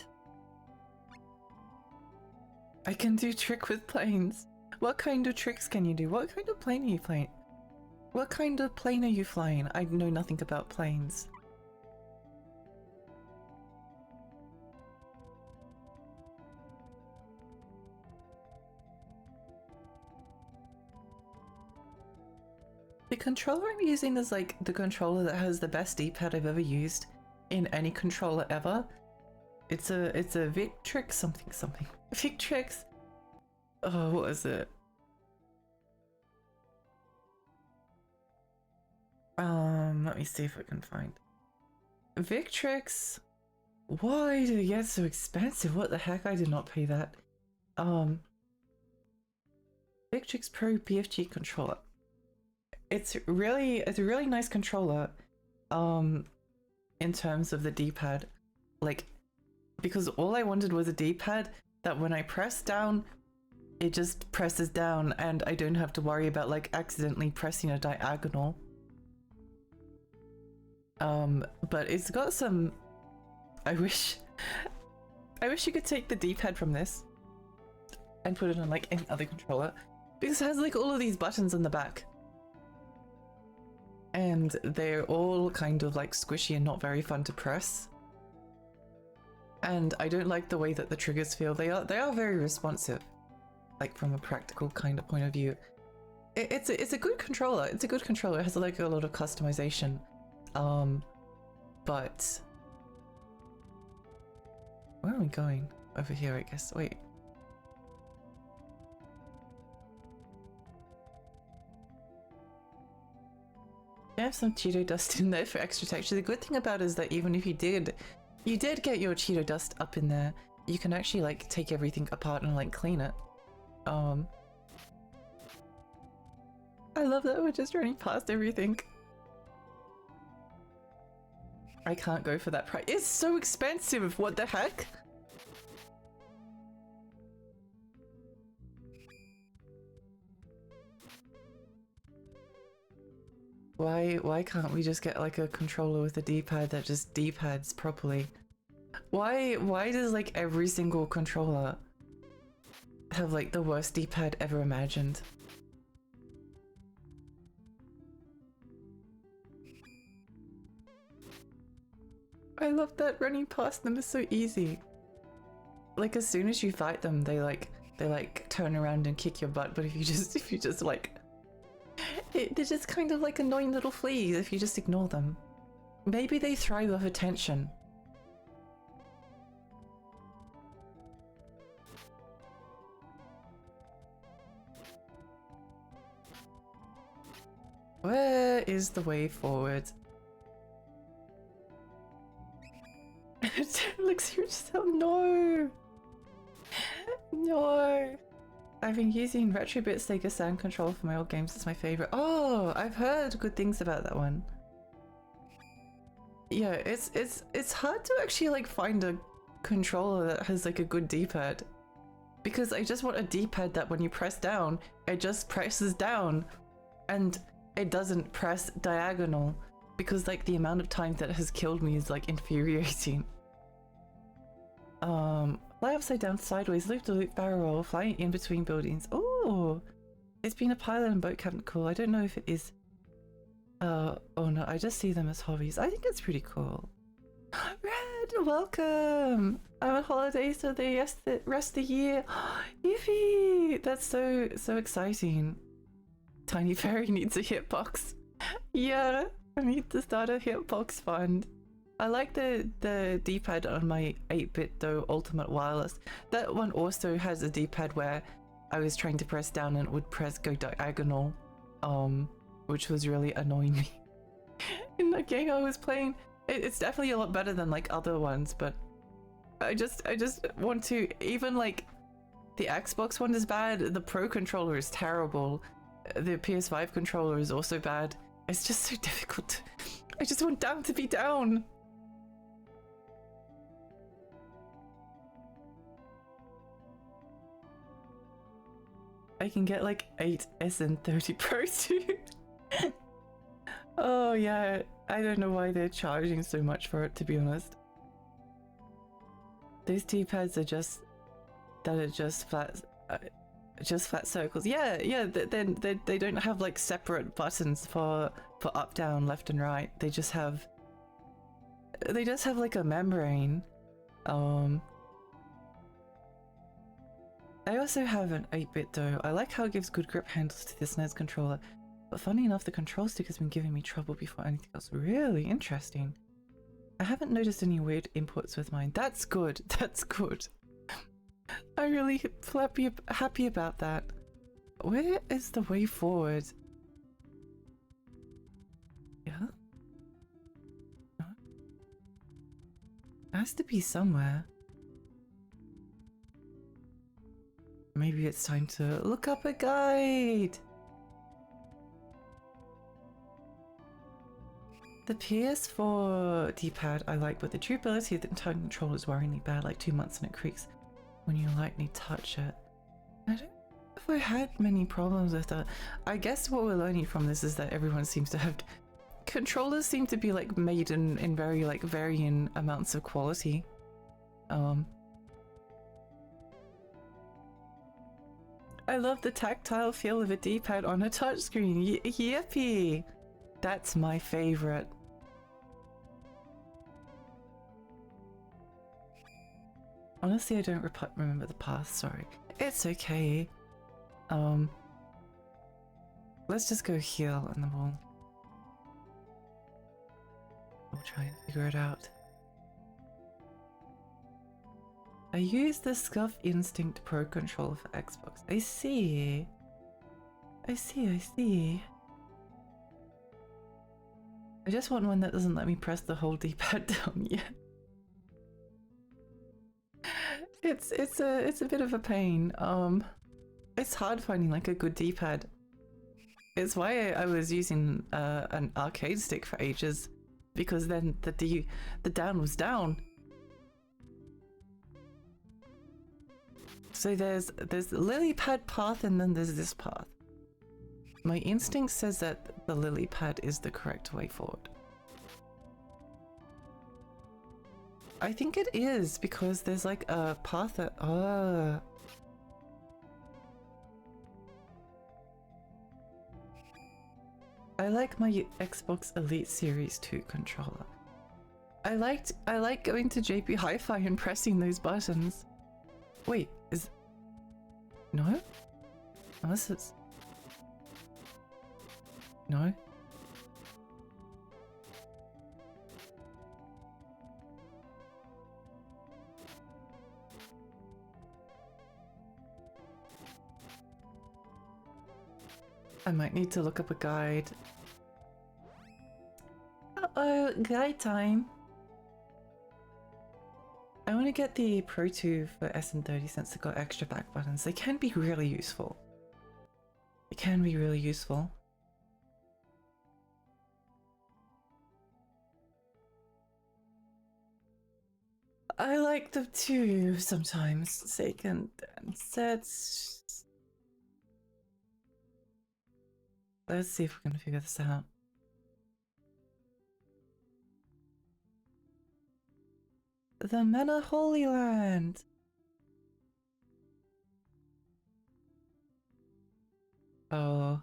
I can do trick with planes. What kind of tricks can you do? What kind of plane are you flying? What kind of plane are you flying? I know nothing about planes. The controller I'm using is like the controller that has the best D-pad I've ever used in any controller ever. It's a Victrix something. Victrix. Oh, what is it? Let me see if I can find Victrix. Why did it get so expensive? What the heck? I did not pay that. Victrix Pro BFG controller. It's a really nice controller. In terms of the D-pad, like, because all I wanted was a D-pad that when I press down, it just presses down and I don't have to worry about like accidentally pressing a diagonal. But it's got some, I wish you could take the D-pad from this and put it on like any other controller, because it has like all of these buttons on the back. And they're all kind of like squishy and not very fun to press. And I don't like the way that the triggers feel. They are very responsive, like from a practical kind of point of view. It's a good controller. It's a good controller. It has like a lot of customization. But where are we going? Over here, I guess. Wait. I have some Cheeto dust in there for extra texture. The good thing about it is that even if you did get your Cheeto dust up in there, you can actually like take everything apart and like clean it. I love that we're just running past everything. I can't go for that price. It's so expensive. What the heck? Why can't we just get like a controller with a D-pad that just D-pads properly? Why does like every single controller have like the worst D-pad ever imagined? I love that running past them is so easy. Like as soon as you fight them, they like turn around and kick your butt. But if you just like, they're just kind of like annoying little fleas if you just ignore them. Maybe they thrive off attention. Where is the way forward? Looks yourself. No! No! I've been using Retrobit Sega Sound Control for my old games. It's my favorite. Oh, I've heard good things about that one. Yeah, it's hard to actually like find a controller that has like a good D-pad, because I just want a D-pad that when you press down, it just presses down and it doesn't press diagonal. because like the amount of time that has killed me is like infuriating. Fly upside down, sideways, loop to loop, barrel roll, flying in between buildings. Oh, it's been a pilot and boat captain. Cool. I don't know if it is. Oh no, I just see them as hobbies. I think it's pretty cool. Red, welcome. I'm on holidays for the rest of the year. Yippee! That's so exciting. Tiny Fairy needs a hitbox. Yeah, I need to start a hitbox fund. I like the D-pad on my 8-bit though Ultimate Wireless. That one also has a D-pad where I was trying to press down and it would go diagonal, which was really annoying me. In the game I was playing, it's definitely a lot better than like other ones, but I just want to, even like the Xbox one is bad, the Pro controller is terrible, the PS5 controller is also bad. It's just so difficult. I just want down to be down. I can get like 8 SN30 Pro too. Oh yeah, I don't know why they're charging so much for it, to be honest. Those D-pads are just flat circles. Yeah. Then they don't have like separate buttons for up, down, left, and right. They just have like a membrane. I also have an 8-bit though. I like how it gives good grip handles to this NES controller, but funny enough, the control stick has been giving me trouble before anything else. Really interesting. I haven't noticed any weird inputs with mine. That's good. That's good. I'm really happy about that. Where is the way forward? Yeah? No? It has to be somewhere. Maybe it's time to look up a guide. The PS4 D-pad I like, but the durability of the entire controller is worryingly bad, like 2 months and it creaks when you lightly touch it. I don't know if I had many problems with that. I guess what we're learning from this is that everyone seems to have... Controllers seem to be like made in very like varying amounts of quality. I love the tactile feel of a D-pad on a touchscreen. Yippee! That's my favorite. Honestly, I don't remember the path, sorry. It's okay. Let's just go heal and then we'll try and figure it out. I use the Scuff Instinct Pro controller for Xbox. I see. I see. I just want one that doesn't let me press the whole D-pad down yet. It's a bit of a pain. It's hard finding like a good D-pad. It's why I was using an arcade stick for ages, because then the down was down. So there's the lily pad path and then there's this path. My instinct says that the lily pad is the correct way forward. I think it is, because there's like a path that... I like my Xbox Elite Series 2 controller. I like going to JP Hi-Fi and pressing those buttons. Wait, no? Unless it's... No? I might need to look up a guide. Uh-oh, guide time. I want to get the Pro 2 for SN30 since they've got extra back buttons. They can be really useful. They can be really useful. I like them too sometimes. Seiken Densetsu. Let's see if we can figure this out. The Mena Holy Land! Oh.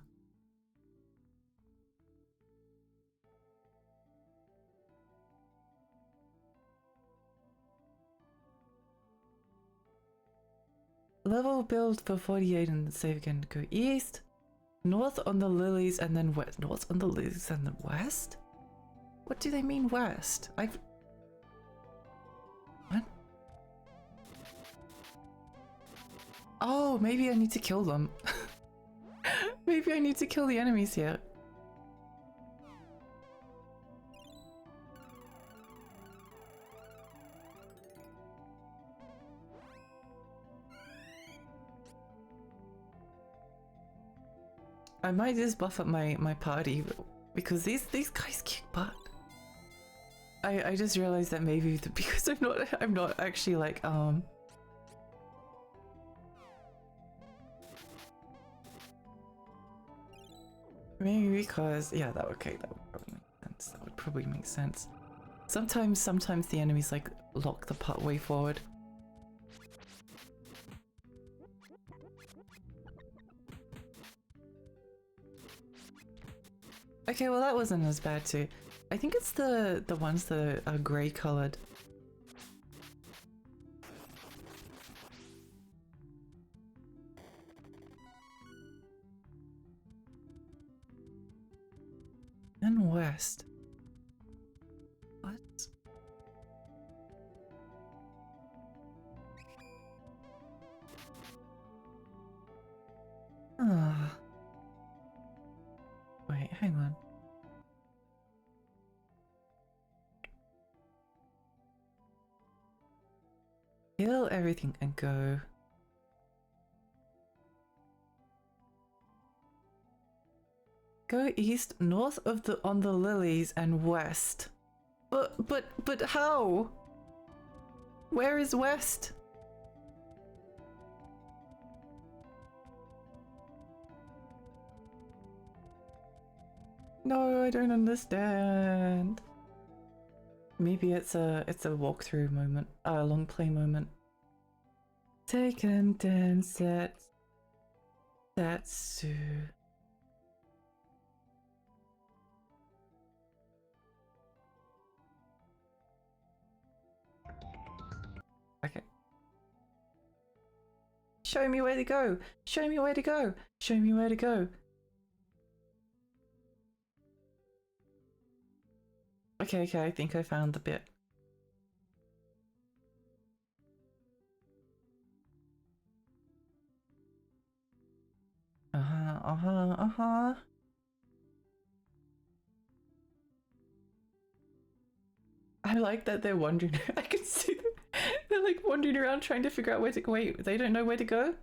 Level build for 48 and save again. Go east, north on the lilies, and then west. North on the lilies and then west? What do they mean west? What? Oh, maybe I need to kill them. Maybe I need to kill the enemies here. I might just buff up my party because these guys kick butt. I just realized that maybe because I'm not actually like maybe because yeah, that would probably make sense. That would probably make sense. Sometimes the enemies like lock the part way forward. Okay, well that wasn't as bad too. I think it's the ones that are grey coloured. And west. What? Ah. Wait, hang on. Kill everything and go. Go east, north of on the lilies, and west. But how? Where is west? No, I don't understand. Maybe it's a walkthrough moment, a long play moment. Seiken Densetsu. Okay. Show me where to go. Show me where to go. Show me where to go. Okay, I think I found the bit. Uh-huh. I like that they're wandering. I can see them. They're like wandering around trying to figure out where to go. Wait, they don't know where to go?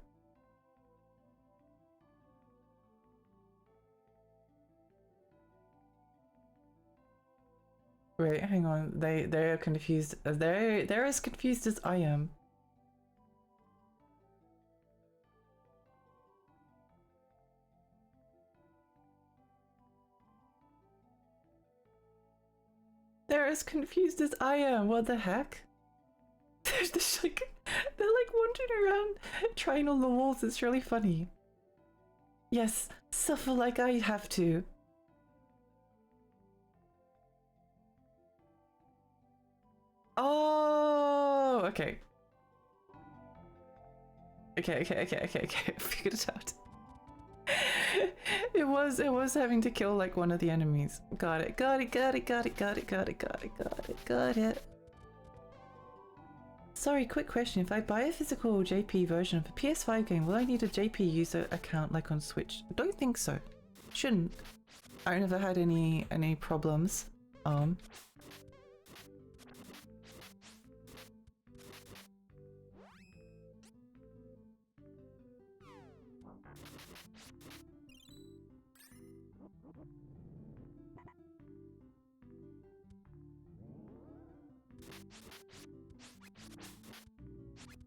Wait, hang on. They're confused. They're as confused as I am. They're as confused as I am. What the heck? They're just like wandering around trying on the walls. It's really funny. Yes, suffer like I have to. Oh, okay. Okay. I figured it out. It was having to kill like one of the enemies. Got it. Sorry, quick question. If I buy a physical JP version of a PS5 game, will I need a JP user account like on Switch? I don't think so. Shouldn't. I never had any problems.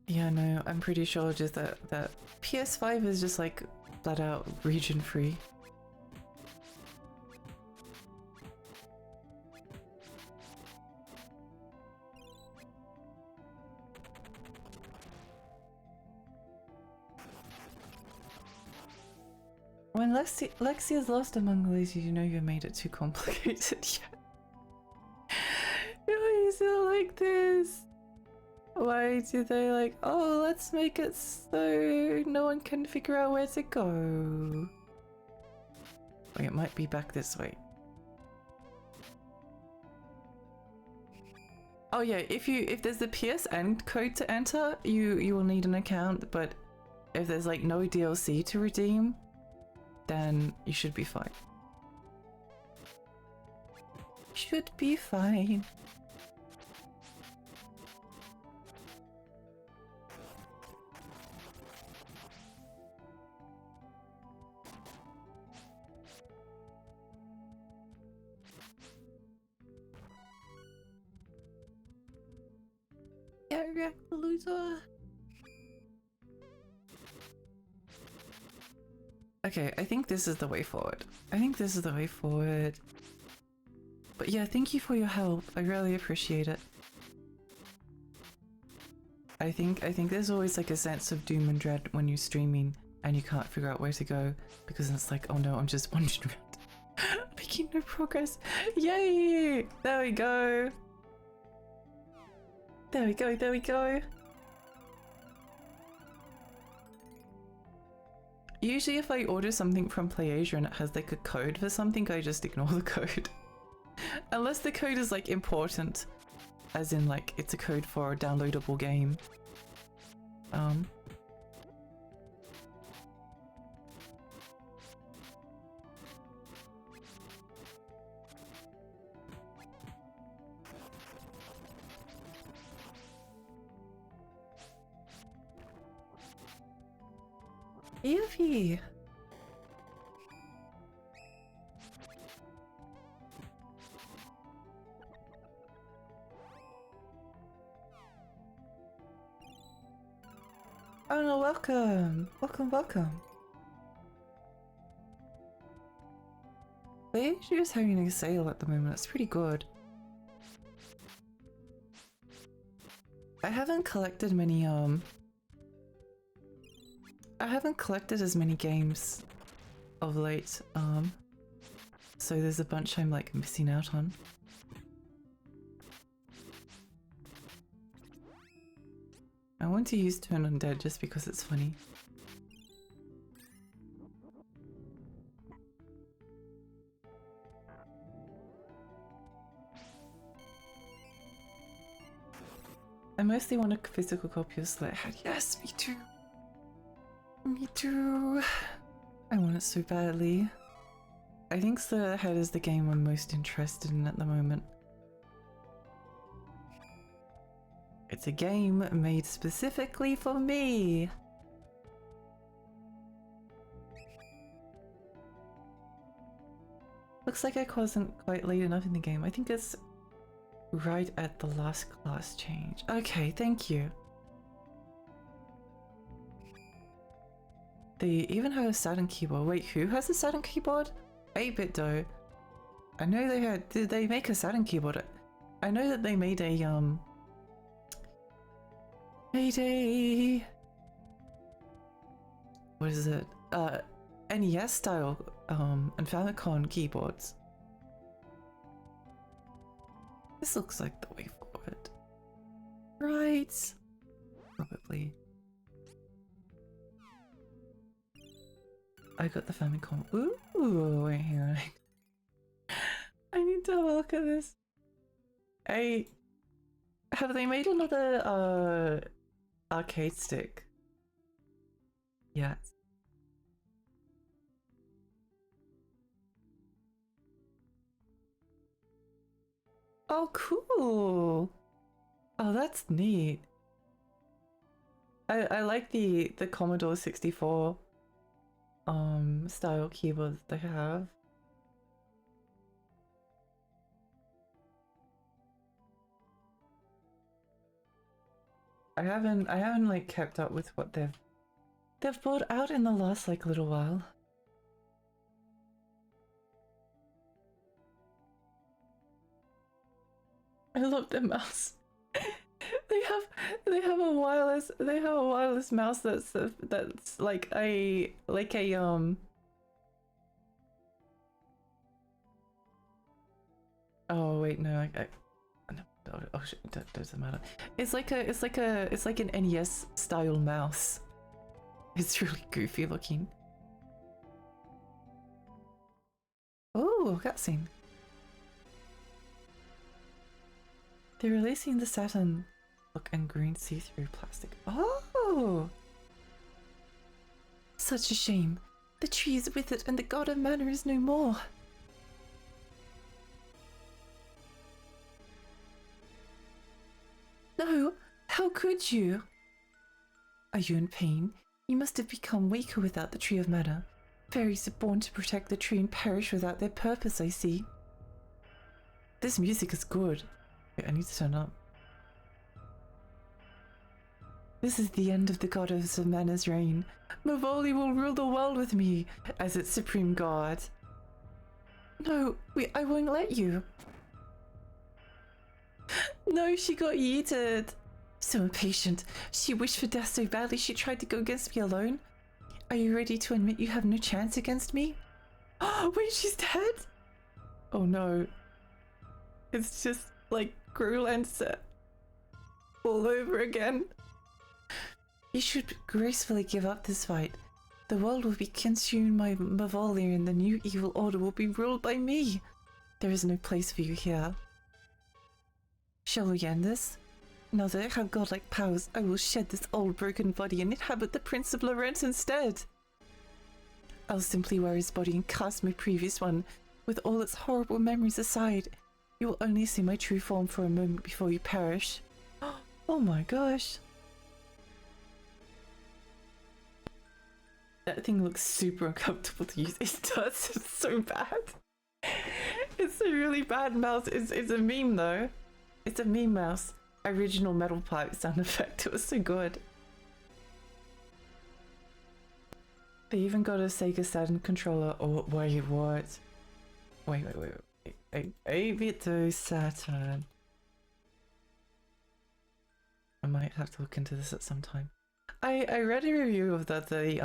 Yeah, no, I'm pretty sure just that PS5 is just like flat out region free. When Lexia's lost among ladies, you know you made it too complicated. Yeah. Why is it like this? Why do they like, oh, let's make it so no one can figure out where to go? Wait, it might be back this way. Oh yeah, if there's the PSN code to enter, you will need an account, but if there's like no DLC to redeem, then you should be fine. Should be fine. Yeah, react the loser. Okay, I think this is the way forward. I think this is the way forward. But yeah, thank you for your help. I really appreciate it. I think there's always like a sense of doom and dread when you're streaming and you can't figure out where to go because it's like, oh no, I'm just wandering around, making no progress. Yay! There we go. There we go. There we go. Usually if I order something from PlayAsia and it has like a code for something, I just ignore the code. Unless the code is like important, as in like it's a code for a downloadable game. Yuffie! Oh no, welcome! Welcome, welcome! PlayAsia is having a sale at the moment, it's pretty good. I haven't collected many, I haven't collected as many games of late, so there's a bunch I'm like missing out on. I want to use Turn Undead just because it's funny. I mostly want a physical copy of Slitherhead. Yes, me too! Me too! I want it so badly. I think Slitherhead is the game I'm most interested in at the moment. It's a game made specifically for me! Looks like I wasn't quite late enough in the game. I think it's right at the last class change. Okay, thank you. They even have a Saturn keyboard. Wait, who has a Saturn keyboard? 8-bit though. I know they had. Did they make a Saturn keyboard? I know that they made a what is it? NES style and Famicom keyboards. This looks like the way forward. Right. Probably. I got the Famicom. Ooh, wait, hang on. I need to have a look at this. Have they made another arcade stick? Yes. Oh, cool. Oh, that's neat. I like the Commodore 64 style keyboards they have. I haven't like kept up with what they've brought out in the last like little while. I love their mouse. they have a wireless mouse that's like a wait, no, no, oh shit, that doesn't matter. It's like an NES style mouse. It's really goofy looking. Oh, cutscene. They're releasing the Saturn look and green see-through plastic. Oh! Such a shame. The tree is withered and the god of mana is no more. No! How could you? Are you in pain? You must have become weaker without the tree of mana. Fairies are born to protect the tree and perish without their purpose, I see. This music is good. Wait, I need to turn up. This is the end of the goddess of mana's reign. Mavoli will rule the world with me as its supreme god. No, I won't let you. No, she got yeeted. So impatient. She wished for death so badly she tried to go against me alone. Are you ready to admit you have no chance against me? Oh, wait, she's dead? Oh no. It's just like Grulenser all over again. You should gracefully give up this fight. The world will be consumed by Mavoli and the new evil order will be ruled by me. There is no place for you here. Shall we end this? Now that I have godlike powers, I will shed this old broken body and inhabit the Prince of Laurent instead. I'll simply wear his body and cast my previous one. With all its horrible memories aside, you will only see my true form for a moment before you perish. Oh my gosh. That thing looks super uncomfortable to use. It does. It's so bad. It's a really bad mouse. It's a meme though. It's a meme mouse. Original metal pipe sound effect. It was so good. They even got a Sega Saturn controller. Oh wait, what? Wait. A-Bit Saturn. I might have to look into this at some time. I read a review of the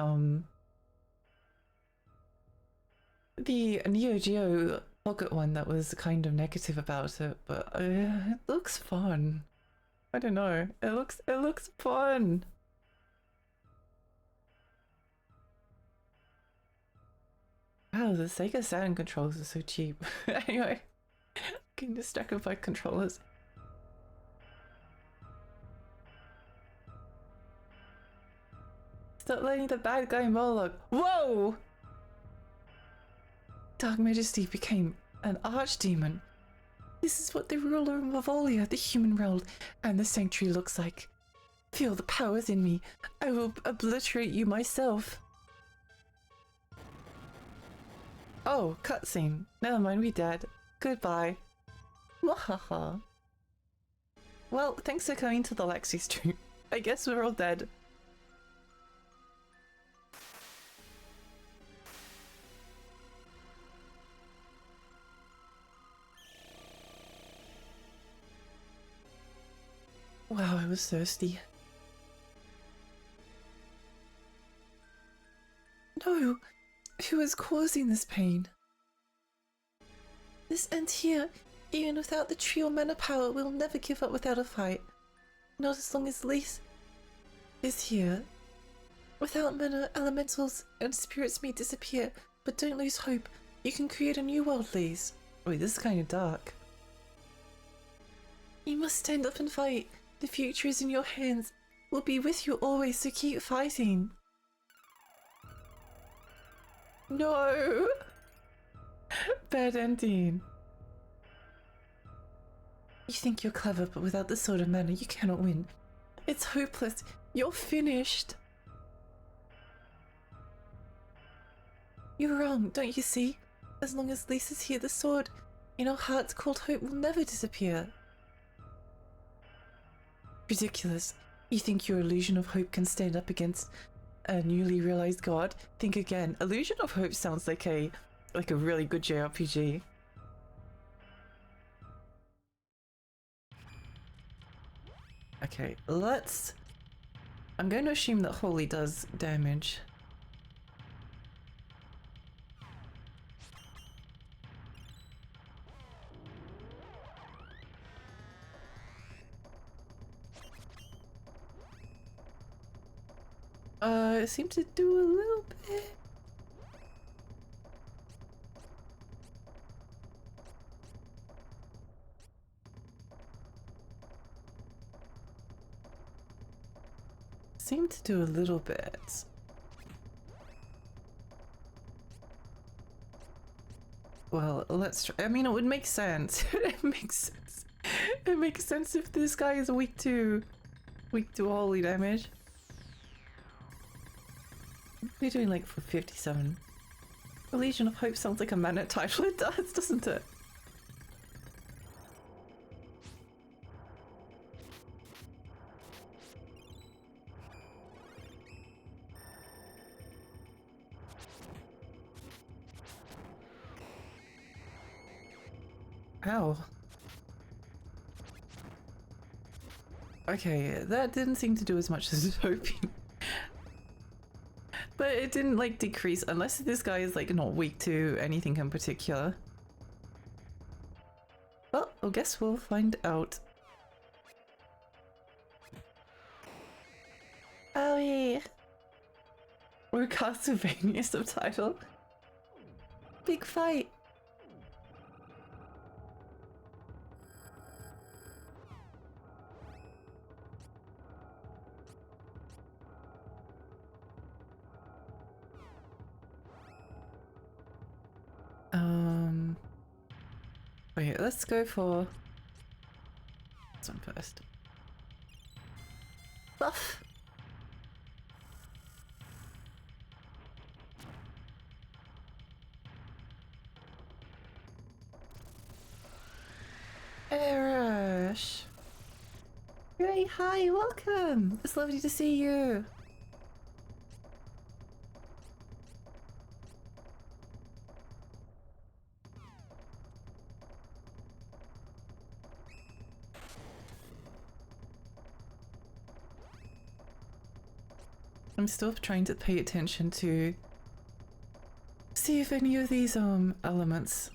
Neo Geo Pocket one that was kind of negative about it, but it looks fun. I don't know. It looks fun. Wow, the Sega Saturn controllers are so cheap. Anyway, getting distracted by controllers. Stop letting the bad guy Moloch. Whoa! Dark Majesty became an archdemon. This is what the ruler of Mavolia, the human realm, and the sanctuary looks like. Feel the powers in me. I will obliterate you myself. Oh, cutscene. Never mind, we dead. Goodbye. Wahaha. Well, thanks for coming to the Lexi stream. I guess we're all dead. Wow, I was thirsty. No! Who is causing this pain? This end here, even without the tree or mana power, we'll never give up without a fight. Not as long as Lise is here. Without mana, elementals and spirits may disappear, but don't lose hope. You can create a new world, Lise. Wait, this is kind of dark. You must stand up and fight. The future is in your hands. We'll be with you always, so keep fighting. No! Bad ending. You think you're clever, but without the sword of mana, you cannot win. It's hopeless. You're finished. You're wrong, don't you see? As long as Lisa's here, the sword in our hearts called hope will never disappear. Ridiculous. You think your illusion of hope can stand up against a newly realized god? Think again. Illusion of hope sounds like a really good JRPG. Okay, let's... I'm going to assume that Holy does damage. It seemed to do a little bit. Seemed to do a little bit. Well, let's try. I mean, it would make sense. It makes sense. It makes sense if this guy is weak to holy damage. We're doing like for 57. A Legion of Hope sounds like a mana title. It does, doesn't it? Ow. Okay, that didn't seem to do as much as I was hoping. But it didn't like decrease unless this guy is like not weak to anything in particular. Well, I guess we'll find out. Oh yeah. Or Castlevania subtitle. Big fight. Okay, let's go for this one first. Buff! Erish! Hey, hi, welcome! It's lovely to see you! I'm still trying to pay attention to see if any of these elements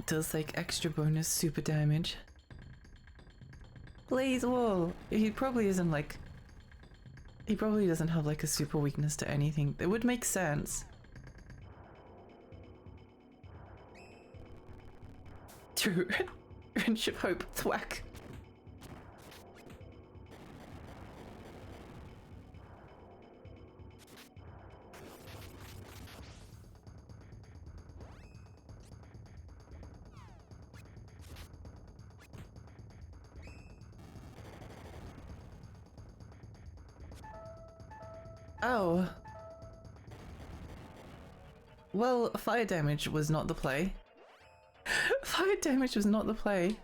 does like extra bonus super damage. Blaze Wall! He probably isn't like... He probably doesn't have like a super weakness to anything. It would make sense. True. Wrench of Hope. Thwack. Oh. Well, fire damage was not the play. Fire damage was not the play.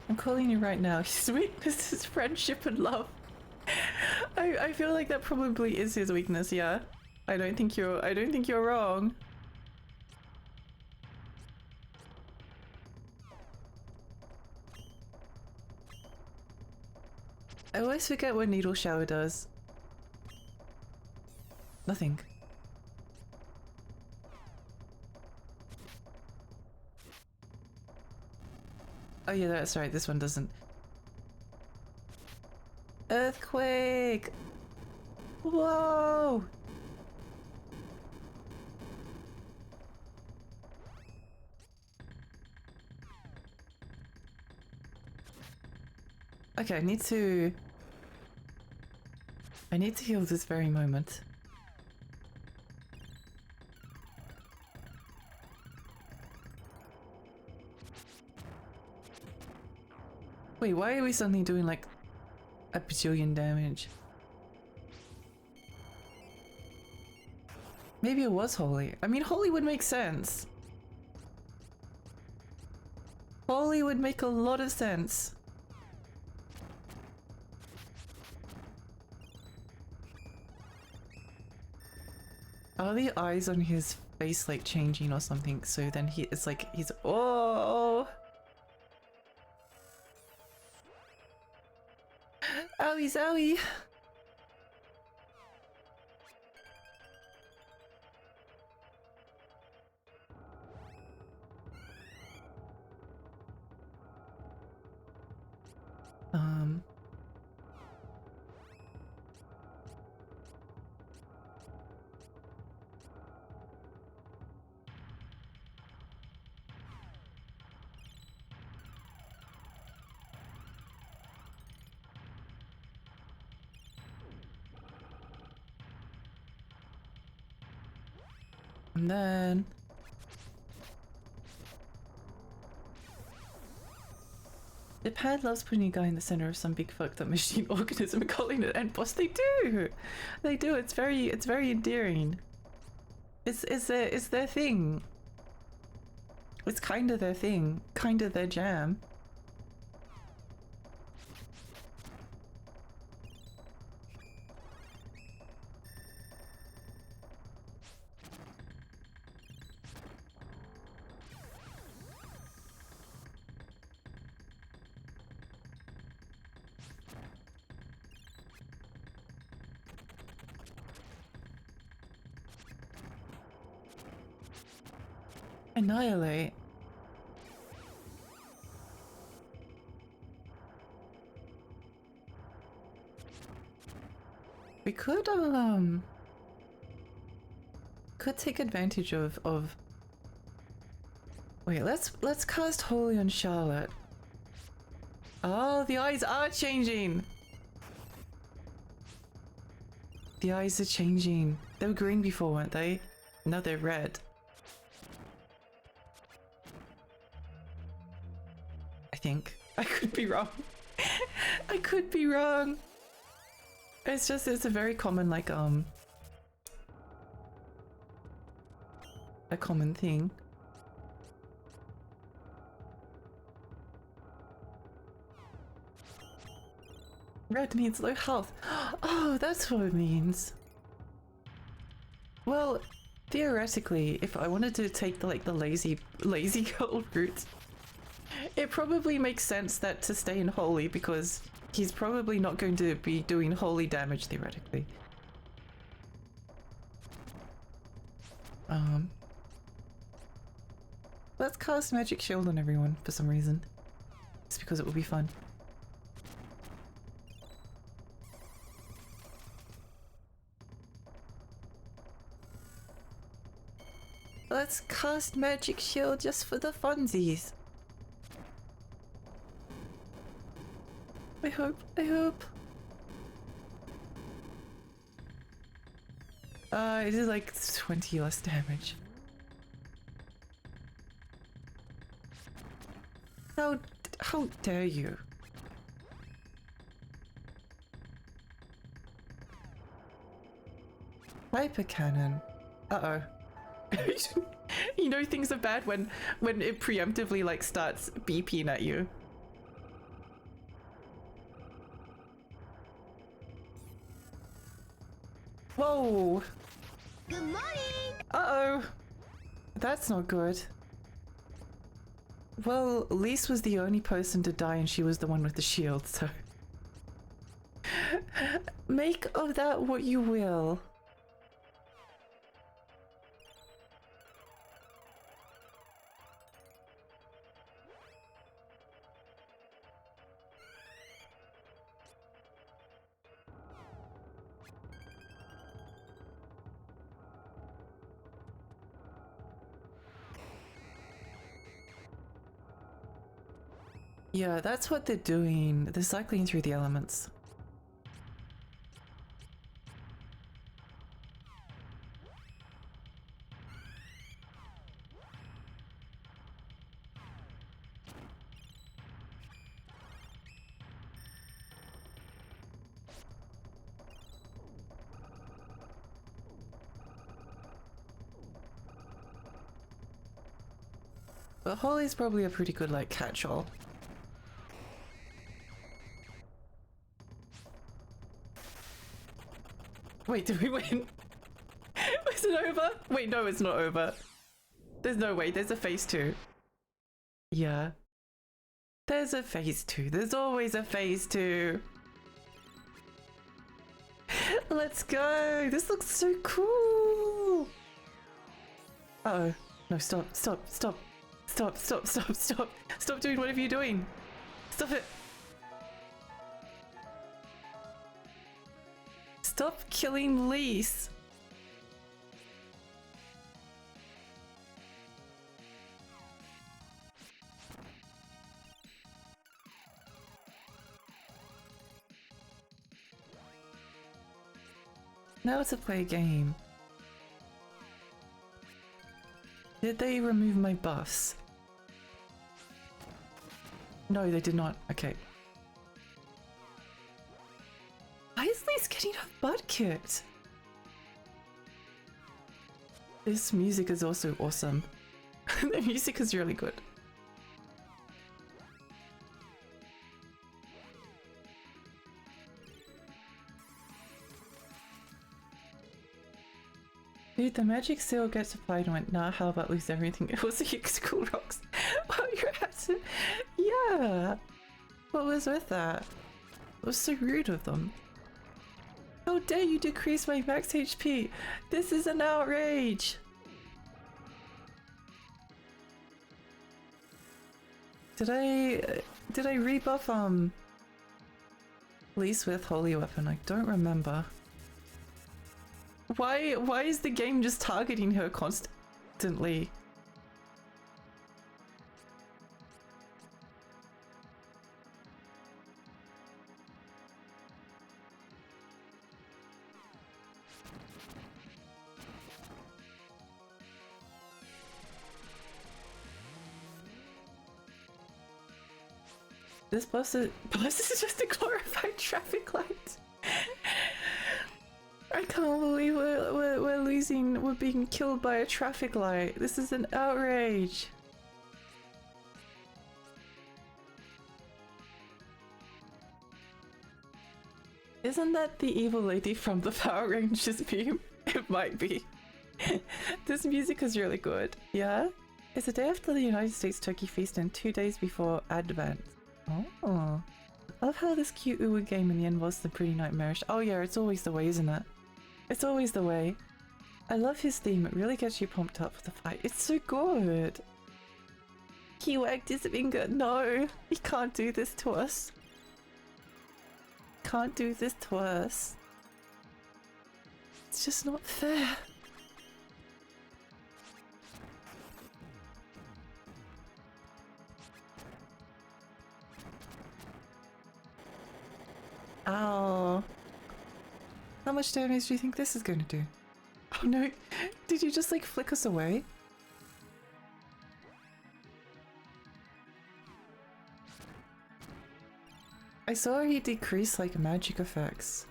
I'm calling you right now. His weakness is friendship and love. I feel like that probably is his weakness, yeah. I don't think you're wrong. I always forget what Needle Shower does. Nothing. Oh yeah, that's right, this one doesn't. Earthquake! Whoa! Okay, I need to heal this very moment. Wait, why are we suddenly doing like a bajillion damage? Maybe it was Holy. I mean, Holy would make sense. Holy would make a lot of sense. Are the eyes on his face like changing or something. So then it's like he's oh. Owie zowie. And then Japan loves putting a guy in the center of some big fucked up machine organism and calling it end boss. They do. They do. It's very endearing. It's their thing. It's kind of their thing. Kind of their jam. Annihilate. We could take advantage of wait, let's cast Holy on Charlotte. Oh, the eyes are changing. The eyes are changing. They were green before, weren't they? Now they're red. I think. I could be wrong. I could be wrong. It's a very common, like, a common thing. Red means low health. Oh, that's what it means. Well, theoretically, if I wanted to take the lazy girl route, it probably makes sense that to stay in holy, because he's probably not going to be doing holy damage theoretically. Let's cast magic shield on everyone for some reason. It's because it will be fun. Let's cast magic shield just for the funsies. I hope. It is like 20 less damage. How dare you? Hyper cannon. Uh-oh. You know things are bad when it preemptively like starts beeping at you. Whoa! Good morning! Uh-oh! That's not good. Well, Lise was the only person to die and she was the one with the shield, so... Make of that what you will. Yeah, that's what they're doing. They're cycling through the elements. But Holy's probably a pretty good, like, catch-all. Wait, did we win? Was it over? Wait, no, it's not over. There's no way. There's a phase 2. Yeah. There's a phase 2. There's always a phase 2. Let's go. This looks so cool. Uh-oh. No, stop, stop, stop. Stop, stop, stop, stop. Stop doing whatever you're doing. Stop it. Stop killing Lise. Now to play a game. Did they remove my buffs? No, they did not. Okay. Why is Lise getting her butt kicked? This music is also awesome. The music is really good. Dude, the magic seal gets applied and went, nah, how about lose everything? It was a school rocks. Well, you're at it. Yeah. What was with that? It was so rude of them. How dare you decrease my max HP? This is an outrage. Did I rebuff Lise with holy weapon? I don't remember. Why is the game just targeting her constantly? This bus is just a glorified traffic light. I can't believe we're losing. We're being killed by a traffic light. This is an outrage. Isn't that the evil lady from the Power Rangers meme? It might be. This music is really good. Yeah? It's the day after the United States Turkey Feast and 2 days before Advent. Oh. I love how this cute Uwu game in the end was the pretty nightmarish. Oh yeah, it's always the way, isn't it? It's always the way. I love his theme. It really gets you pumped up for the fight. It's so good. He wagged his finger. No, he can't do this to us. Can't do this to us. It's just not fair. Ow. How much damage do you think this is going to do? Oh no, did you just like flick us away? I saw he decrease like magic effects.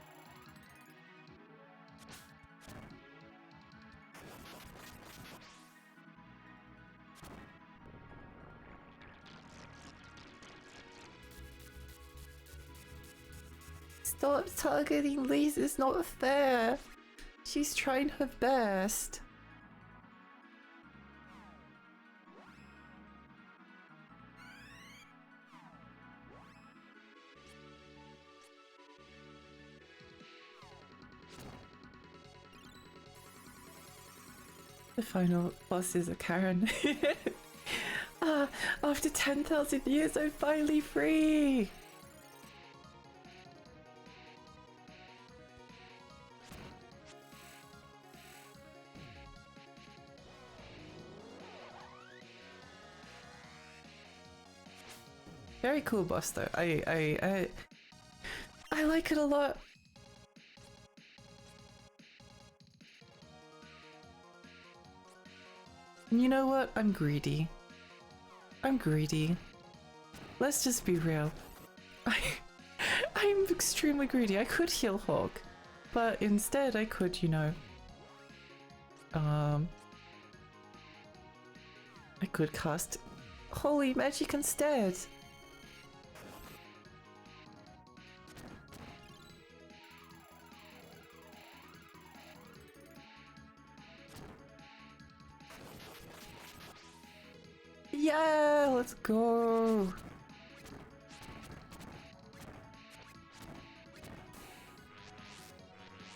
Stop targeting Lise, it's not fair. She's trying her best. The final boss is a Karen. After 10,000 years, I'm finally free! Very cool boss though. I like it a lot. You know what? I'm greedy. I'm greedy. Let's just be real. I'm extremely greedy. I could heal Hawk, but instead I could, you know, I could cast Holy Magic instead. Yeah, let's go.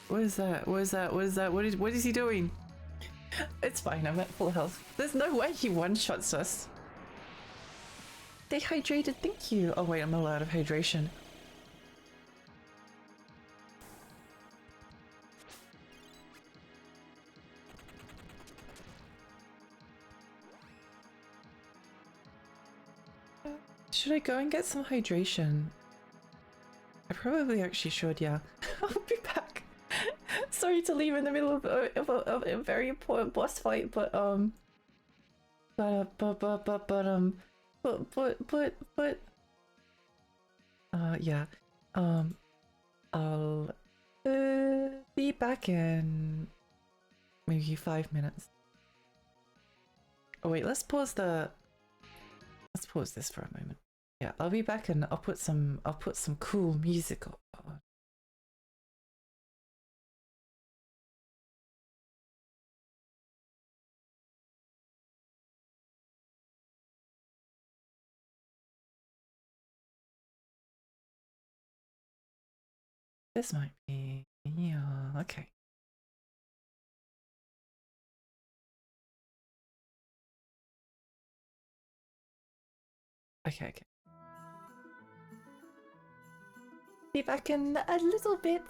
What is that? What is that? What is that? What is he doing? It's fine, I'm at full health. There's no way he one-shots us. Dehydrated, thank you. Oh wait, I'm all out of hydration. Should I go and get some hydration? I probably actually should, yeah. I'll be back. Sorry to leave in the middle of a very important boss fight, but yeah. I'll be back in maybe 5 minutes. Oh wait, let's pause this for a moment. Yeah, I'll be back and I'll put some cool music on. This might be, yeah, okay. Okay. Be back in a little bit.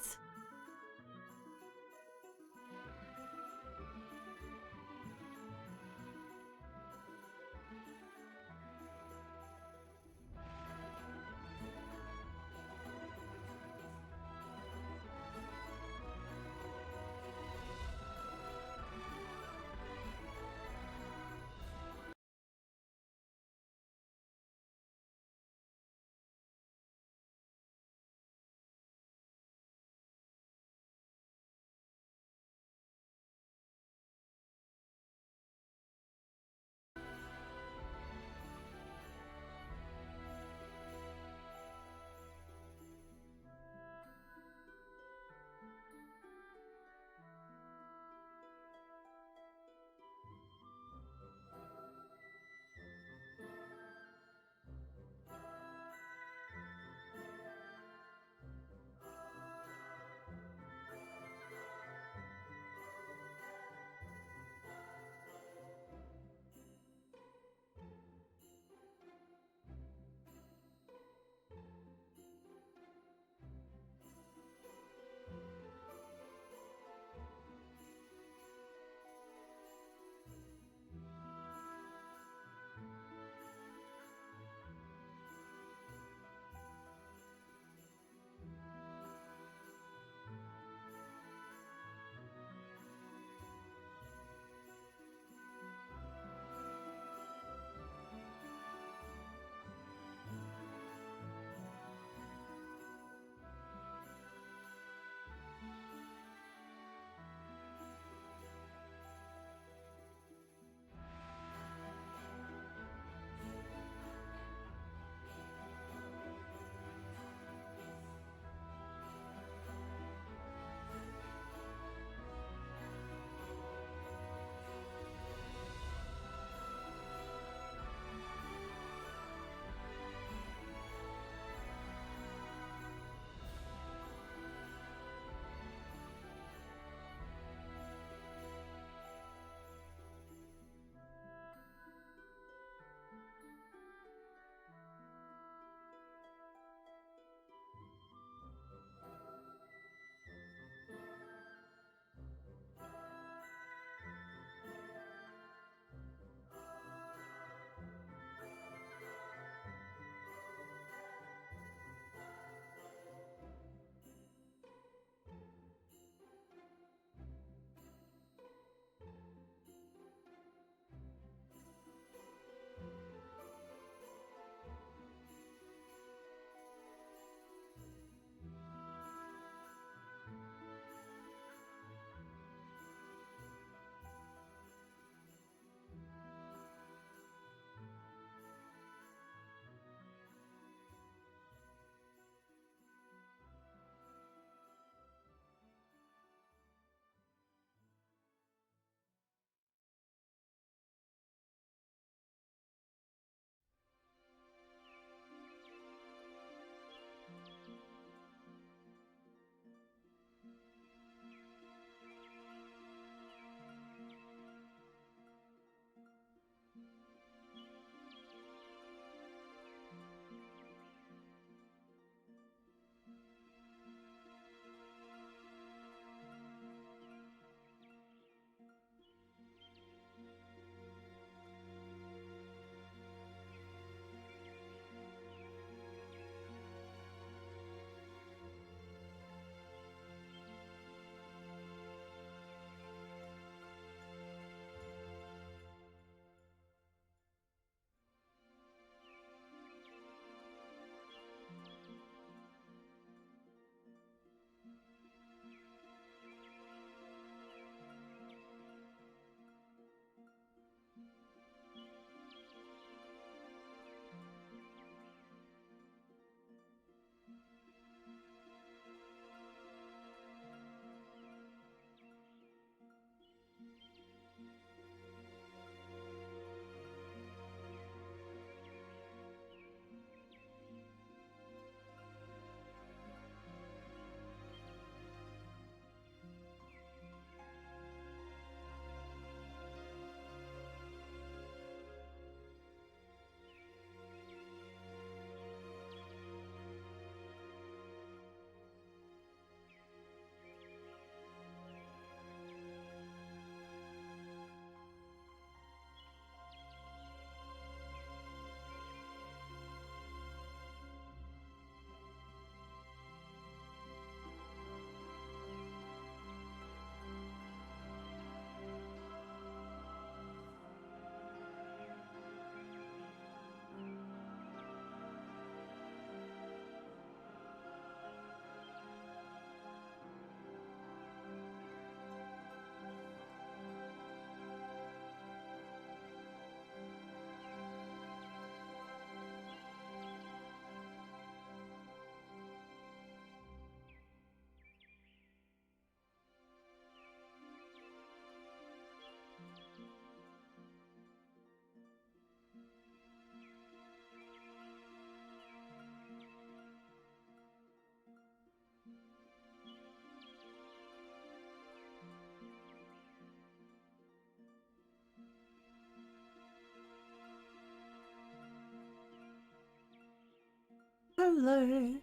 Hello.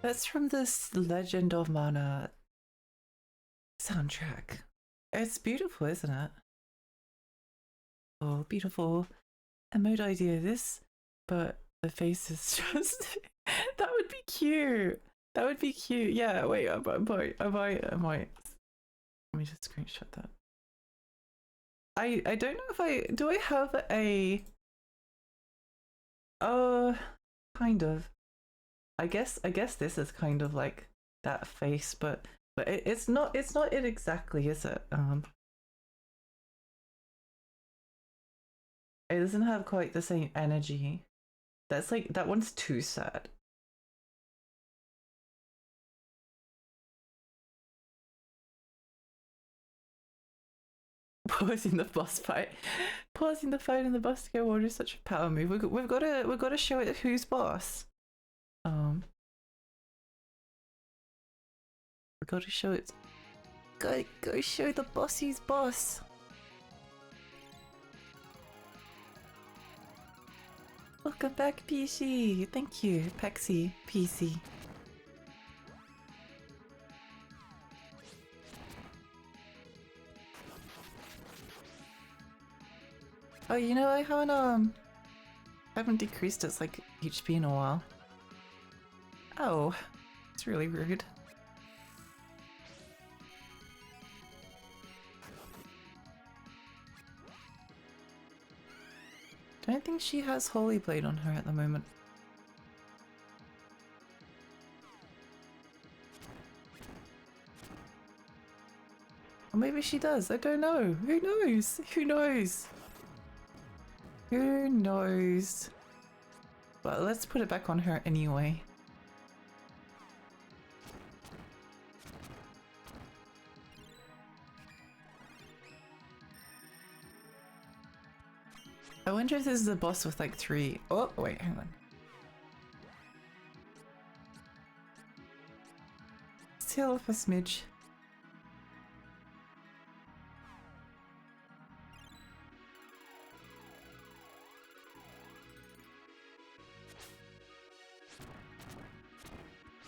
That's from this Legend of Mana soundtrack. It's beautiful, isn't it? Oh, beautiful. Emote idea this, but the face is just... That would be cute. That would be cute. Yeah, wait, I might. Let me just screenshot that. I don't know if do I have a... kind of. I guess this is kind of like that face, but it's not it exactly, is it? It doesn't have quite the same energy. That's like, that one's too sad. Pausing the boss fight. Pausing the fight in the boss to go order is such a power move. We've got to show it who's boss. We've got to show it. Go show the boss who's boss. Welcome back, PC. Thank you, Pexy PC. Oh, you know, I haven't decreased its like HP in a while. Oh, it's really rude. Don't think she has Holy Blade on her at the moment. Or maybe she does. I don't know. Who knows? Who knows? Who knows? Well, let's put it back on her anyway. I wonder if this is a boss with like 3... Oh, wait, hang on. Let's heal off a smidge.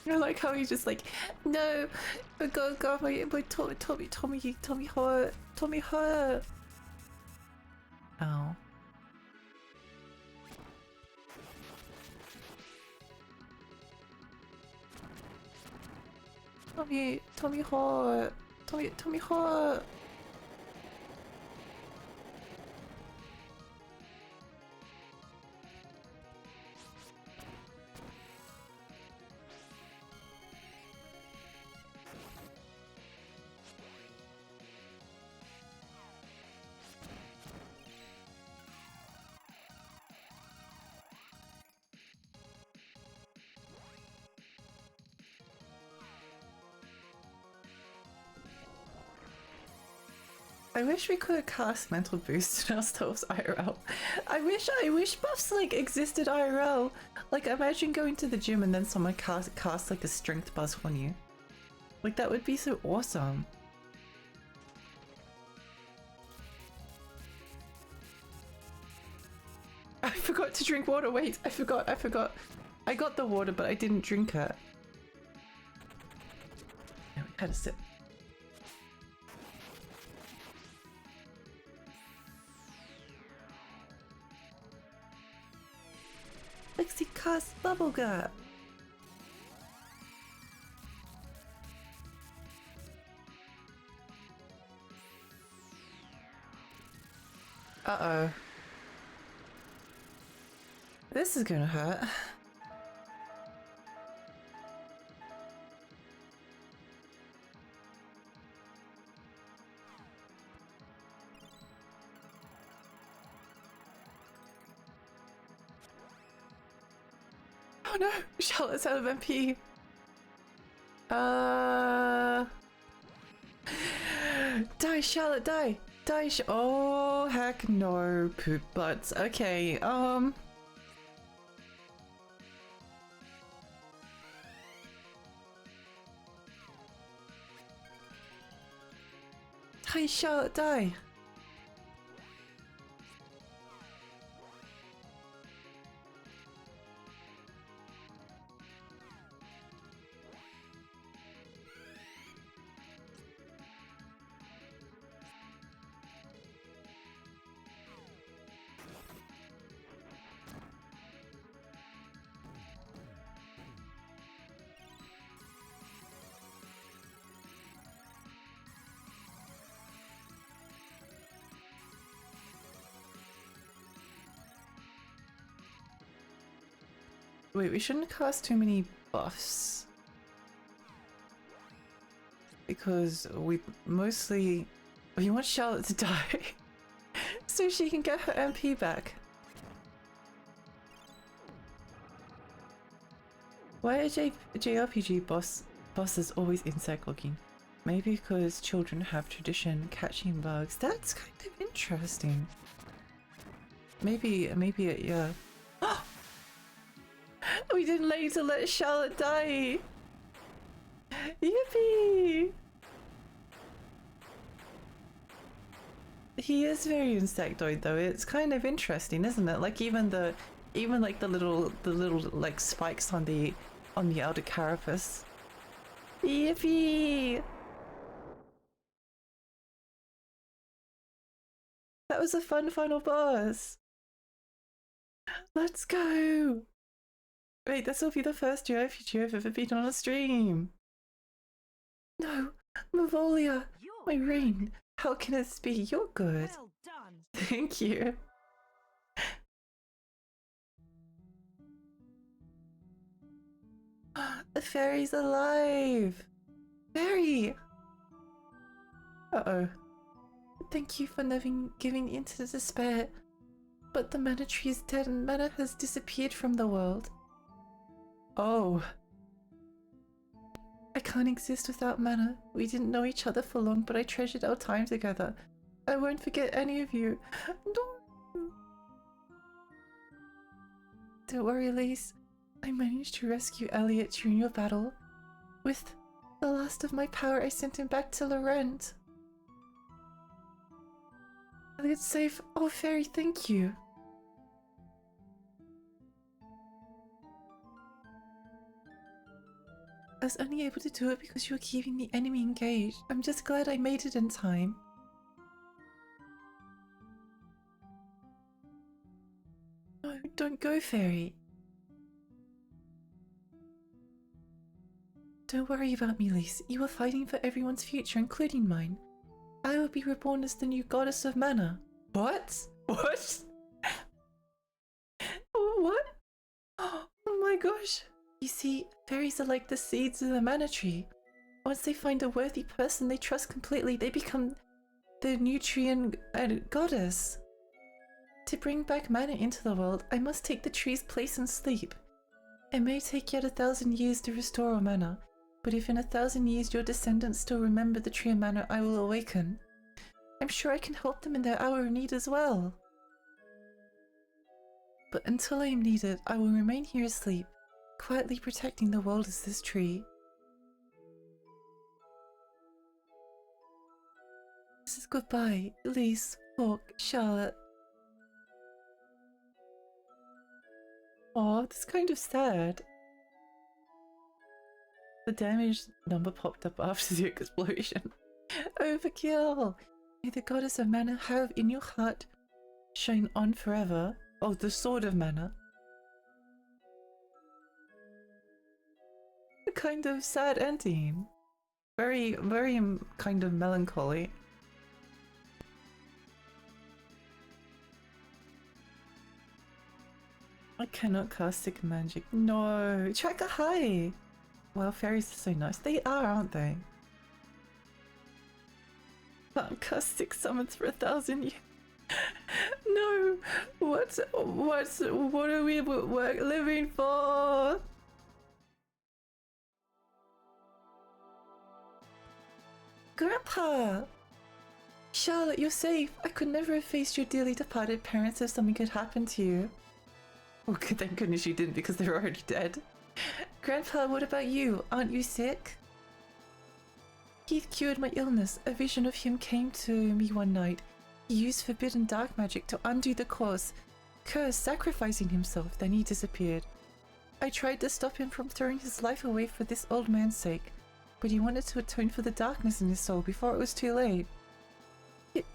I like how he's just like, no, go, my Tommy hurt. Ow. Tommy hurt. Tommy hurt. I wish we could cast mental boost in ourselves IRL. I wish buffs like existed IRL. Like imagine going to the gym and then someone cast like a strength buff on you. Like that would be so awesome. I forgot to drink water. Wait, I forgot. I got the water, but I didn't drink it. Yeah, we had a sip. Lexi cast bubblegum. Uh-oh. This is gonna hurt. Oh no! Charlotte's out of MP. Die, Charlotte, die! Die, oh, heck no, poop butts. Okay, Die, Charlotte, die! Wait, we shouldn't cast too many buffs. Because we want Charlotte to die. So she can get her MP back. Why are JRPG bosses always insect looking? Maybe because children have tradition catching bugs. That's kind of interesting. Maybe yeah. We didn't need to let Charlotte die. Yippee! He is very insectoid though. It's kind of interesting, isn't it? Like even like the little like spikes on the outer carapace. Yippee! That was a fun final boss. Let's go. Wait, this will be the first JRPG I've ever been on a stream. No, Mavolia, my rain. How can this be? You're good. Well done. Thank you. The fairy's alive! Fairy! Uh-oh. Thank you for never giving in to despair. But the mana tree is dead and mana has disappeared from the world. Oh. I can't exist without mana. We didn't know each other for long, but I treasured our time together. I won't forget any of you. No. Don't worry, Lise. I managed to rescue Elliot during your battle. With the last of my power, I sent him back to Laurent. Elliot's safe. Oh, Fairy, thank you. I was only able to do it because you were keeping the enemy engaged. I'm just glad I made it in time. No, don't go, Fairy. Don't worry about me, Lise. You were fighting for everyone's future, including mine. I will be reborn as the new goddess of mana. What? What? What? Oh my gosh. You see, fairies are like the seeds of the mana tree. Once they find a worthy person they trust completely, they become the nutrient goddess. To bring back mana into the world, I must take the tree's place and sleep. It may take yet 1,000 years to restore our mana, but if in 1,000 years your descendants still remember the tree of mana, I will awaken. I'm sure I can help them in their hour of need as well. But until I am needed, I will remain here asleep, quietly protecting the world as this tree. This is goodbye, Elise, Hawk, Charlotte. Aw, that's kind of sad. The damage number popped up after the explosion. Overkill! May the goddess of mana have in your heart shine on forever. Oh, the sword of mana. A kind of sad ending. Very, very kind of melancholy. I cannot cast Seiken magic. No! Tracker high! Well, fairies are so nice. They are, aren't they? Can't cast 6 summons for 1,000 years. No! What are we living for? Grandpa! Charlotte, you're safe. I could never have faced your dearly departed parents if something had happened to you. Oh, thank goodness you didn't, because they're already dead. Grandpa, what about you? Aren't you sick? Keith cured my illness. A vision of him came to me one night. He used forbidden dark magic to undo the curse, sacrificing himself, then he disappeared. I tried to stop him from throwing his life away for this old man's sake, but he wanted to atone for the darkness in his soul before it was too late.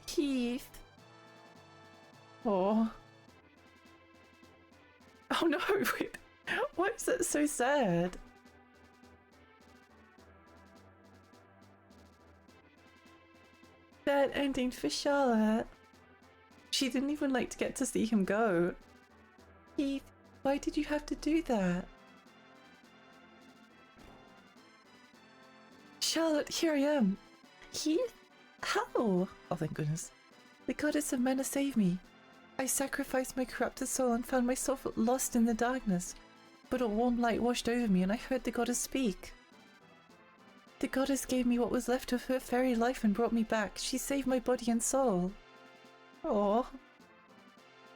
Keith. Oh. Oh no, wait. Why is that so sad? Bad ending for Charlotte. She didn't even like to get to see him go. Keith, why did you have to do that? Charlotte, here I am. How? Oh, thank goodness. The goddess of mana saved me. I sacrificed my corrupted soul and found myself lost in the darkness. But a warm light washed over me and I heard the goddess speak. The goddess gave me what was left of her fairy life and brought me back. She saved my body and soul. Oh,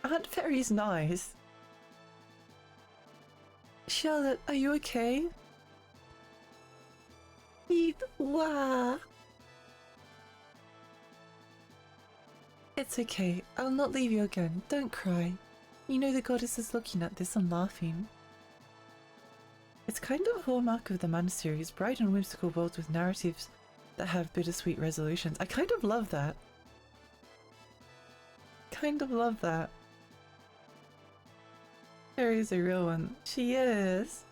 aren't fairies nice? Charlotte, are you okay? Wah. It's okay. I'll not leave you again. Don't cry. You know the goddess is looking at this and laughing. It's kind of a hallmark of the Mana series, bright and whimsical worlds with narratives that have bittersweet resolutions. I kind of love that. Kind of love that. Fairy's a real one. She is.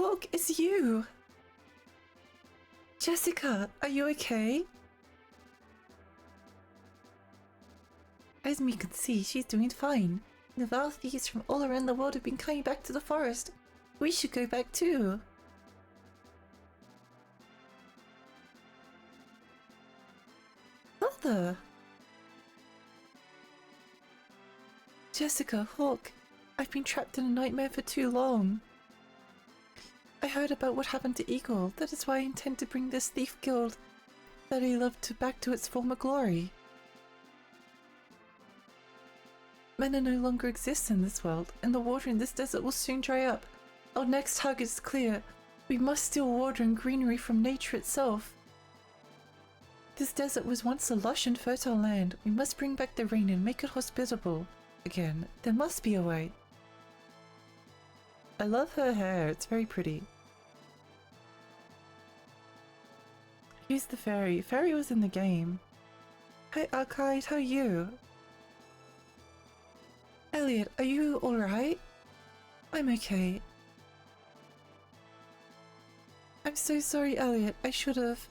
Look, it's you! Jessica, are you okay? As me can see, she's doing fine. The vile thieves from all around the world have been coming back to the forest. We should go back too. Mother! Jessica, Hawk, I've been trapped in a nightmare for too long. I heard about what happened to Eagle. That is why I intend to bring this thief guild that I loved back to its former glory. Mana no longer exists in this world, and the water in this desert will soon dry up. Our next target is clear. We must steal water and greenery from nature itself. This desert was once a lush and fertile land. We must bring back the rain and make it hospitable again. There must be a way. I love her hair, it's very pretty. Who's the fairy? Fairy was in the game. Hi Arcade, how are you? Elliot, are you alright? I'm okay. I'm so sorry, Elliot. I should have.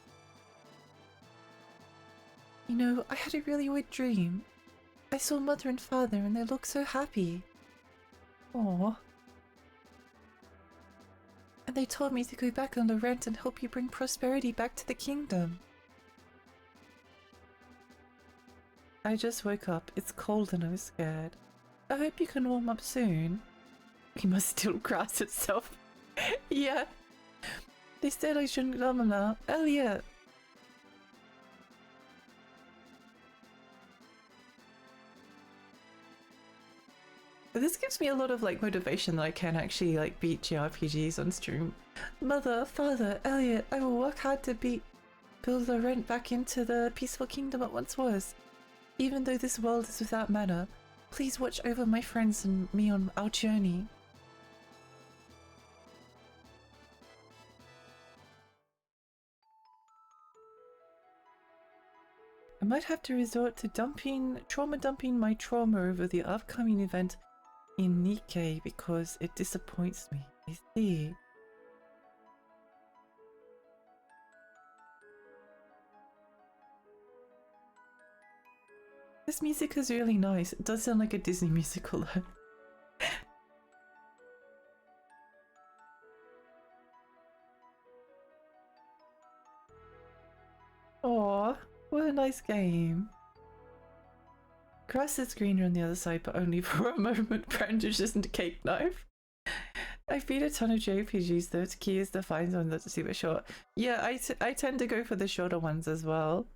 You know, I had a really weird dream. I saw Mother and Father and they looked so happy. Aww. And they told me to go back on the rent and help you bring prosperity back to the kingdom. I just woke up. It's cold and I was scared. I hope you can warm up soon. We must steal grass itself. Yeah. They said I shouldn't love them now. Elliot! But this gives me a lot of like motivation that I can actually like beat JRPGs on stream. Mother, Father, Elliot, I will work hard to build the rent back into the peaceful kingdom it once was. Even though this world is without mana, please watch over my friends and me on our journey. I might have to resort to trauma dumping my trauma over the upcoming event in Nikkei because it disappoints me. I see. This music is really nice. It does sound like a Disney musical though. Aww, what a nice game. Grass is greener on the other side, but only for a moment. Brandishes and cake knife. I beat a ton of JRPGs though. The key is to find one that's super short. Yeah, I tend to go for the shorter ones as well.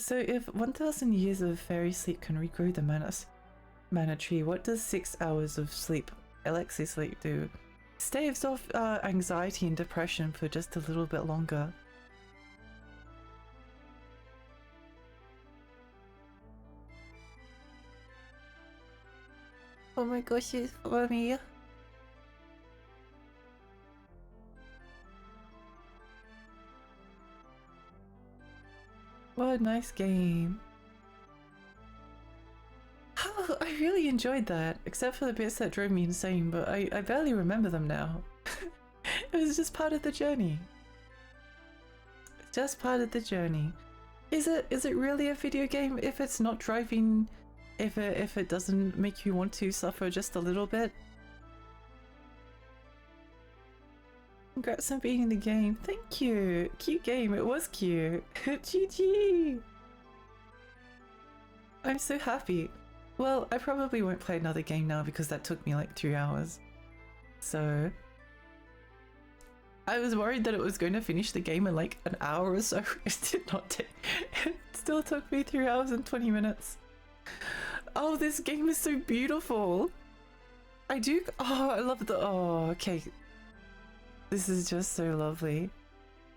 So if 1000 years of fairy sleep can regrow the mana tree, what does 6 hours of sleep, Alexi sleep, do? Staves off anxiety and depression for just a little bit longer. Oh my gosh, it's funny. What a nice game. Oh, I really enjoyed that, except for the bits that drove me insane, but I barely remember them now. It was just part of the journey. Just part of the journey. Is it really a video game if it's not driving, if it doesn't make you want to suffer just a little bit? Congrats on beating the game. Thank you. Cute game. It was cute. GG. I'm so happy. Well, I probably won't play another game now because that took me like 3 hours. So I was worried that it was going to finish the game in like an hour or so. It did not take. It still took me 3 hours and 20 minutes. Oh, this game is so beautiful. I do. Oh, I love the. Oh, okay. This is just so lovely.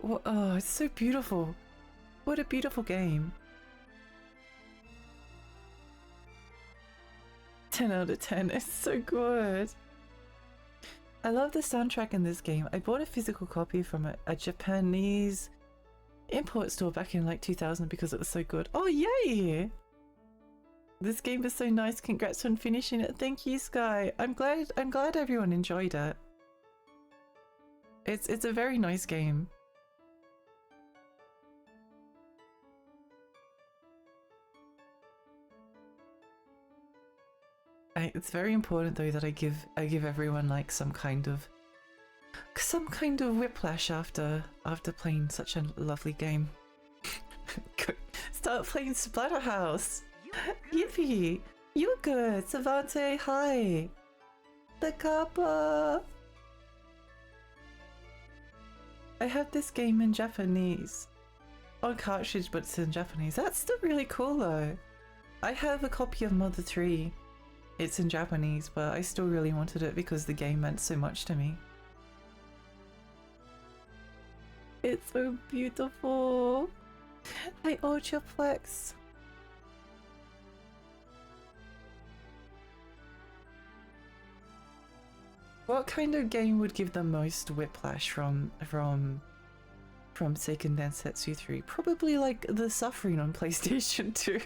Oh, it's so beautiful. What a beautiful game. 10 out of 10. It's so good. I love the soundtrack in this game. I bought a physical copy from a Japanese import store back in like 2000 because it was so good. Oh, yay! This game is so nice. Congrats on finishing it. Thank you, Sky. I'm glad everyone enjoyed it. It's a very nice game. It's very important though that I give everyone like some kind of whiplash after playing such a lovely game. Start playing Splatterhouse. Yippee! You're good. Savante, hi. The Kappa. I have this game in Japanese on cartridge, but it's in Japanese. That's still really cool though. I have a copy of Mother 3. It's in Japanese, but I still really wanted it because the game meant so much to me. It's so beautiful. Hi, Ultraplex. What kind of game would give the most whiplash from Seiken Densetsu 3? Probably like the suffering on PlayStation 2.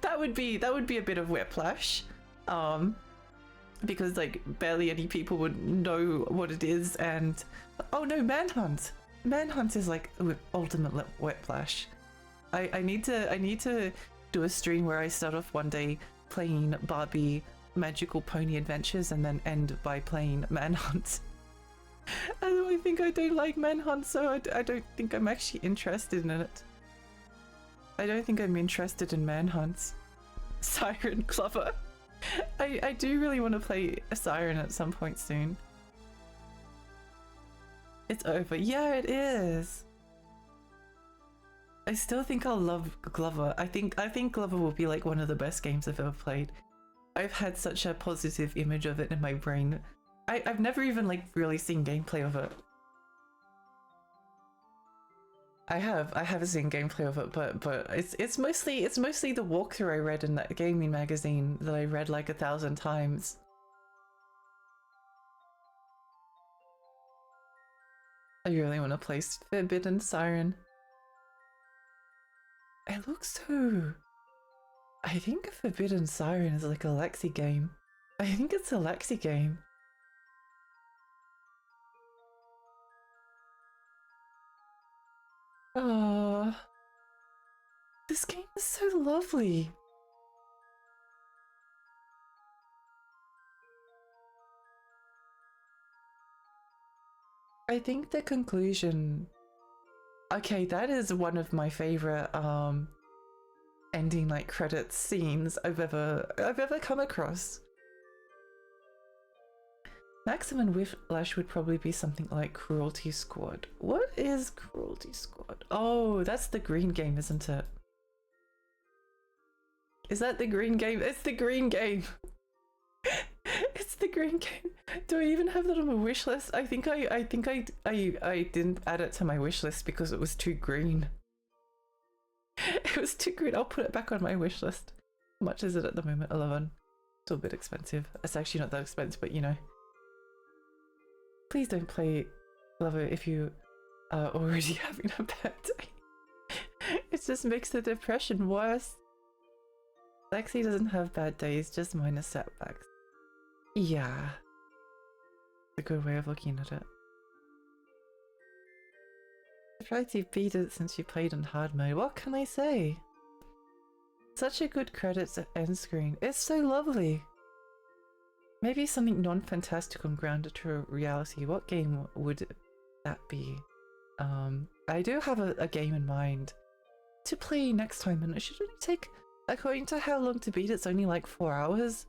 that would be a bit of whiplash. Because like barely any people would know what it is, and oh no, Manhunt is like ultimate whiplash. I need to do a stream where I start off one day playing Barbie Magical Pony Adventures and then end by playing Manhunt. I think I don't like Manhunt, so I don't think I'm actually interested in it. I don't think I'm interested in Manhunt. Siren Clover. I do really want to play a Siren at some point soon. It's over. Yeah, it is. I still think I'll love Glover. I think Glover will be like one of the best games I've ever played. I've had such a positive image of it in my brain. I've never even like really seen gameplay of it. I have seen gameplay of it, but it's mostly the walkthrough I read in that gaming magazine that I read like 1,000 times. I really want to play Forbidden Siren. It looks so... I think Forbidden Siren is like a Lexi game. I think it's a Lexi game. Oh, this game is so lovely. I think the conclusion... Okay, that is one of my favorite ending like credits scenes I've ever come across. Maximum whiplash would probably be something like Cruelty Squad. What is Cruelty Squad? Oh, that's the green game, isn't it? Is that the green game? It's the green game! It's the green game. Do I even have that on my wish list? I think I didn't add it to my wish list because it was too green. It was too green. I'll put it back on my wish list. How much is it at the moment? 11. Still a bit expensive. It's actually not that expensive, but you know. Please don't play Glover if you are already having a bad day. It just makes the depression worse. Lexi doesn't have bad days, just minor setbacks. Yeah. A good way of looking at it. Surprised you beat it since you played on hard mode. What can I say? Such a good credits end screen. It's so lovely. Maybe something non-fantastical and grounded to reality. What game would that be. I do have a game in mind to play next time, and it should only take, according to how long to beat, it's only like 4 hours.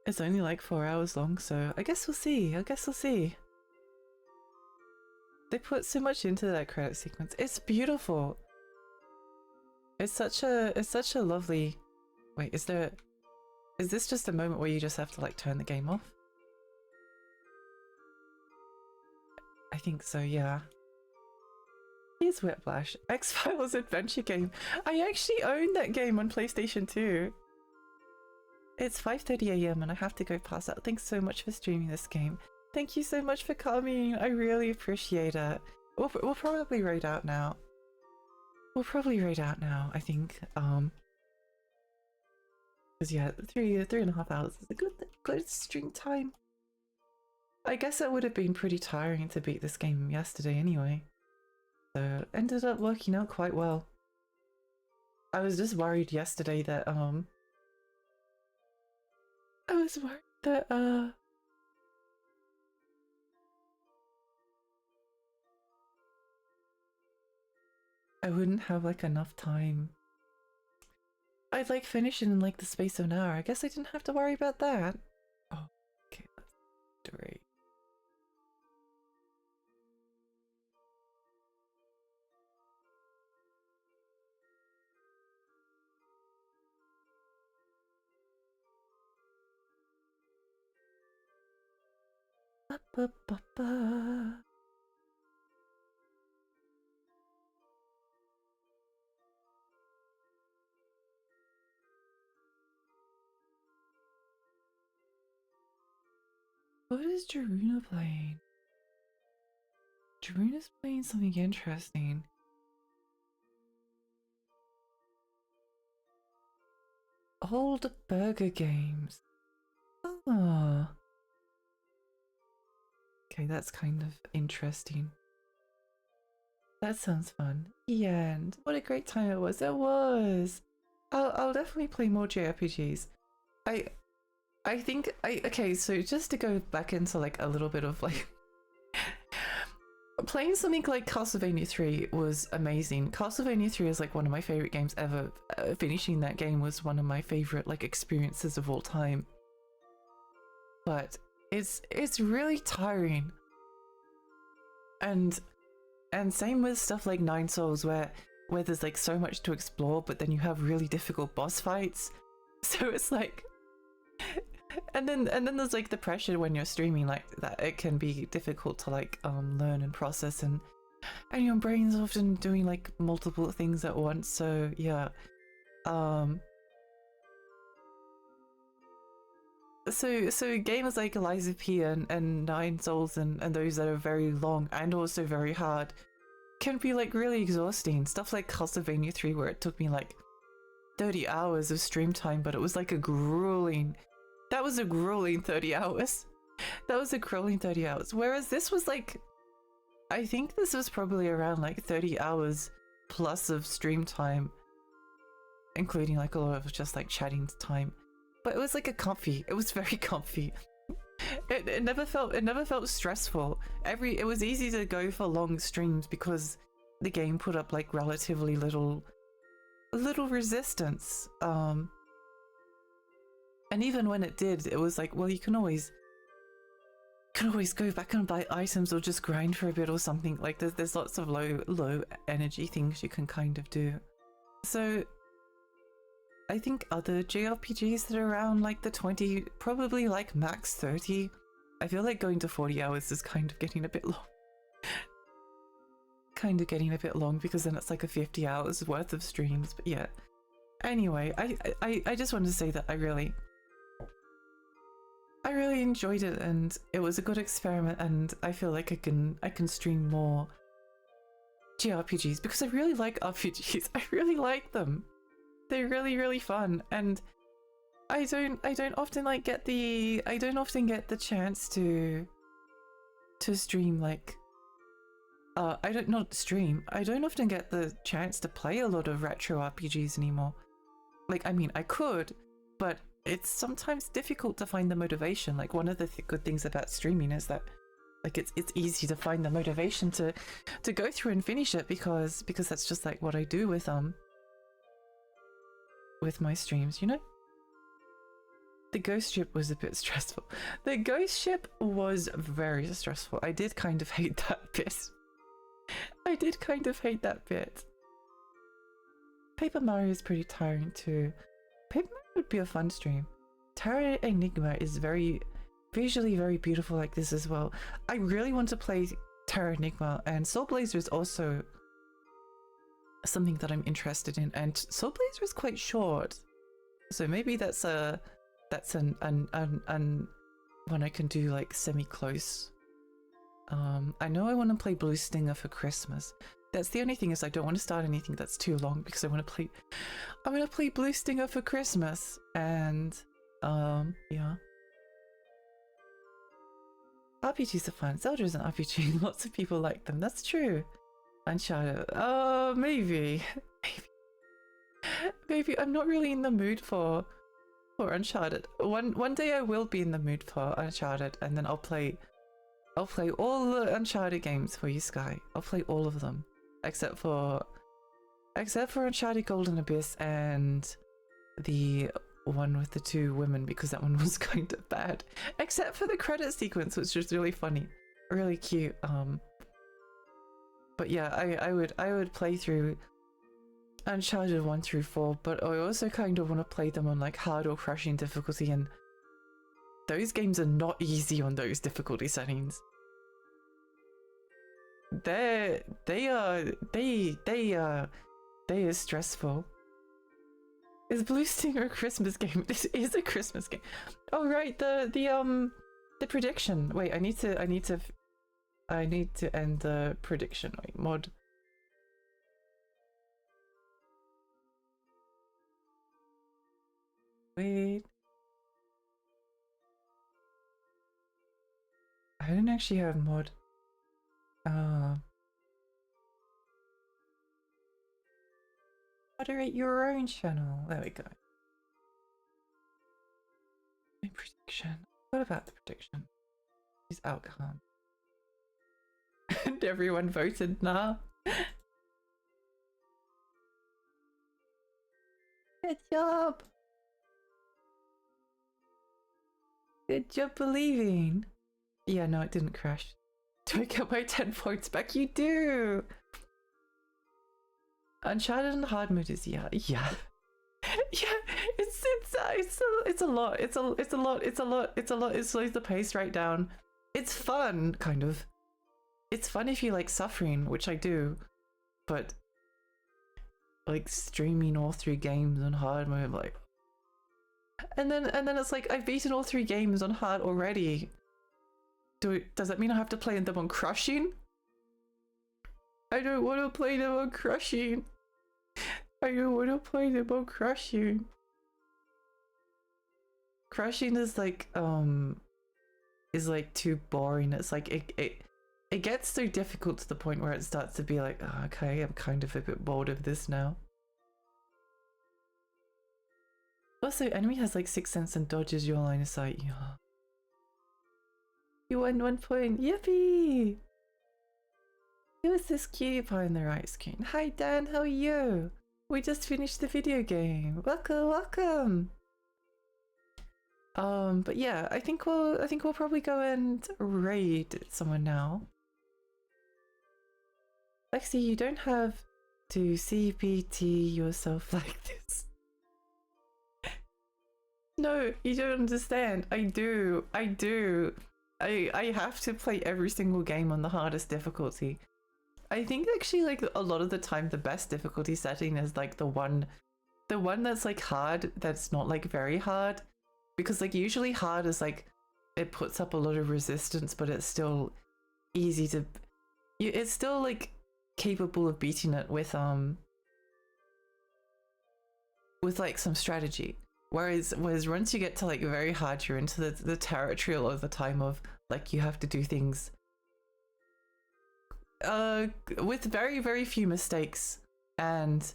It's only like 4 hours long, so I guess we'll see. I guess we'll see. They put so much into that credit sequence. It's beautiful. It's such a lovely. Wait, is this just a moment where you just have to like turn the game off? I think so, yeah. Here's Whiplash. X-Files adventure game. I actually own that game on PlayStation 2. It's 5:30 AM and I have to go pass out. Thanks so much for streaming this game. Thank you so much for coming. I really appreciate it. We'll probably raid out now. We'll probably raid out now, I think. Because yeah, 3.5 hours is a good stream time. I guess it would have been pretty tiring to beat this game yesterday anyway. So it ended up working out quite well. I was just worried yesterday that I wouldn't have like enough time. I'd like finish it in like the space of an hour. I guess I didn't have to worry about that. Oh, okay, that's great. Ba, ba, ba, ba. What is Jaruna playing? Jaruna's playing something interesting. Old burger games. Ah. Okay, that's kind of interesting. That sounds fun. Yeah, and what a great time it was. It was. I'll definitely play more JRPGs. I think okay, so just to go back into like a little bit of like playing something like Castlevania 3 was amazing. Castlevania 3 is like one of my favorite games ever. Finishing that game was one of my favorite like experiences of all time. But it's really tiring. And same with stuff like Nine Souls where there's like so much to explore, but then you have really difficult boss fights. So it's like and then there's like the pressure when you're streaming like that. It can be difficult to like learn and process, and your brain's often doing like multiple things at once. So yeah, so games like Eliza P and Nine Souls and those that are very long and also very hard can be like really exhausting. Stuff like Castlevania 3 where it took me like 30 hours of stream time, but it was like a grueling 30 hours. That was a grueling 30 hours. Whereas this was like, I think this was probably around like 30 hours plus of stream time, including like a lot of just like chatting time. But it was like it was very comfy. It never felt stressful. It was easy to go for long streams because the game put up like relatively little resistance. And even when it did, it was like, well, you can always go back and buy items or just grind for a bit or something. Like there's lots of low energy things you can kind of do. So I think other JRPGs that are around like the 20, probably like max 30. I feel like going to 40 hours is kind of getting a bit long. Because then it's like a 50 hours worth of streams. But yeah. Anyway, I just wanted to say that I really enjoyed it, and it was a good experiment, and I feel like I can stream more JRPGs because I really like RPGs. I really like them. They're really fun, and I don't often get the chance to stream like I don't often get the chance to play a lot of retro RPGs anymore. Like, I mean, I could, but it's sometimes difficult to find the motivation. Like one of the good things about streaming is that like it's easy to find the motivation to go through and finish it because that's just like what I do with my streams, you know? The ghost ship was a bit stressful. The ghost ship was very stressful. I did kind of hate that bit. I did kind of hate that bit. Paper Mario is pretty tiring too. Paper Mario would be a fun stream. Terra Enigma is very visually very beautiful like this as well. I really want to play Terra Enigma, and Soul Blazer is also something that I'm interested in, and Soul Blazer is quite short, so maybe that's an one I can do like semi-close. I know I want to play Blue Stinger for Christmas. That's the only thing, is I don't want to start anything that's too long because I want to play Blue Stinger for Christmas, and yeah. RPGs are fun. Zelda is an RPG. Lots of people like them. That's true. Uncharted. Maybe. Maybe. I'm not really in the mood for Uncharted. One day I will be in the mood for Uncharted, and then I'll play all the Uncharted games for you, Sky. I'll play all of them. Except for Uncharted Golden Abyss and the one with the 2 women, because that one was kind of bad. Except for the credit sequence, which was really funny, really cute. But yeah, I would play through Uncharted 1 through 4, but I also kind of want to play them on like hard or crushing difficulty, and those games are not easy on those difficulty settings. They are stressful. Is Blue Stinger a Christmas game? This is a Christmas game. Oh right, the prediction. Wait, I need to end the prediction. Wait, mod. Wait. I don't actually have mod. Moderate your own channel. There we go. My prediction. What about the prediction? His outcome. And everyone voted nah. Good job. Good job believing. Yeah, no, it didn't crash. Do I get my 10 points back? You do! Uncharted in hard mode is yeah. It's a lot. It slows the pace right down. It's fun, kind of. It's fun if you like suffering, which I do, but like streaming all 3 games on hard mode, like, and then it's like I've beaten all 3 games on hard already. Does that mean I have to play them on crushing? I don't want to play them on crushing. I don't want to play them on crushing. Crushing is like too boring. It's like it gets so difficult to the point where it starts to be like, oh, okay, I'm kind of a bit bored of this now. Also, enemy has like 6th sense and dodges your line of sight. Yeah. You won 1 point. Yippee! Who is this cutie pie on the right screen? Hi Dan, how are you? We just finished the video game. Welcome. But yeah, I think we'll probably go and raid someone now. Lexi, you don't have to CPT yourself like this. No, you don't understand. I do. I have to play every single game on the hardest difficulty. I think actually like a lot of the time the best difficulty setting is like the one that's like hard that's not like very hard, because like usually hard is like it puts up a lot of resistance, but it's still easy to it's still like capable of beating it with like some strategy. Whereas once you get to like very hard, you're into the territory a lot of the time of like you have to do things with very, very few mistakes and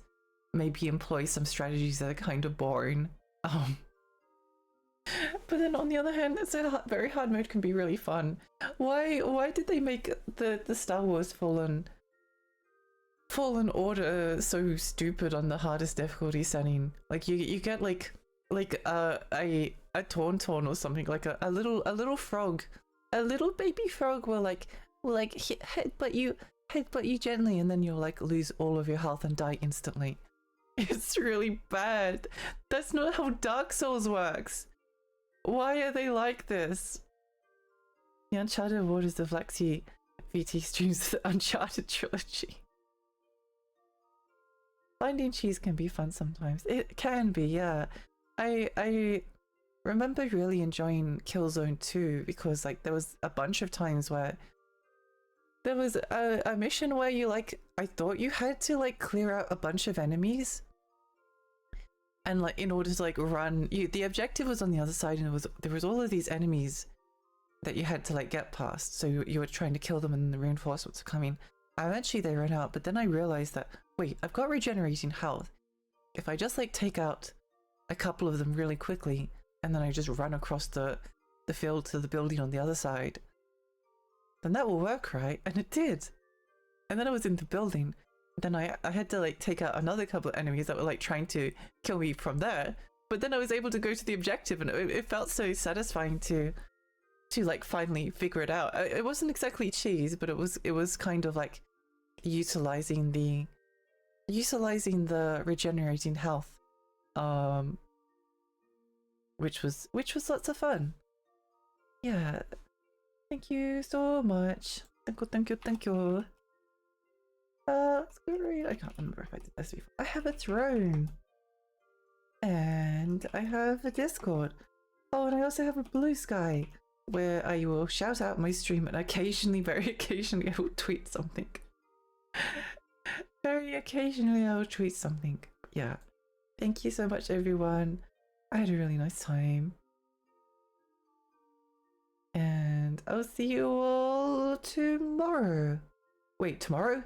maybe employ some strategies that are kind of boring. But then on the other hand, it's a very hard mode can be really fun. Why did they make the Star Wars Fallen Order so stupid on the hardest difficulty setting? Like you get like a tauntaun or something, like a little frog, a little baby frog will headbutt you gently, and then you'll like lose all of your health and die instantly. It's really bad. That's not how Dark Souls works. Why are they like this? The Uncharted Waters of Lexi VT streams the Uncharted trilogy. Finding cheese can be fun sometimes. It can be, yeah. I remember really enjoying Killzone 2 because like there was a bunch of times where there was a mission where you like, I thought you had to like clear out a bunch of enemies, and like in order to like run, the objective was on the other side, and there was all of these enemies that you had to like get past. So you were trying to kill them, and the reinforcements were coming. Eventually they ran out, but then I realized that wait, I've got regenerating health. If I just like take out a couple of them really quickly, and then I just run across the field to the building on the other side, then that will work, right? And it did. And then I was in the building. Then I had to like take out another couple of enemies that were like trying to kill me from there. But then I was able to go to the objective, and it felt so satisfying to like finally figure it out. It wasn't exactly cheese, but it was kind of like utilizing the regenerating health, which was lots of fun. Yeah. Thank you so much. Thank you. Let's go read. I can't remember if I did this before. I have a throne. And I have a Discord. Oh, and I also have a Blue Sky, where I will shout out my stream, and occasionally, very occasionally, I will tweet something. Very occasionally I will tweet something. Yeah. Thank you so much, everyone. I had a really nice time. And I'll see you all tomorrow. Wait, tomorrow?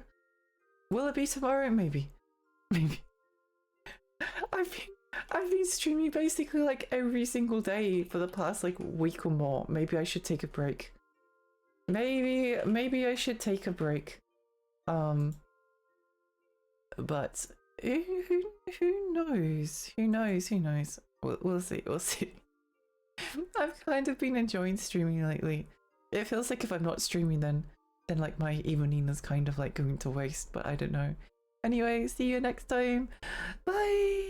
Will it be tomorrow? Maybe. Maybe. I've been streaming basically like every single day for the past like week or more. Maybe I should take a break. Maybe I should take a break. But who knows? Who knows? We'll see. I've kind of been enjoying streaming lately. It feels like if I'm not streaming, then like my evening is kind of like going to waste, but I don't know. Anyway, see you next time. Bye!